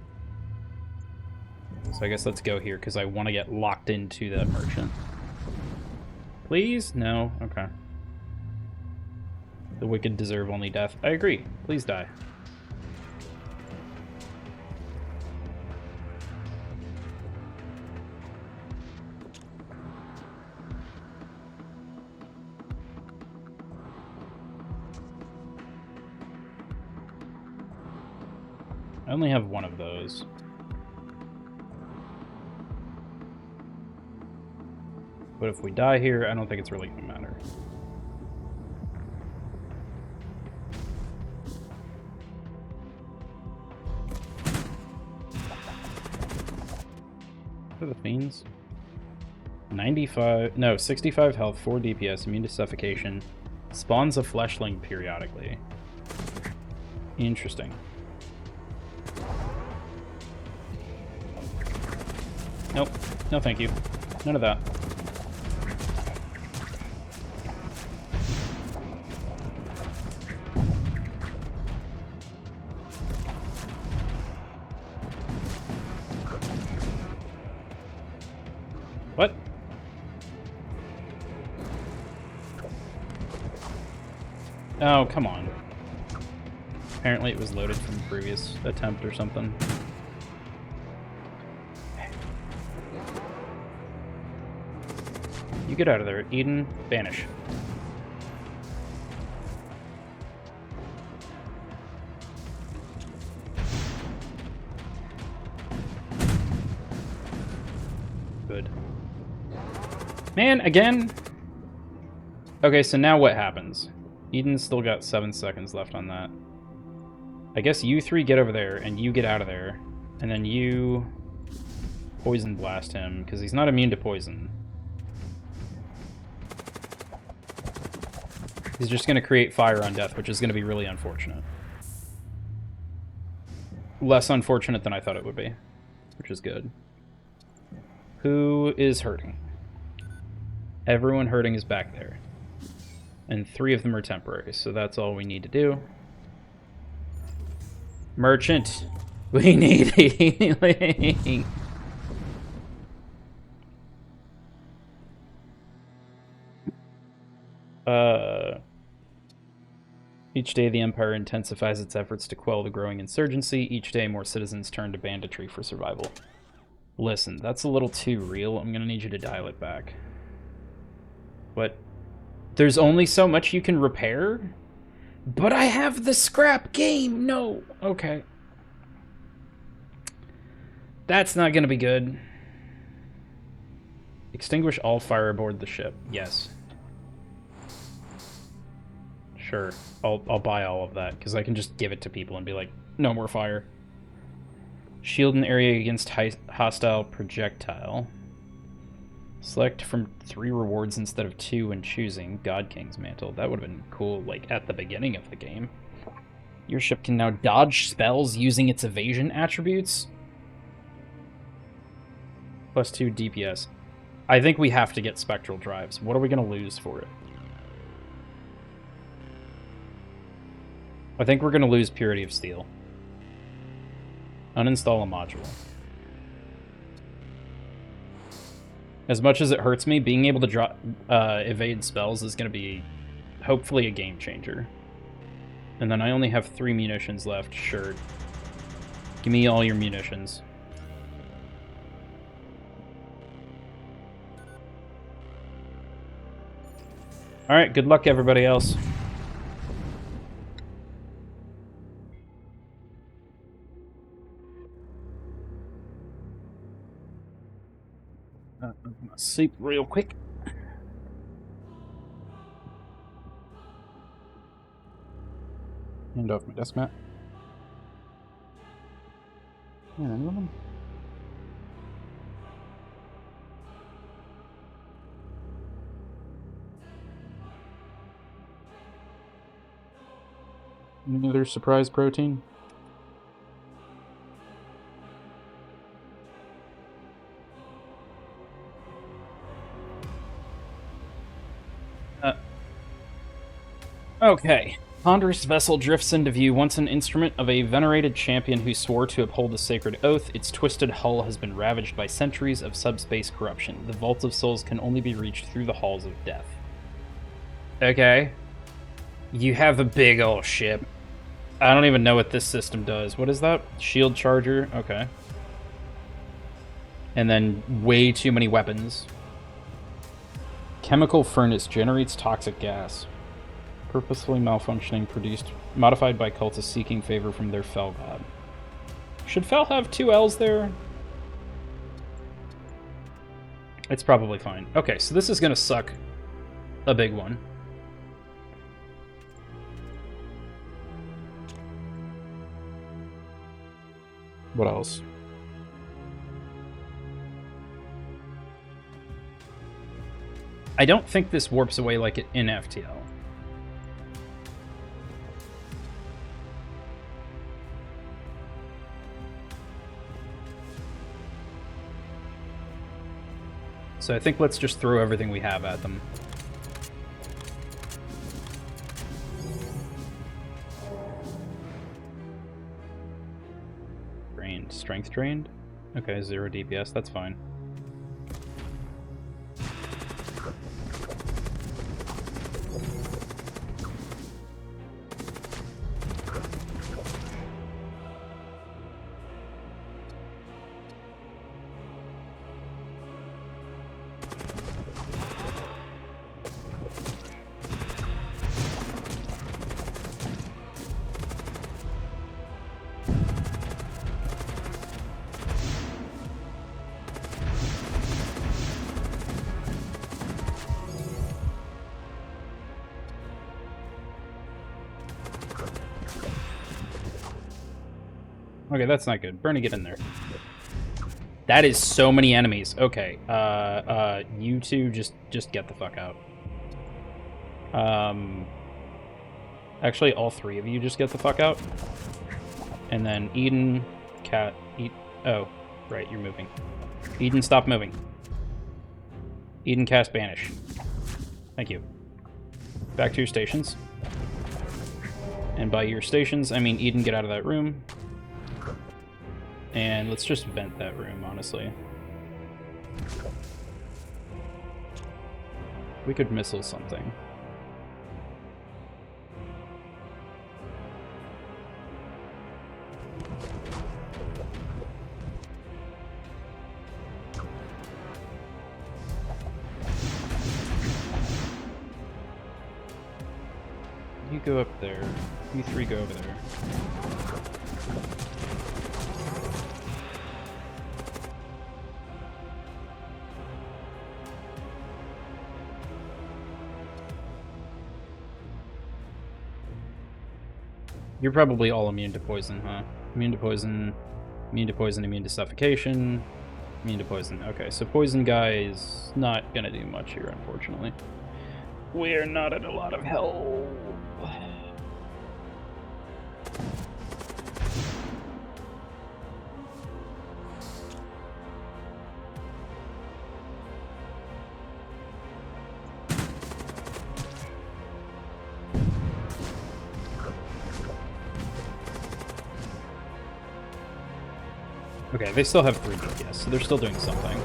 S1: So I guess let's go here, because I want to get locked into that merchant. Please? No? Okay. The wicked deserve only death. I agree. Please die. I only have one of those. But if we die here, I don't think it's really going to matter. What are the fiends? 95, no, 65 health, 4 DPS, immune to suffocation. Spawns a fleshling periodically. Interesting. Nope. No thank you. None of that. What? Oh, come on. Apparently it was loaded from a previous attempt or something. You get out of there. Eden, vanish. Good. Man, again? Okay, so now what happens? Eden's still got 7 seconds left on that. I guess you three get over there, and you get out of there. And then you poison blast him, because he's not immune to poison. He's just going to create fire on death, which is going to be really unfortunate. Less unfortunate than I thought it would be, which is good. Who is hurting? Everyone hurting is back there. And 3 of them are temporary, so that's all we need to do. Merchant, we need healing. Each day the Empire intensifies its efforts to quell the growing insurgency. Each day more citizens turn to banditry for survival. Listen, that's a little too real. I'm gonna need you to dial it back. What? There's only so much you can repair? But I have the scrap game! No! Okay. That's not gonna be good. Extinguish all fire aboard the ship. Yes. Sure. I'll buy all of that, because I can just give it to people and be like, no more fire. Shield an area against hostile projectile. Select from 3 rewards instead of 2 when choosing. God King's Mantle. That would have been cool, like, at the beginning of the game. Your ship can now dodge spells using its evasion attributes. Plus 2 DPS. I think we have to get Spectral Drives. What are we going to lose for it? I think we're going to lose Purity of Steel. Uninstall a module. As much as it hurts me, being able to evade spells is going to be, hopefully, a game changer. And then I only have 3 munitions left. Sure. Give me all your munitions. Alright, good luck everybody else. I'm gonna sleep real quick. Hand off my desk mat. Yeah, any of them? Any other surprise protein? Okay. Ponderous vessel drifts into view, once an instrument of a venerated champion who swore to uphold the sacred oath. Its twisted hull has been ravaged by centuries of subspace corruption. The Vault of Souls can only be reached through the halls of death. Okay. You have a big ol' ship. I don't even know what this system does. What is that? Shield charger? Okay. And then way too many weapons. Chemical furnace generates toxic gas. Purposefully malfunctioning, modified by cultists seeking favor from their Fel god. Should Fel have 2 L's there? It's probably fine. Okay, so this is gonna suck a big one. What else? I don't think this warps away like it in FTL. So I think let's just throw everything we have at them. Drained. Strength drained? Okay, 0 DPS, that's fine. Okay, that's not good. Bernie, get in there. That is so many enemies. Okay, you two just get the fuck out. Actually, all three of you just get the fuck out. And then Eden, Cat, oh, right, you're moving. Eden, stop moving. Eden, cast Banish. Thank you. Back to your stations. And by your stations, I mean Eden, get out of that room. And let's just vent that room, honestly. We could missile something. You go up there. You three go over there. You're probably all immune to poison, huh? Immune to poison, immune to poison, immune to suffocation, immune to poison. Okay, so poison guy is not gonna do much here, unfortunately. We're not in a lot of help. Okay, they still have 3 DPS, so they're still doing something.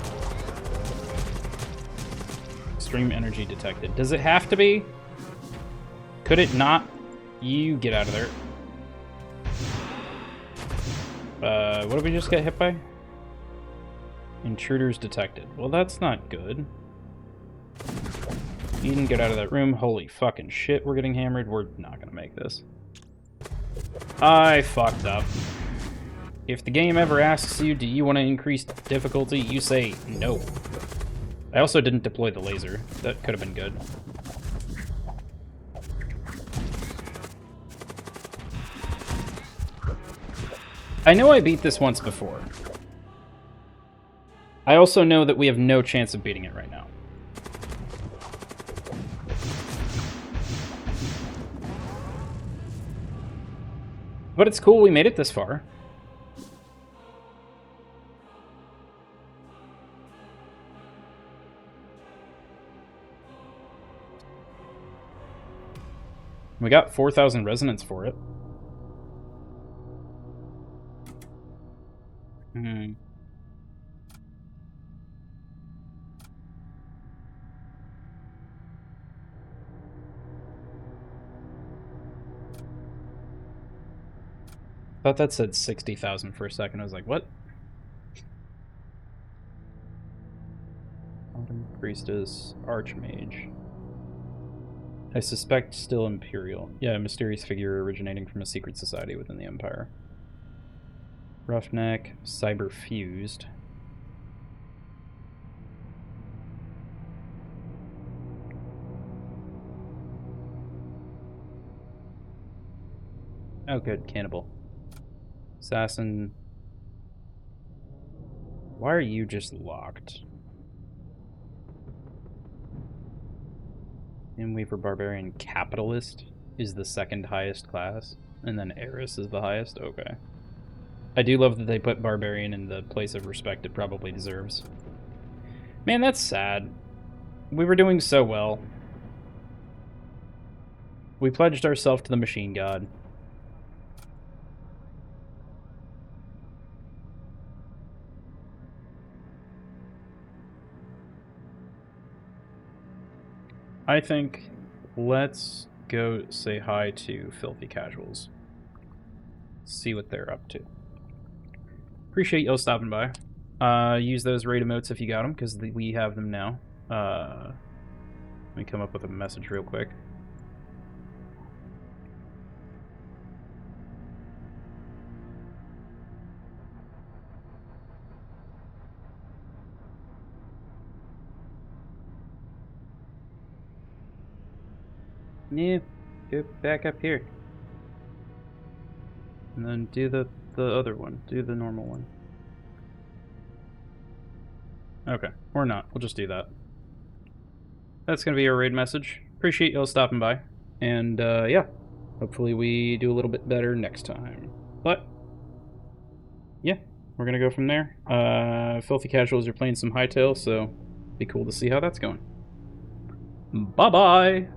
S1: Extreme energy detected. Does it have to be? Could it not? You get out of there. What did we just get hit by? Intruders detected. Well, that's not good. Eden, get out of that room. Holy fucking shit, we're getting hammered. We're not gonna make this. I fucked up. If the game ever asks you, do you want to increase difficulty, you say no. I also didn't deploy the laser. That could have been good. I know I beat this once before. I also know that we have no chance of beating it right now. But it's cool we made it this far. We got 4,000 resonance for it. Thought that said 60,000 for a second. I was like, what? Autumn Priestess, Archmage. I suspect still Imperial. Yeah, a mysterious figure originating from a secret society within the Empire. Roughneck, Cyber Fused. Oh, good. Cannibal. Assassin. Why are you just locked? Weaver Barbarian Capitalist is the second highest class, and then Eris is the highest? Okay. I do love that they put Barbarian in the place of respect it probably deserves. Man, that's sad. We were doing so well. We pledged ourselves to the Machine God. I think let's go say hi to Filthy Casuals. See what they're up to. Appreciate y'all stopping by. Use those raid emotes if you got them, because we have them now. Let me come up with a message real quick. Yeah, go back up here. And then do the other one. Do the normal one. Okay, or not. We'll just do that. That's going to be our raid message. Appreciate y'all stopping by. And, yeah. Hopefully we do a little bit better next time. But, yeah. We're going to go from there. Filthy Casuals are playing some Hightail, so be cool to see how that's going. Bye-bye!